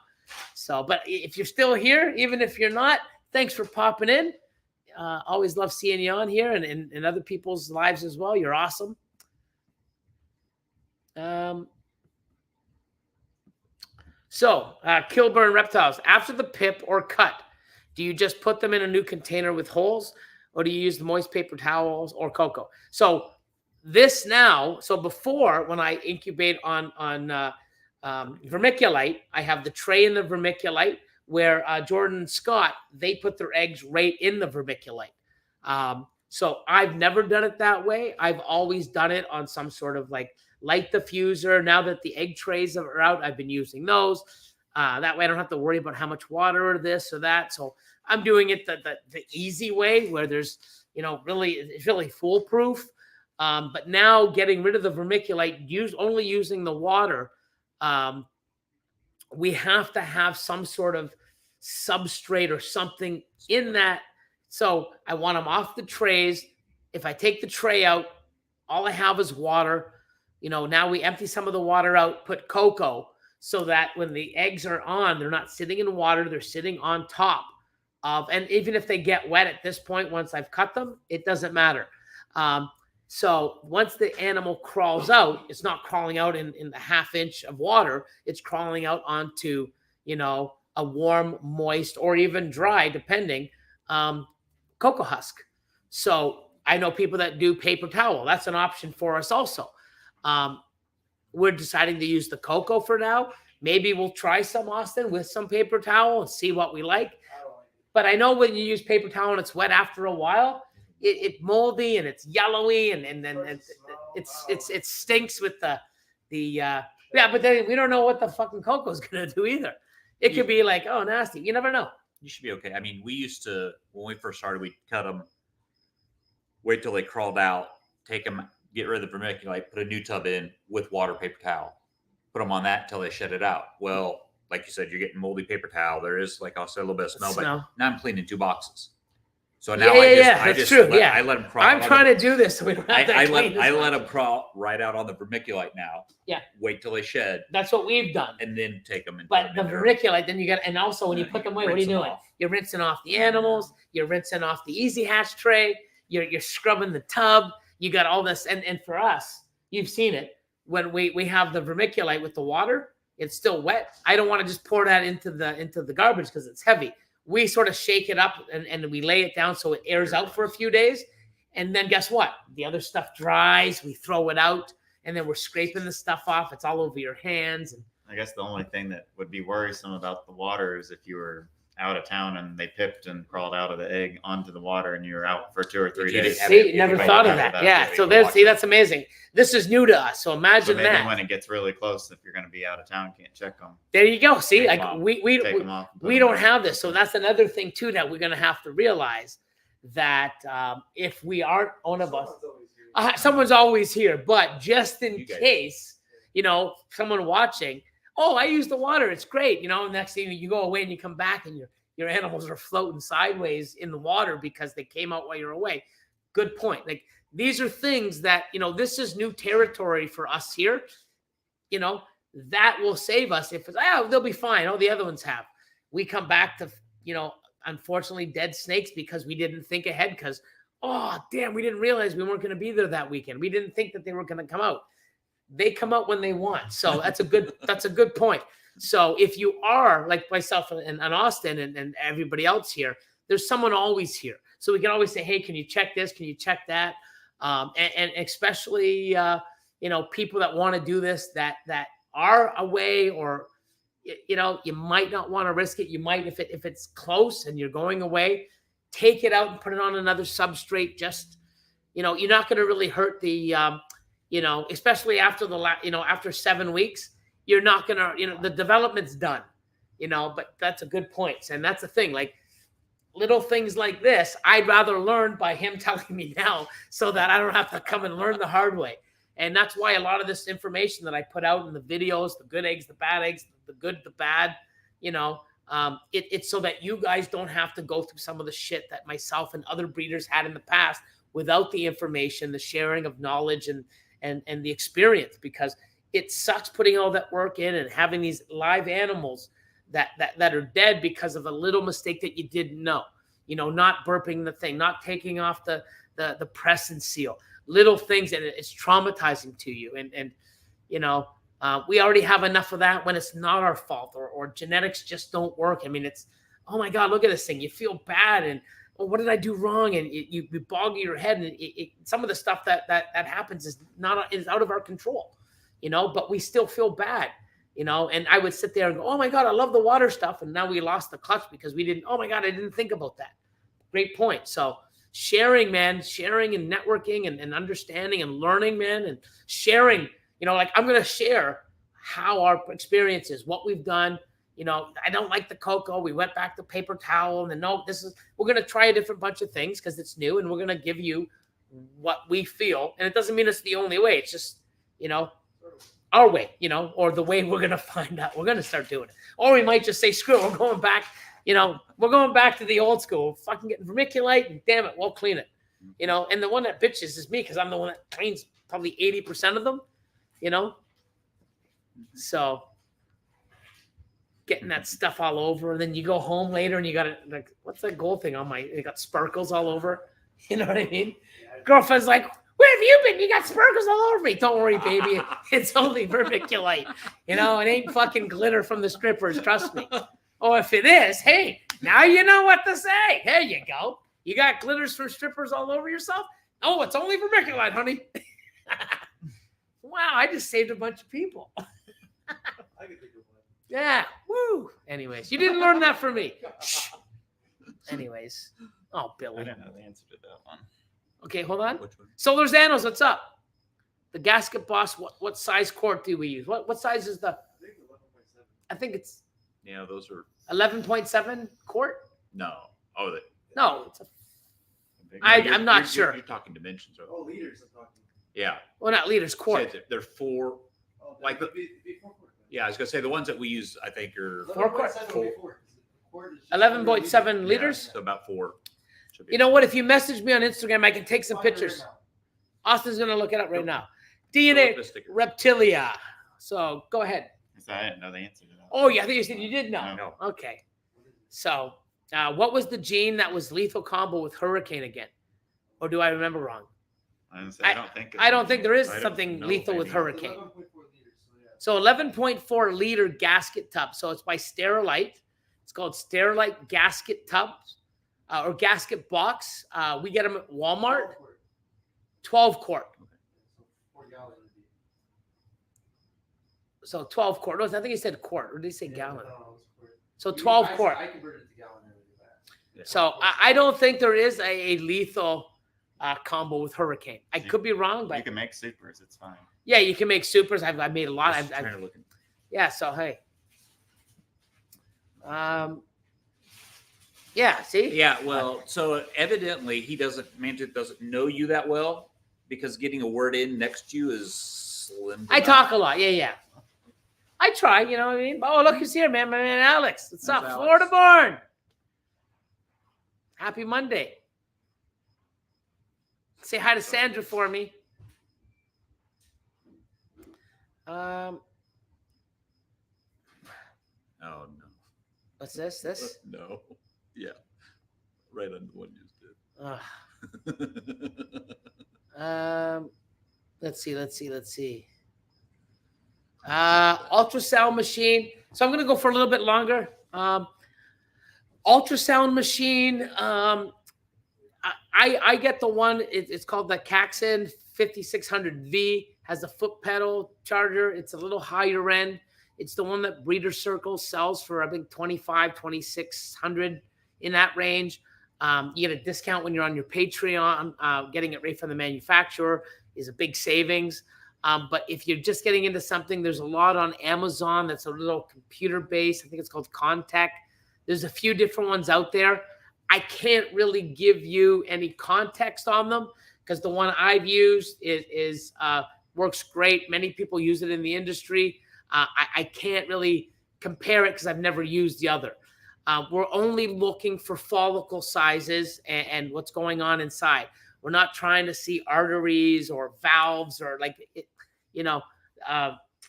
So, but if you're still here, even if you're not, thanks for popping in. Always love seeing you on here and in other people's lives as well. You're awesome. So, Kilburn reptiles. After the pip or cut, do you just put them in a new container with holes, or do you use the moist paper towels or cocoa? So this now, so before when I incubate on vermiculite, I have the tray in the vermiculite where Jordan and Scott, they put their eggs right in the vermiculite. So I've never done it that way. I've always done it on some sort of like light diffuser. Now that the egg trays are out, I've been using those. That way I don't have to worry about how much water or this or that. So I'm doing it the easy way where there's, it's really foolproof. But now getting rid of the vermiculite, only using the water, we have to have some sort of substrate or something in that. So I want them off the trays. If I take the tray out, all I have is water. Now we empty some of the water out, put cocoa, so that when the eggs are on, they're not sitting in water, they're sitting on top of, and even if they get wet at this point, once I've cut them, it doesn't matter. So once the animal crawls out, it's not crawling out in the ½ inch of water, it's crawling out onto, a warm, moist, or even dry, depending, cocoa husk. So I know people that do paper towel. That's an option for us also. We're deciding to use the cocoa for now. Maybe we'll try some, Austin, with some paper towel and see what we like. But I know when you use paper towel and it's wet after a while, it's moldy and it's yellowy and then it stinks with the but then we don't know what the fucking cocoa is gonna do either. It could be like, oh, nasty. You never know. You should be okay. I mean, we used to, when we first started, we'd cut them, wait till they crawled out, take them, get rid of the vermiculite, put a new tub in with water, paper towel, put them on that until they shed it out. Well, like you said, you're getting moldy paper towel. There is, like I said, a little bit of smell, but now I'm cleaning 2 boxes. So now I just let them crawl. I'm trying to do this so we don't have to clean this. I let them crawl right out on the vermiculite now. Yeah. Wait till they shed. That's what we've done. And then take them. But the vermiculite, then you got, and also when you put them away, what are you doing? You're rinsing off the animals. You're rinsing off the Easy Hatch tray. You're scrubbing the tub. You got all this. And for us, you've seen it. When we have the vermiculite with the water, it's still wet. I don't want to just pour that into the garbage because it's heavy. We sort of shake it up and we lay it down so it airs out for a few days. And then guess what? The other stuff dries. We throw it out and then we're scraping the stuff off. It's all over your hands. And I guess the only thing that would be worrisome about the water is if you were out of town and they pipped and crawled out of the egg onto the water and you were out for 2 or 3 days. See, never thought of that. Yeah. So that's amazing. This is new to us. So imagine maybe that. when it gets really close, if you're going to be out of town, can't check them. There you go. See, like we don't off. have this. So that's another thing too that we're going to have to realize that if we aren't one of us, someone's always here. But just in case, someone watching, oh, I use the water. It's great. Next thing you go away and you come back and your animals are floating sideways in the water because they came out while you're away. Good point. Like these are things that, this is new territory for us here. That will save us if it's, they'll be fine. Oh, the other ones have. We come back to, unfortunately dead snakes because we didn't think ahead because, oh, damn, we didn't realize we weren't going to be there that weekend. We didn't think that they were going to come out. They come out when they want. So that's a good point. So if you are like myself and Austin and everybody else here, there's someone always here. So we can always say, hey, can you check this? Can you check that? And especially, people that want to do this, that are away or, you might not want to risk it. You might, if it's close and you're going away, take it out and put it on another substrate. Just, you're not going to really hurt the, especially after after 7 weeks, you're not going to, the development's done, but that's a good point. And that's the thing, like little things like this, I'd rather learn by him telling me now so that I don't have to come and learn the hard way. And that's why a lot of this information that I put out in the videos, the good eggs, the bad eggs, the good, the bad, It's so that you guys don't have to go through some of the shit that myself and other breeders had in the past without the information, the sharing of knowledge and the experience, because it sucks putting all that work in and having these live animals that are dead because of a little mistake that you didn't know. Not burping the thing, not taking off the press and seal, little things, and it's traumatizing to you. And we already have enough of that when it's not our fault, or genetics just don't work. I mean, it's, oh my God, look at this thing. You feel bad, and what did I do wrong? And you bog your head, and some of the stuff that happens is out of our control, but we still feel bad, and I would sit there and go, oh my God, I love the water stuff. And now we lost the clutch because we didn't, oh my God, I didn't think about that. Great point. So sharing, man, sharing and networking and understanding and learning, man, and sharing, like I'm going to share how our experience is, what we've done. I don't like the cocoa. We went back to paper towel, and then we're going to try a different bunch of things because it's new, and we're going to give you what we feel. And it doesn't mean it's the only way. It's just, our way, or the way we're going to find out. We're going to start doing it. Or we might just say, screw it, we're going back, we're going back to the old school, fucking getting vermiculite, and damn it, we'll clean it. And the one that bitches is me because I'm the one that cleans probably 80% of them, So getting that stuff all over, and then you go home later and you got it, like, what's that gold thing on you got sparkles all over. You know what I mean? Girlfriend's like, where have you been? You got sparkles all over me. Don't worry, baby. It's only vermiculite. It ain't fucking glitter from the strippers. Trust me. Oh, if it is, hey, now you know what to say. There you go. You got glitters for strippers all over yourself? Oh, it's only vermiculite, honey. Wow, I just saved a bunch of people. I can think of one. Yeah. Woo. Anyways, you didn't learn that from me. Anyways. Oh, I Billy. didn't know the answer to that one. Okay, hold on. Which one? Solar Xanos, what's up? The Gasket Boss, what size quart do we use? What size is the? I think it's Yeah, those are 11.7 quart. no. Oh, No, it's a, Big I'm not sure. You're talking dimensions. Oh, liters I'm talking. Yeah. Well, not liters, quart. They're 4. Oh, Like that'd be 4 quart. Yeah, I was gonna say the ones that we use, I think, are 4 quart. 11.7 11.7 liters. Yeah, so about 4. Should be. You know what? If you message me on Instagram, I can take some pictures. Austin's gonna look it up right now. DNA The sticker. Reptilia. So go ahead. I didn't know the answer to that. Oh yeah, I think you said you did know. No. Okay. So what was the gene that was lethal combo with Hurricane again? Or do I remember wrong? I don't think. I don't think there is I don't something know lethal with any. Hurricane. 11.4 liters. So 11.4 liter gasket tub. So it's by Sterilite. It's called Sterilite gasket tubs or gasket box. We get them at Walmart. 12 quart. So 4 gallons would be. So 12 quart. No, I think he said quart. Or did he say gallon? No, it's quart. So 12 quart. I converted it to gallon and do that. Yeah. So I don't think there is a lethal combo with Hurricane. I could be wrong, You but can make supers. It's fine. yeah, you can make supers. I've made a lot. Just trying to look. Yeah. So hey. Yeah. See. Yeah, well, so evidently Manjit doesn't know you that well because getting a word in next to you is slim. to I none. talk a lot. Yeah. I try. You know what I mean? Oh, look who's here, man. My man Alex. What's There's up, Alex. Florida born? Happy Monday. Say hi to Sandra for me. Oh no. What's this? This? No. Yeah. Right on the one you just did. Let's see. Ultrasound machine. So I'm going to go for a little bit longer. Ultrasound machine. I get the one. It's called the Caxon 5600V. Has a foot pedal charger. It's a little higher end. It's the one that Breeder Circle sells for, I think, $2,600 in that range. You get a discount when you're on your Patreon. Getting it right from the manufacturer is a big savings. But if you're just getting into something, there's a lot on Amazon that's a little computer-based. I think it's called Contech. There's a few different ones out there. I can't really give you any context on them because the one I've used is works great. Many people use it in the industry. I can't really compare it because I've never used the other. We're only looking for follicle sizes and what's going on inside. We're not trying to see arteries or valves or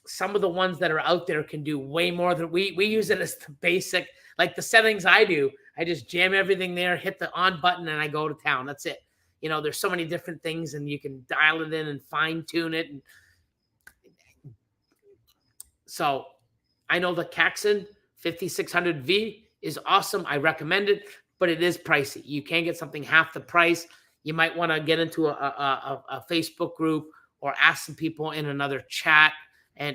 some of the ones that are out there can do way more than we use it as the basic, like the settings I do. I just jam everything there, hit the on button, and I go to town. That's it. There's so many different things, and you can dial it in and fine tune it. And so I know the Caxton 5600V is awesome. I recommend it, but it is pricey. You can't get something half the price. You might want to get into a Facebook group or ask some people in another chat,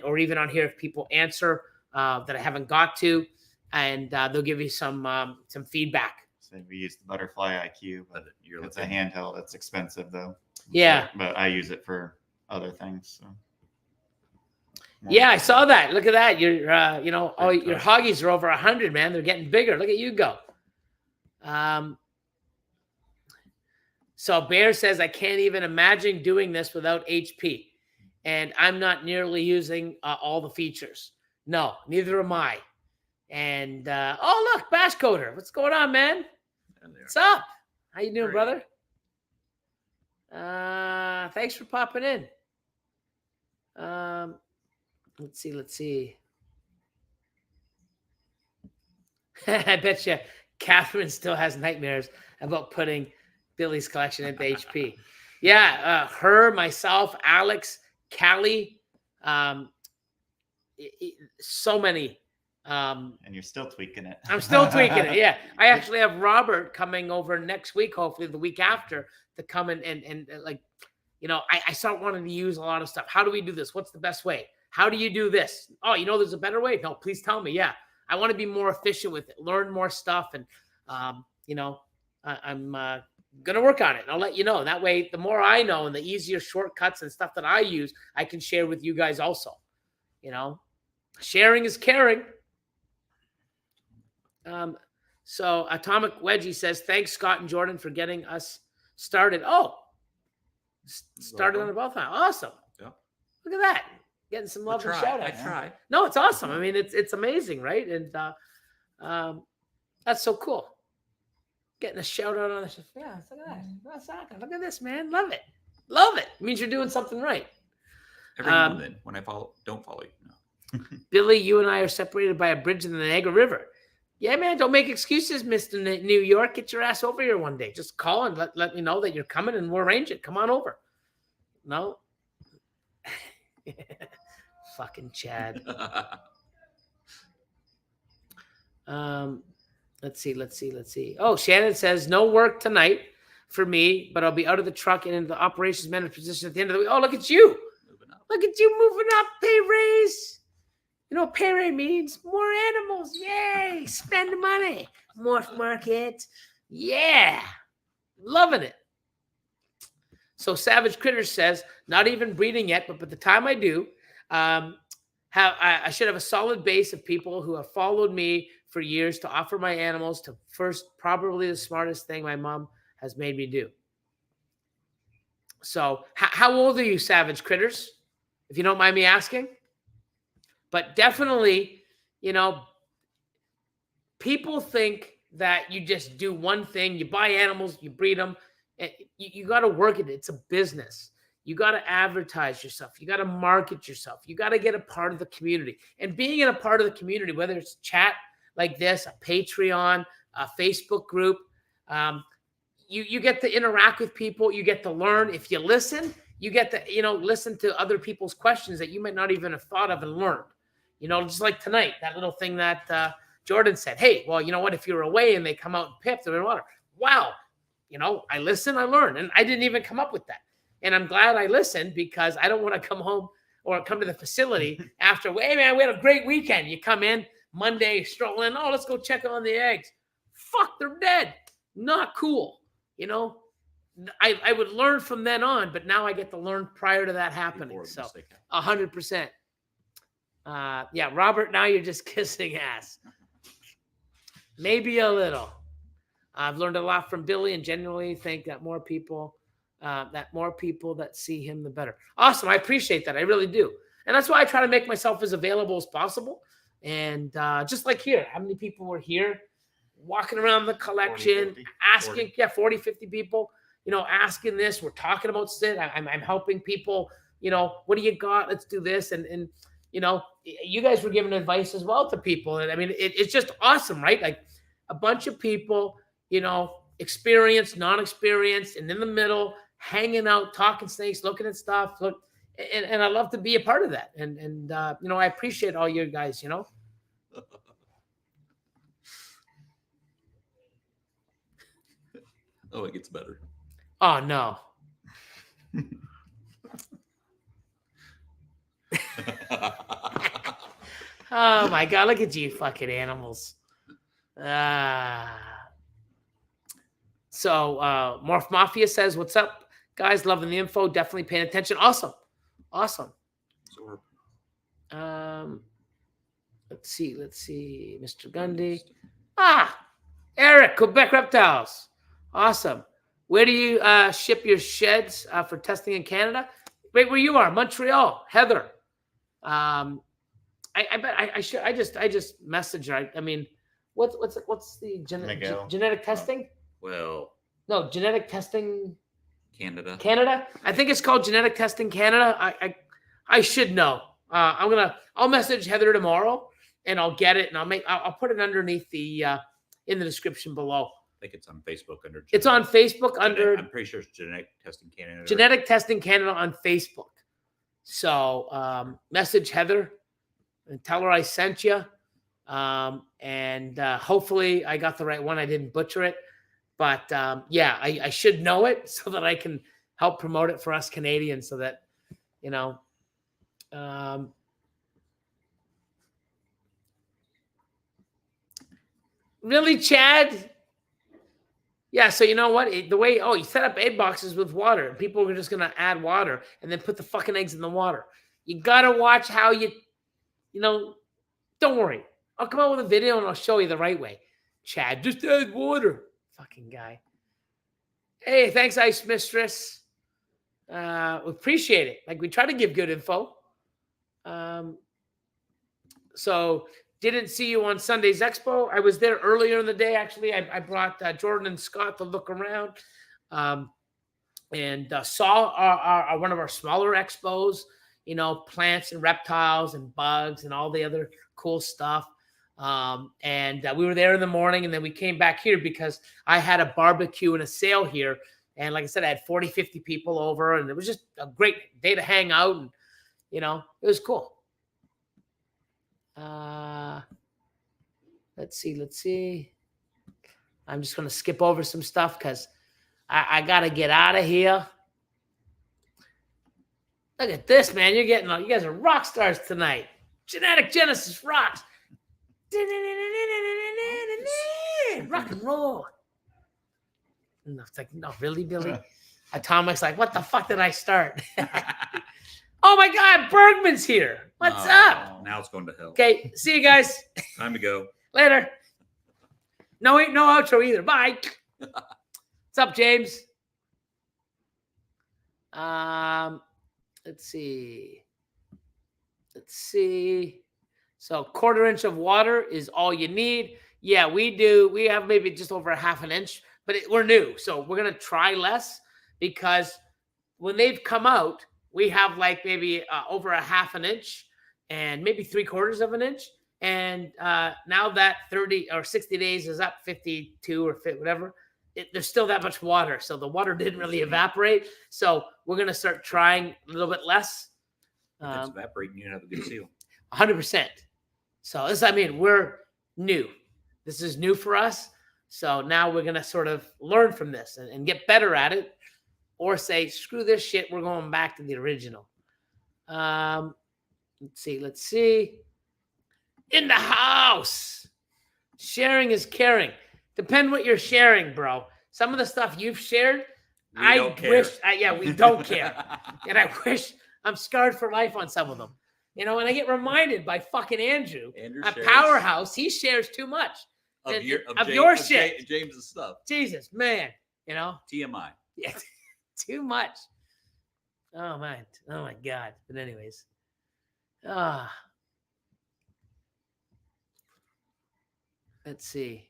or even on here if people answer that I haven't got to, and they'll give you some feedback. So we use the Butterfly IQ, but it's a handheld. It's expensive though. Yeah. But I use it for other things. So. Yeah, I saw that. Look at that. Your your hoggies are over 100, man. They're getting bigger. Look at you go. So Bear says, I can't even imagine doing this without HP. And I'm not nearly using all the features. No, neither am I. And, look, Bash Coder. What's going on, man? What's up? How you doing, brother? Thanks for popping in. Let's see. I bet you Catherine still has nightmares about putting Billy's collection into HP. Yeah, her, myself, Alex, Callie, so many. And you're still tweaking it. I'm still tweaking it, yeah. I actually have Robert coming over next week, hopefully the week after, to come and I start wanting to use a lot of stuff. How do we do this? What's the best way? How do you do this? Oh, there's a better way? No, please tell me. Yeah, I want to be more efficient with it, learn more stuff, and, I'm going to work on it. And I'll let you know. That way, the more I know and the easier shortcuts and stuff that I use, I can share with you guys also. Sharing is caring. So Atomic Wedgie says, thanks, Scott and Jordan, for getting us started. Oh, started on the ball time. Awesome. Yeah. Look at that. Getting some love and shout outs. I try. No, it's awesome. I mean, it's amazing, right? And that's so cool. Getting a shout out on the show. Yeah, look at that. That's awesome. Look at this, man. Love it. Love it. It means you're doing something right. Every now and then, when I don't follow you. No. Billy, you and I are separated by a bridge in the Niagara River. Yeah, man, don't make excuses, Mr. New York. Get your ass over here one day. Just call and let me know that you're coming, and we'll arrange it. Come on over. No? Fucking Chad. Let's see. Oh, Shannon says, no work tonight for me, but I'll be out of the truck and into the operations manager position at the end of the week. Oh, look at you. Look at you moving up. Pay raise. You know what pay raise means? More animals. Yay. Spend money. Morph market. Yeah. Loving it. So Savage Critters says, not even breeding yet, but by the time I do, I should have a solid base of people who have followed me for years to offer my animals to first, probably the smartest thing my mom has made me do. So how old are you, Savage Critters? If you don't mind me asking. But definitely, people think that you just do one thing. You buy animals, you breed them. You got to work it. It's a business. You got to advertise yourself. You got to market yourself. You got to get a part of the community. And being in a part of the community, whether it's chat like this, a Patreon, a Facebook group, you get to interact with people. You get to learn. If you listen, you get to, listen to other people's questions that you might not even have thought of and learned. Just like tonight, that little thing that Jordan said, hey, well, you know what? If you're away and they come out and pip, they're in water. Wow. I listen, I learn. And I didn't even come up with that. And I'm glad I listened, because I don't want to come home or come to the facility after, hey, man, we had a great weekend. You come in Monday, stroll in, oh, let's go check on the eggs. Fuck, they're dead. Not cool. I would learn from then on, but now I get to learn prior to that happening. So 100%. Yeah, Robert, now you're just kissing ass. Maybe a little. I've learned a lot from Billy, and genuinely think that more people that see him, the better. Awesome. I appreciate that. I really do. And that's why I try to make myself as available as possible. And just like here, how many people were here walking around the collection, 40, 50. asking, 40, 50 people, asking this. We're talking about shit. I'm helping people, what do you got? Let's do this. And you guys were giving advice as well to people. And I mean, it's just awesome, right? Like a bunch of people, experienced, non-experienced, and in the middle, hanging out, talking snakes, looking at stuff. And I love to be a part of that. And I appreciate all you guys, Oh, it gets better. Oh, no. Oh, my God. Look at you fucking animals. So Morph Mafia says, what's up, guys? Loving the info. Definitely paying attention. Awesome. So Let's see. Mr. Gundy. Eric, Quebec Reptiles. Awesome. Where do you ship your sheds for testing in Canada? Right where you are, Montreal. Heather. I bet I should. I just messaged her. I mean, what's the genetic testing? well, No, genetic testing Canada. Canada. I think it's called Genetic Testing Canada. I should know. I'll message Heather tomorrow and I'll get it and I'll put it underneath the in the description below. I think it's on Facebook under. It's on Facebook under. I'm pretty sure it's Genetic Testing Canada. Genetic Testing Canada on Facebook. So message Heather and tell her I sent you. And hopefully I got the right one. I didn't butcher it. But I should know it so that I can help promote it for us Canadians so that, really, Chad? Yeah, so you know what? You set up egg boxes with water. And people are just going to add water and then put the fucking eggs in the water. You got to watch how don't worry. I'll come out with a video and I'll show you the right way. Chad, just add water. Fucking guy. Hey, thanks, Ice Mistress. We appreciate it. Like, we try to give good info. So didn't see you on Sunday's Expo. I was there earlier in the day, actually. I brought Jordan and Scott to look around and saw one of our smaller expos, plants and reptiles and bugs and all the other cool stuff. And we were there in the morning and then we came back here because I had a barbecue and a sale here. And like I said, I had 40, 50 people over and it was just a great day to hang out. And, it was cool. Let's see. I'm just going to skip over some stuff because I got to get out of here. Look at this, man. You guys are rock stars tonight. Genetic Genesis rocks. Rock and roll. No, it's like, no, really, Billy? Atomic's like, what the fuck did I start? Oh my God, Bergman's here. What's up? Now it's going to hell. Okay, see you guys. Time to go. Later. No outro either. Bye. What's up, James? Let's see. So 1/4 inch of water is all you need. Yeah, we do. We have maybe just over a 1/2 inch, but we're new. So we're going to try less because when they've come out, we have like maybe over a 1/2 inch and maybe 3/4 inch. And now that 30 or 60 days is up, 52 or 50, whatever, there's still that much water. So the water didn't really evaporate. So we're going to start trying a little bit less. If it's evaporating, you have a good seal. 100%. So we're new. This is new for us. So now we're going to sort of learn from this and get better at it or say, screw this shit. We're going back to the original. Let's see. In the house. Sharing is caring. Depend what you're sharing, bro. Some of the stuff you've shared, we don't care. And I wish I'm scarred for life on some of them. And I get reminded by fucking Andrew at Powerhouse. He shares too much of your shit. James's stuff. Jesus, man. TMI. Yeah, too much. Oh, man. Oh, my God. But anyways. Let's see.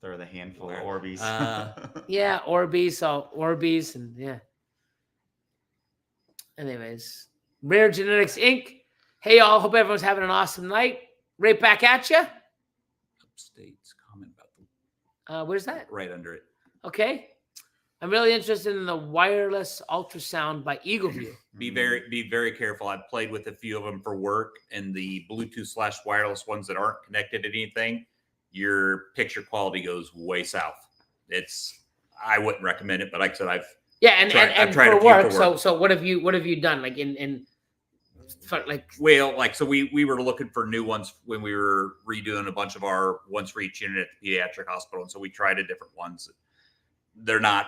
Throw the handful of Orbeez. Yeah, Orbeez, and yeah. Anyways, Rare Genetics Inc. Hey, y'all. Hope everyone's having an awesome night. Right back at you. Upstate's comment about the Where's that? right under it. Okay. I'm really interested in the wireless ultrasound by Eagleview. Be very careful. I've played with a few of them for work, and the Bluetooth/wireless ones that aren't connected to anything, your picture quality goes way south. I wouldn't recommend it, but like I said, I've and tried for a few work. for work. So what have you done like so we were looking for new ones when we were redoing a bunch of our ones for each unit at the pediatric hospital, and so we tried different ones. They're not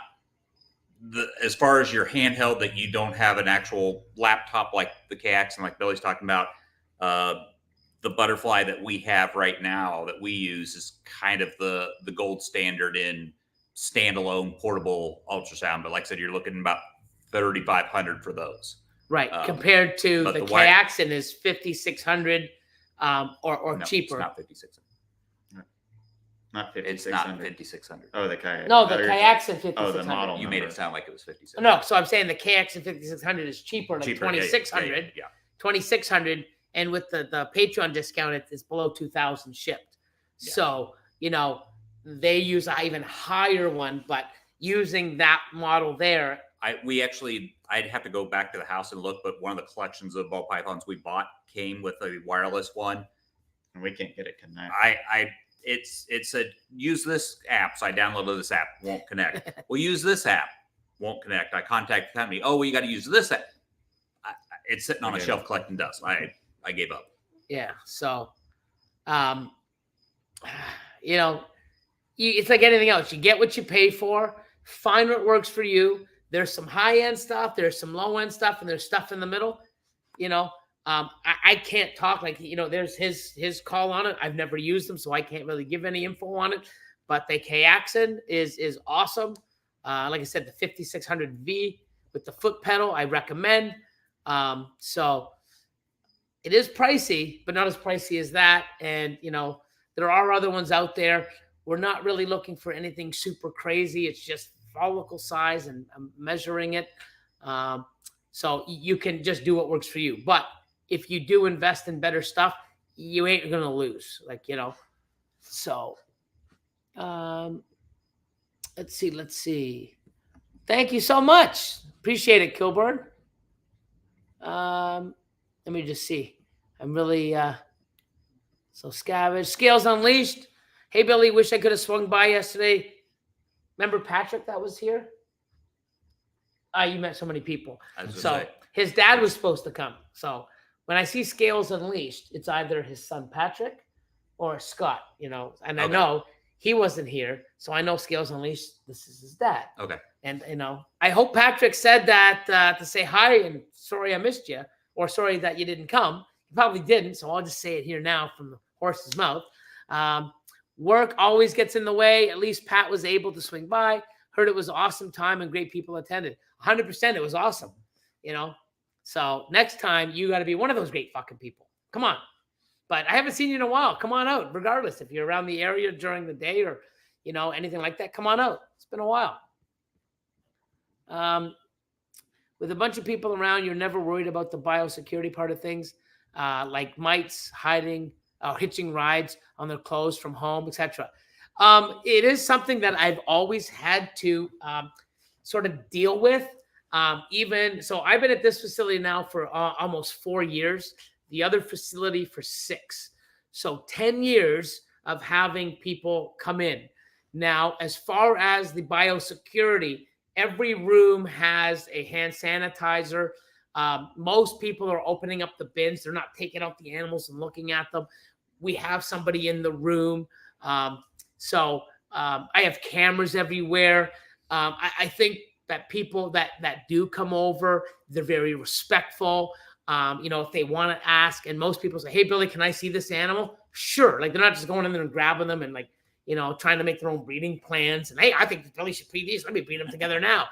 as far as your handheld that you don't have an actual laptop like the KX and like Billy's talking about. The Butterfly that we have right now that we use is kind of the gold standard in standalone portable ultrasound. But like I said, you're looking about $3,500 for those. Right, compared to the Kayaxin is $5,600 or No, cheaper. It's not $5,600. Not It's 5600. not $5,600. Oh, the kayak. No, the Kayaxin $5,600. Oh, the model. You made number. it sound like it was $5,600. No, so I'm saying the Kayaxin $5,600 is cheaper, like Cheaper, $2,600. Yeah. $2,600, and with the Patreon discount, it's below $2,000 shipped. Yeah. So they use an even higher one, but using that model there. I'd have to go back to the house and look, but one of the collections of ball pythons we bought came with a wireless one. And we can't get it connected. It said use this app, so I downloaded this app. Won't connect. Well, use this app. Won't connect. I contacted the company. Oh, well, you got to use this app. It's sitting on a shelf collecting dust. I gave up. Yeah. So, it's like anything else. You get what you pay for. Find what works for you. There's some high-end stuff. There's some low-end stuff, and there's stuff in the middle. I can't talk there's his call on it. I've never used them, so I can't really give any info on it. But the Kayaxin is awesome. Like I said, the 5600V with the foot pedal, I recommend. So it is pricey, but not as pricey as that. And there are other ones out there. We're not really looking for anything super crazy. It's just follicle size and measuring it. So you can just do what works for you. But if you do invest in better stuff, you ain't going to lose. So let's see. Thank you so much. Appreciate it, Kilburn. Let me just see. I'm really, so Scavenge. Scales Unleashed. Hey, Billy, wish I could have swung by yesterday. Remember Patrick that was here? You met so many people. So his dad was supposed to come. So when I see Scales Unleashed, it's either his son Patrick or Scott, and okay. I know he wasn't here. So I know Scales Unleashed, this is his dad. Okay. And, I hope Patrick said that to say hi and sorry I missed you, or sorry that you didn't come. You probably didn't. So I'll just say it here now from the horse's mouth. Work always gets in the way. At least Pat was able to swing by. Heard it was an awesome time and great people attended. 100%. It was awesome. So next time you got to be one of those great fucking people. Come on. But I haven't seen you in a while. Come on out. Regardless, if you're around the area during the day or, anything like that, come on out. It's been a while. With a bunch of people around, you're never worried about the biosecurity part of things, like mites hiding, hitching rides on their clothes from home, etc. It is something that I've always had to sort of deal with. So I've been at this facility now for almost 4 years, the other facility for 6. So 10 years of having people come in. Now, as far as the biosecurity, every room has a hand sanitizer. Most people are opening up the bins. They're not taking out the animals and looking at them. We have somebody in the room. So I have cameras everywhere. I think that people that do come over, they're very respectful. If they want to ask, and most people say, hey, Billy, can I see this animal? Sure. They're not just going in there and grabbing them and trying to make their own breeding plans. And hey, I think Billy should breed these. Let me breed them together now.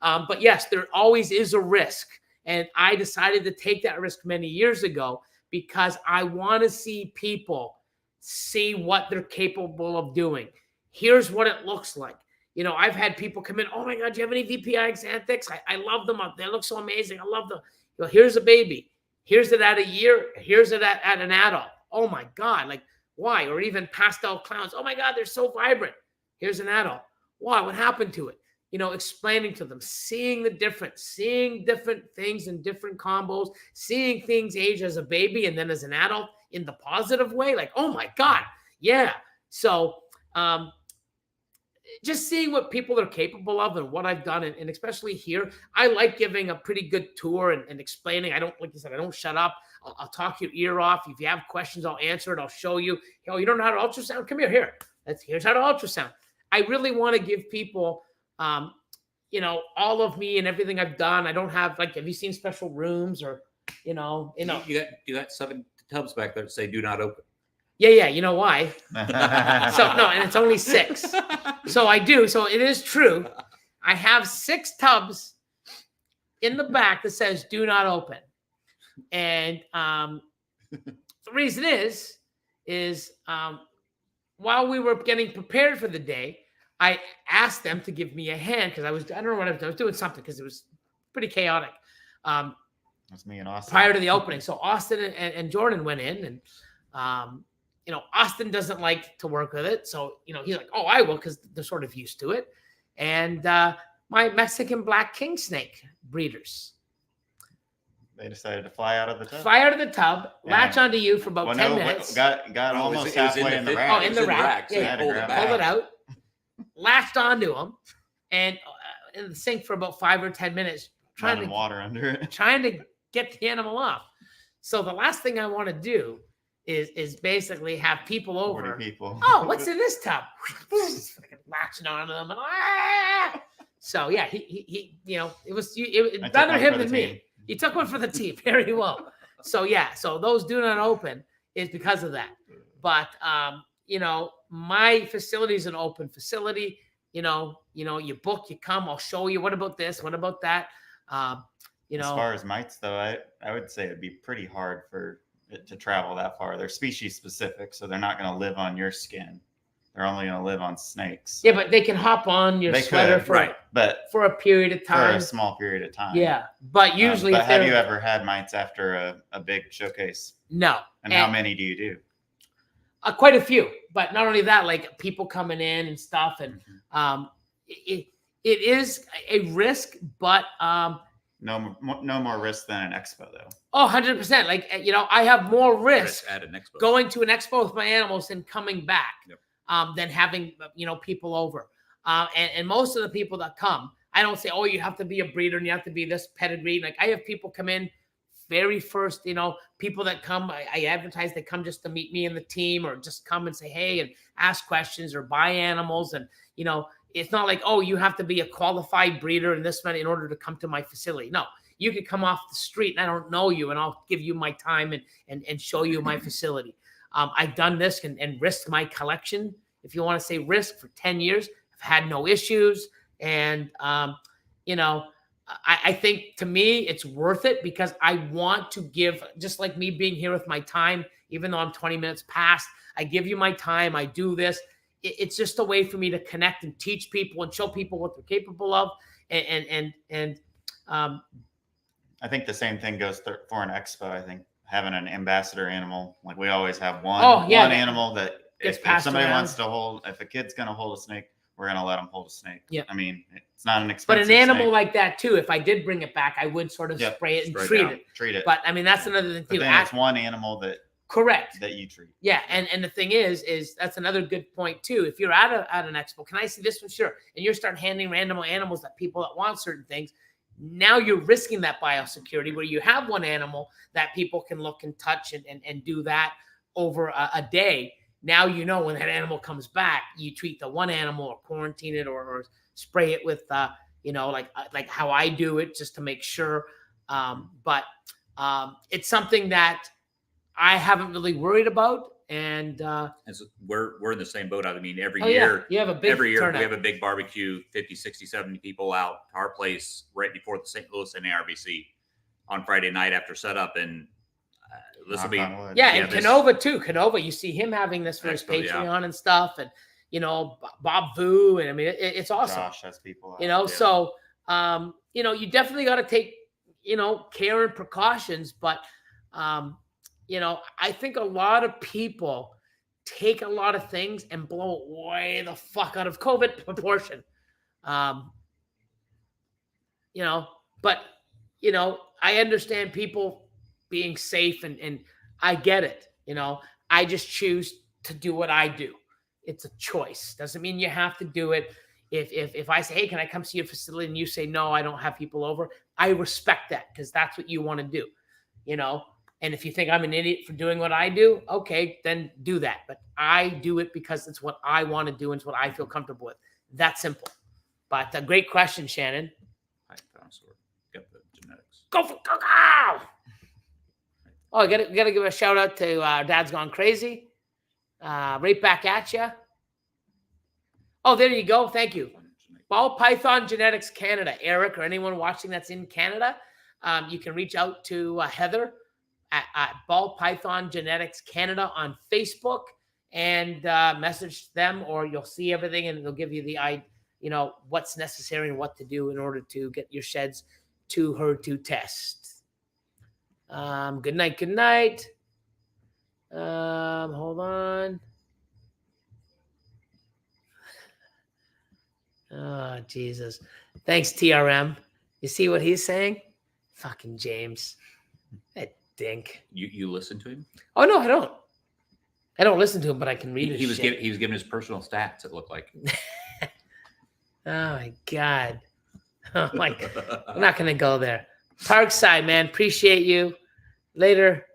But yes, there always is a risk. And I decided to take that risk many years ago because I want to see people see what they're capable of doing. Here's what it looks like. You know, I've had people come in, oh my God, do you have any VPI xanthics? I love them. They look so amazing. I love them. You know, here's a baby. Here's it at a year. Here's it at an adult. Oh my God, like why? Or even pastel clowns. Oh my God, they're so vibrant. Here's an adult. Why? What happened to it? You know, explaining to them, seeing the difference, seeing different things in different combos, seeing things age as a baby and then as an adult in the positive way. Like, oh my God, yeah. So just seeing what people are capable of and what I've done, and especially here, I like giving a pretty good tour and explaining. I don't, like you said, I don't shut up. I'll talk your ear off. If you have questions, I'll answer it. I'll show you. You don't know how to ultrasound? Come here. Here's how to ultrasound. I really want to give people, you know, all of me and everything I've done. I don't have, like, have you seen special rooms or, you know. You got 7 tubs back there that say do not open. Yeah. You know why? So no, and it's only 6. So I do. So it is true. I have 6 tubs in the back that says do not open. And the reason is while we were getting prepared for the day, I asked them to give me a hand because I don't know what I was doing something because it was pretty chaotic. That's me and Austin. Prior to the opening. So Austin and Jordan went in, and you know, Austin doesn't like to work with it. So, you know, he's like, oh, I will, because they're sort of used to it. And my Mexican black king snake breeders. They decided to fly out of the tub. Fly out of the tub, latch onto you for about 10 minutes. Got almost halfway in the rack. Oh, in the rack. Yeah, Pulled it out, latched onto them, and in the sink for about 5 or 10 minutes, trying to water under it, trying to get the animal off. So the last thing I want to do is basically have people over. 40 people. Oh, what's in this tub? Latching onto them, and so yeah, he you know, it better him than me. He took one for the team very well. So yeah, so those do not open is because of that. But you know, my facility is an open facility. You know, you book, you come, I'll show you. What about this? What about that? You know, as far as mites though, I would say it'd be pretty hard for it to travel that far. They're species specific, so they're not going to live on your skin. They're only going to live on snakes. Yeah, but they can hop on your sweater for a period of time. For a small period of time. Yeah, but usually. But have you ever had mites after a big showcase? No. And how many do you do? Quite a few. But not only that, like people coming in and stuff, and it is a risk, but no more risk than an expo though. Oh, 100%. Like, you know, I have more risk at an expo. Going to an expo with my animals than coming back. Yep. Than having, you know, people over. And most of the people that come, I don't say, oh, you have to be a breeder and you have to be this pedigree. Like, I have people come in very first, you know, people that come, I advertise, they come just to meet me and the team, or just come and say, hey, and ask questions or buy animals. And, you know, it's not like, oh, you have to be a qualified breeder and this many in order to come to my facility. No, you could come off the street and I don't know you, and I'll give you my time and show you my facility. I've done this and risked my collection, if you want to say risk, for 10 years. I've had no issues. And, you know, I think to me, it's worth it because I want to give, just like me being here with my time, even though I'm 20 minutes past, I give you my time. I do this. It's just a way for me to connect and teach people and show people what they're capable of. And I think the same thing goes for an expo. I think having an ambassador animal, like we always have one animal that if somebody wants to hold, if a kid's going to hold a snake, we're going to let them hold a snake. Yeah. I mean, it's not an expensive But an animal snake. like that too, if I did bring it back, I would sort of spray it and treat it. But I mean, that's another thing too. But then it's one animal that you treat. Yeah. And the thing is that's another good point too. If you're at an expo, can I see this one? Sure. And you start handing random animals that people that want certain things. Now you're risking that biosecurity where you have one animal that people can look and touch and do that over a day. Now, you know, when that animal comes back, you treat the one animal or quarantine it or spray it with, you know, like how I do it, just to make sure. But it's something that I haven't really worried about. And so we're in the same boat. I mean, every year you have a big turnout. We have a big barbecue, 50, 60, 70 people out to our place right before the St. Louis NARBC on Friday night after setup. And this will be and Canova too. Canova, you see him having this for his Patreon and stuff. And Bob Vu, and I mean, it's awesome. Josh has people. So you definitely got to take care and precautions, but I think a lot of people take a lot of things and blow it way the fuck out of COVID proportion. But I understand people being safe and I get it. I just choose to do what I do. It's a choice. Doesn't mean you have to do it. If I say, hey, can I come see your facility? And you say, no, I don't have people over. I respect that because that's what you want to do, And if you think I'm an idiot for doing what I do, okay, then do that. But I do it because it's what I want to do and it's what I feel comfortable with. That's simple. But a great question, Shannon. Get the genetics. Go for go! Oh, I gotta give a shout out to Dad's Gone Crazy. Right back at you. Oh, there you go. Thank you. Ball Python Genetics Canada. Eric or anyone watching that's in Canada, you can reach out to Heather at Ball Python Genetics Canada on Facebook and message them, or you'll see everything and they'll give you the what's necessary and what to do in order to get your sheds to her to test. Good night. Good night. Hold on. Oh, Jesus. Thanks, TRM. You see what he's saying? Fucking James. That dink. You listen to him? Oh, no, I don't. I don't listen to him, but I can read his he was shit. He was giving his personal stats, it looked like. Oh, my God. Oh, my God. I'm not going to go there. Parkside, man. Appreciate you. Later.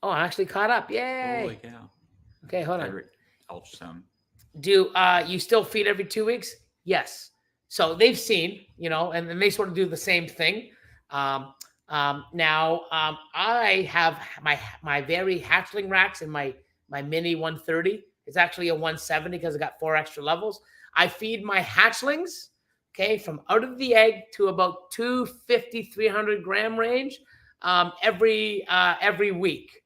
Oh, I actually caught up. Yay. Holy cow. Okay, hold on. Ultrasound. Do you still feed every 2 weeks? Yes. So they've seen, and then they sort of do the same thing. Now I have my very hatchling racks in my mini 130. It's actually a 170 because I got 4 extra levels. I feed my hatchlings, from out of the egg to about 250, 300 gram range every week.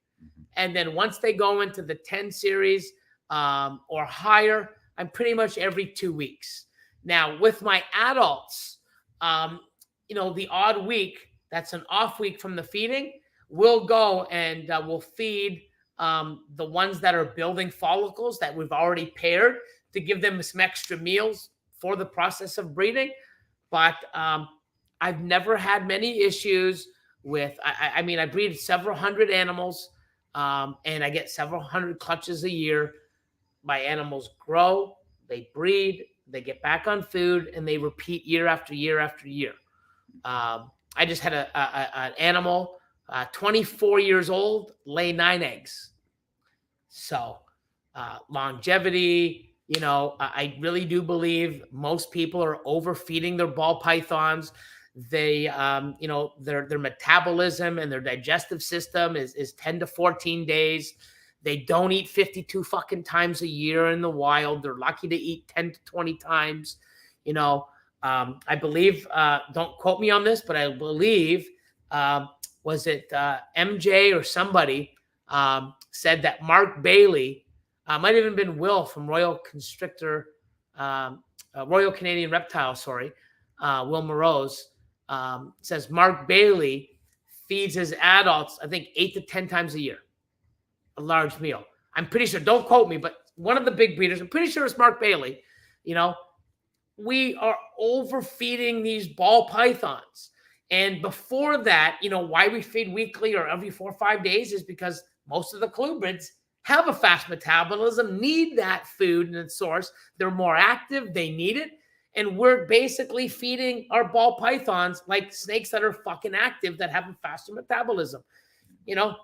And then once they go into the 10 series or higher, I'm pretty much every 2 weeks. Now with my adults, the odd week, that's an off week from the feeding, we'll go and we'll feed the ones that are building follicles that we've already paired to give them some extra meals for the process of breeding. But I've never had many issues with, I mean, I breed several hundred animals and I get several hundred clutches a year. My animals grow, they breed, they get back on food, and they repeat year after year after year. I just had an animal, 24 years old, lay 9 eggs. So longevity, I really do believe most people are overfeeding their ball pythons. They, their metabolism and their digestive system is 10 to 14 days. They don't eat 52 fucking times a year in the wild. They're lucky to eat 10 to 20 times. I believe, don't quote me on this, but I believe, was it MJ or somebody said that Mark Bailey, might have even been Will from Royal Canadian Reptile, Will Morose, says Mark Bailey feeds his adults, I think 8 to 10 times a year. A large meal. I'm pretty sure, don't quote me, but one of the big breeders, I'm pretty sure it's Mark Bailey, we are overfeeding these ball pythons. And before that, why we feed weekly or every 4 or 5 days is because most of the colubrids have a fast metabolism, need that food and its source. They're more active, they need it. And we're basically feeding our ball pythons like snakes that are fucking active that have a faster metabolism.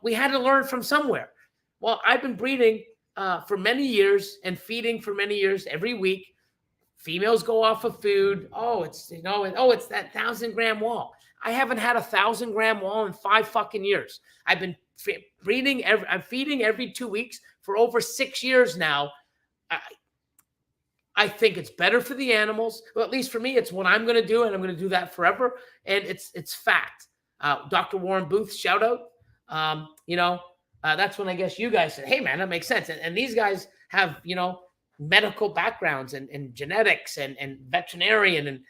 We had to learn from somewhere. Well, I've been breeding for many years and feeding for many years every week. Females go off of food. Oh, it's, it's that 1,000 gram wall. I haven't had a 1,000 gram wall in 5 fucking years. I've been breeding. I'm feeding every 2 weeks for over 6 years now. I think it's better for the animals. Well, at least for me, it's what I'm going to do, and I'm going to do that forever. And it's fact. Dr. Warren Booth, shout out. That's when I guess you guys said, hey, man, that makes sense. And these guys have, medical backgrounds and genetics and veterinarian and,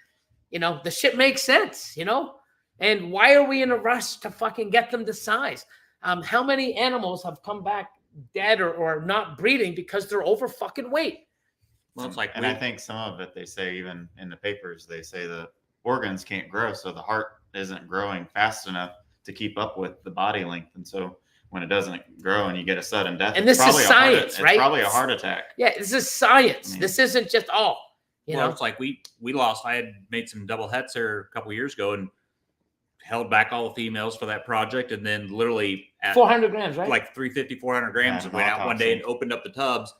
the shit makes sense, And why are we in a rush to fucking get them to size? How many animals have come back dead or not breeding because they're over fucking weight? Well, it's like, and I think some of it, they say, even in the papers, they say the organs can't grow, so the heart isn't growing fast enough to keep up with the body length, and so when it doesn't grow and you get a sudden death, and this is science, right? It's probably a heart attack. Yeah, this is science. This isn't just it's like we lost. I had made some double hets there a couple years ago and held back all the females for that project, and then literally at 400 grams, right? Like 350, 400 grams, and went out one day and opened up the tubs.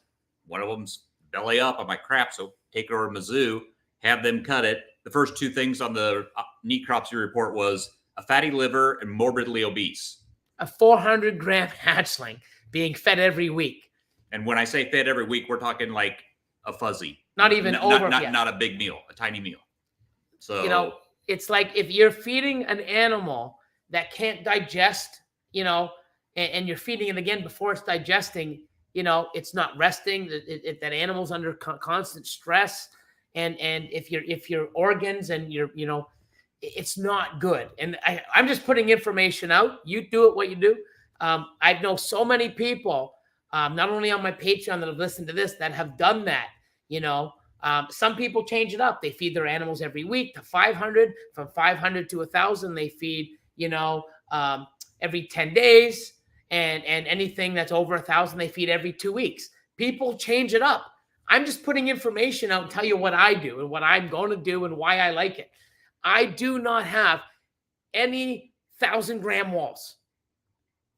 One of them's belly up. I'm like, crap. So take it over to Mizzou, have them cut it. The first two things on the necropsy report was a fatty liver and morbidly obese. A 400-gram hatchling being fed every week. And when I say fed every week, we're talking like a fuzzy. Not even not a big meal, a tiny meal. So, it's like if you're feeding an animal that can't digest, and you're feeding it again before it's digesting, it's not resting. That animal's under constant stress, and if your organs and your, it's not good. And I'm just putting information out. You do it what you do. I know so many people, not only on my Patreon that have listened to this, that have done that. Some people change it up. They feed their animals every week to 500, from 500 to 1,000. They feed, every 10 days. And anything that's over 1,000, they feed every 2 weeks. People change it up. I'm just putting information out and tell you what I do and what I'm going to do and why I like it. I do not have any 1,000-gram walls,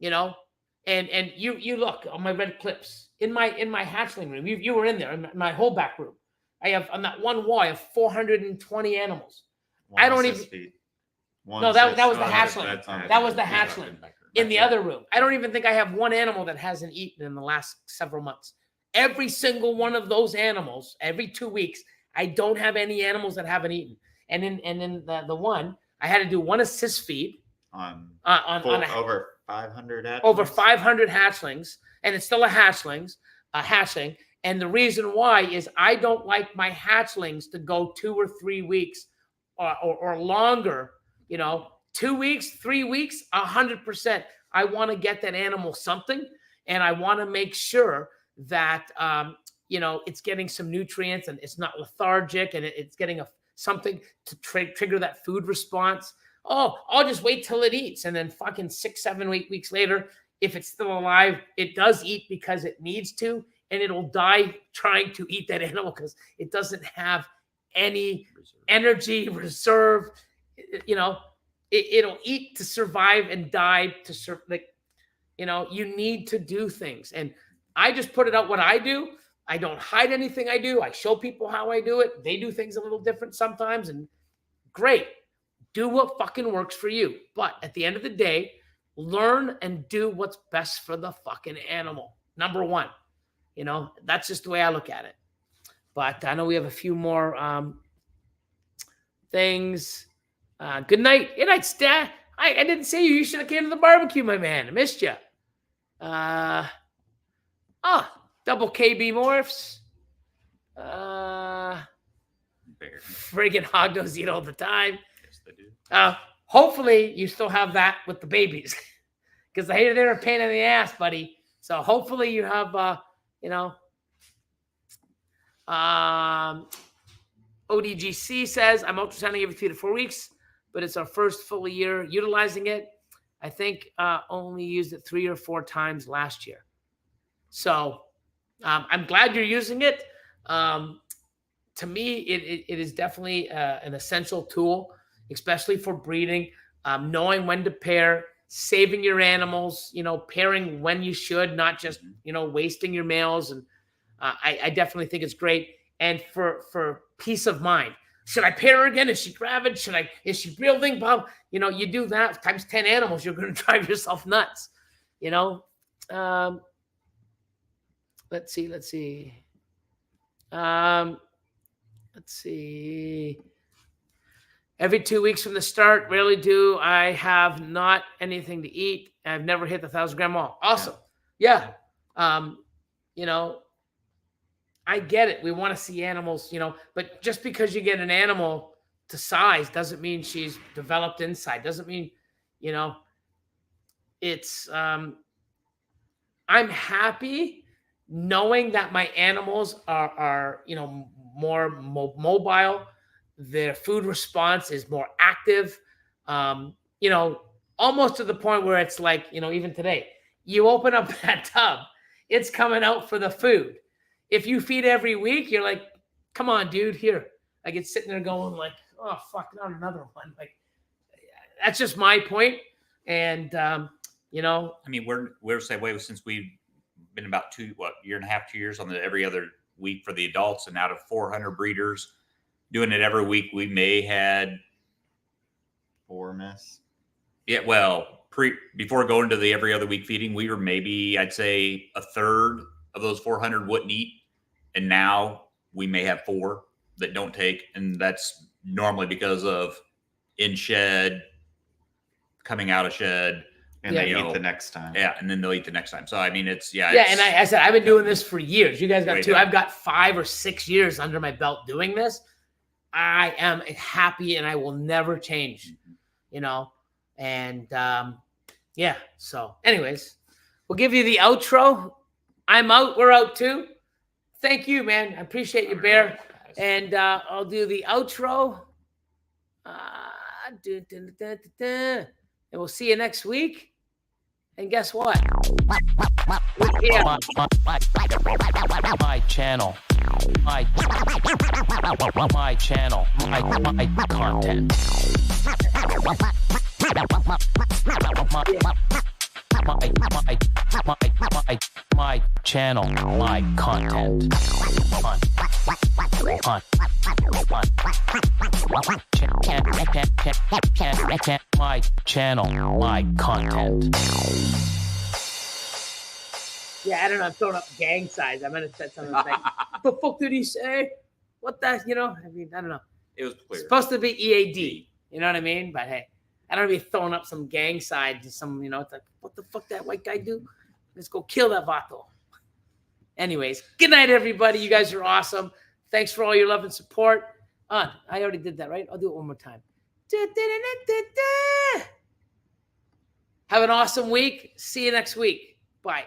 and you look on my red clips in my hatchling room. You were in there in my whole back room. I have on that one wall, I have 420 animals. I don't even. No, that was the hatchling. That was the hatchling. In the other room, I don't even think I have one animal that hasn't eaten in the last several months. Every single one of those animals, every 2 weeks, I don't have any animals that haven't eaten. And in the one, I had to do one assist feed on over 500 hatchlings. Over 500 hatchlings, and it's still a hatchling. And the reason why is I don't like my hatchlings to go 2 or 3 weeks or longer. 2 weeks, 3 weeks, 100%. I want to get that animal something, and I want to make sure that it's getting some nutrients and it's not lethargic, and it's getting something to trigger that food response. Oh, I'll just wait till it eats, and then fucking 6, 7, 8 weeks later, if it's still alive, it does eat because it needs to, and it'll die trying to eat that animal because it doesn't have any energy reserve. It'll eat to survive and die to survive. You need to do things. And I just put it out what I do. I don't hide anything I do. I show people how I do it. They do things a little different sometimes. And great. Do what fucking works for you. But at the end of the day, learn and do what's best for the fucking animal. Number one. That's just the way I look at it. But I know we have a few more things. Good night. Good night, Stat. I didn't see you. You should have came to the barbecue, my man. I missed you. Double KB morphs. Friggin' hogdos eat all the time. Yes, they do. Hopefully you still have that with the babies, because I hear they're a pain in the ass, buddy. So hopefully you have, ODGC says, I'm ultrasounding every 3 to 4 weeks, but it's our first full year utilizing it. I think only used it 3 or 4 times last year. So I'm glad you're using it. To me, it is definitely an essential tool, especially for breeding, knowing when to pair, saving your animals, pairing when you should, not just, wasting your males. And I definitely think it's great. And for peace of mind, should I pair her again? Is she gravid? Is she breeding? Well, you do that times 10 animals, you're going to drive yourself nuts. Let's see. Every 2 weeks from the start, rarely do I have not anything to eat. I've never hit the 1,000-gram wall. Awesome. Yeah. I get it. We want to see animals, but just because you get an animal to size doesn't mean she's developed inside. Doesn't mean, it's, I'm happy knowing that my animals are more mobile. Their food response is more active. Almost to the point where it's like, even today, you open up that tub, it's coming out for the food. If you feed every week, you're like, come on, dude, here. Like, it's sitting there going like, oh, fuck, not another one. Like, that's just my point. And, I mean, we're the same way since we've been about year and a half, 2 years on the every other week for the adults. And out of 400 breeders doing it every week, we may had 4 miss. Yeah, well, before going to the every other week feeding, we were maybe, I'd say, a third of those 400 wouldn't eat. And now we may have 4 that don't take. And that's normally because of in shed, coming out of shed. And they eat the next time. Yeah, and then they'll eat the next time. So, I mean, it's. And I said, I've been doing this for years. You guys got 2. down. I've got 5 or 6 years under my belt doing this. I am happy and I will never change, And, so anyways, we'll give you the outro. I'm out. We're out too. Thank you, man. I appreciate you, Bear. And I'll do the outro. And we'll see you next week. And guess what? My channel. My channel. My content. My channel, my content. My channel, my content. Yeah, I don't know. I'm throwing up gang signs. I'm gonna set something like, "What the fuck did he say? What the, I don't know." It was clear. It's supposed to be EAD. You know what I mean? But hey, I don't want to be throwing up some gang signs to some, it's like, what the fuck that white guy do? Let's go kill that vato. Anyways, good night, everybody. You guys are awesome. Thanks for all your love and support. I already did that, right? I'll do it one more time. Have an awesome week. See you next week. Bye.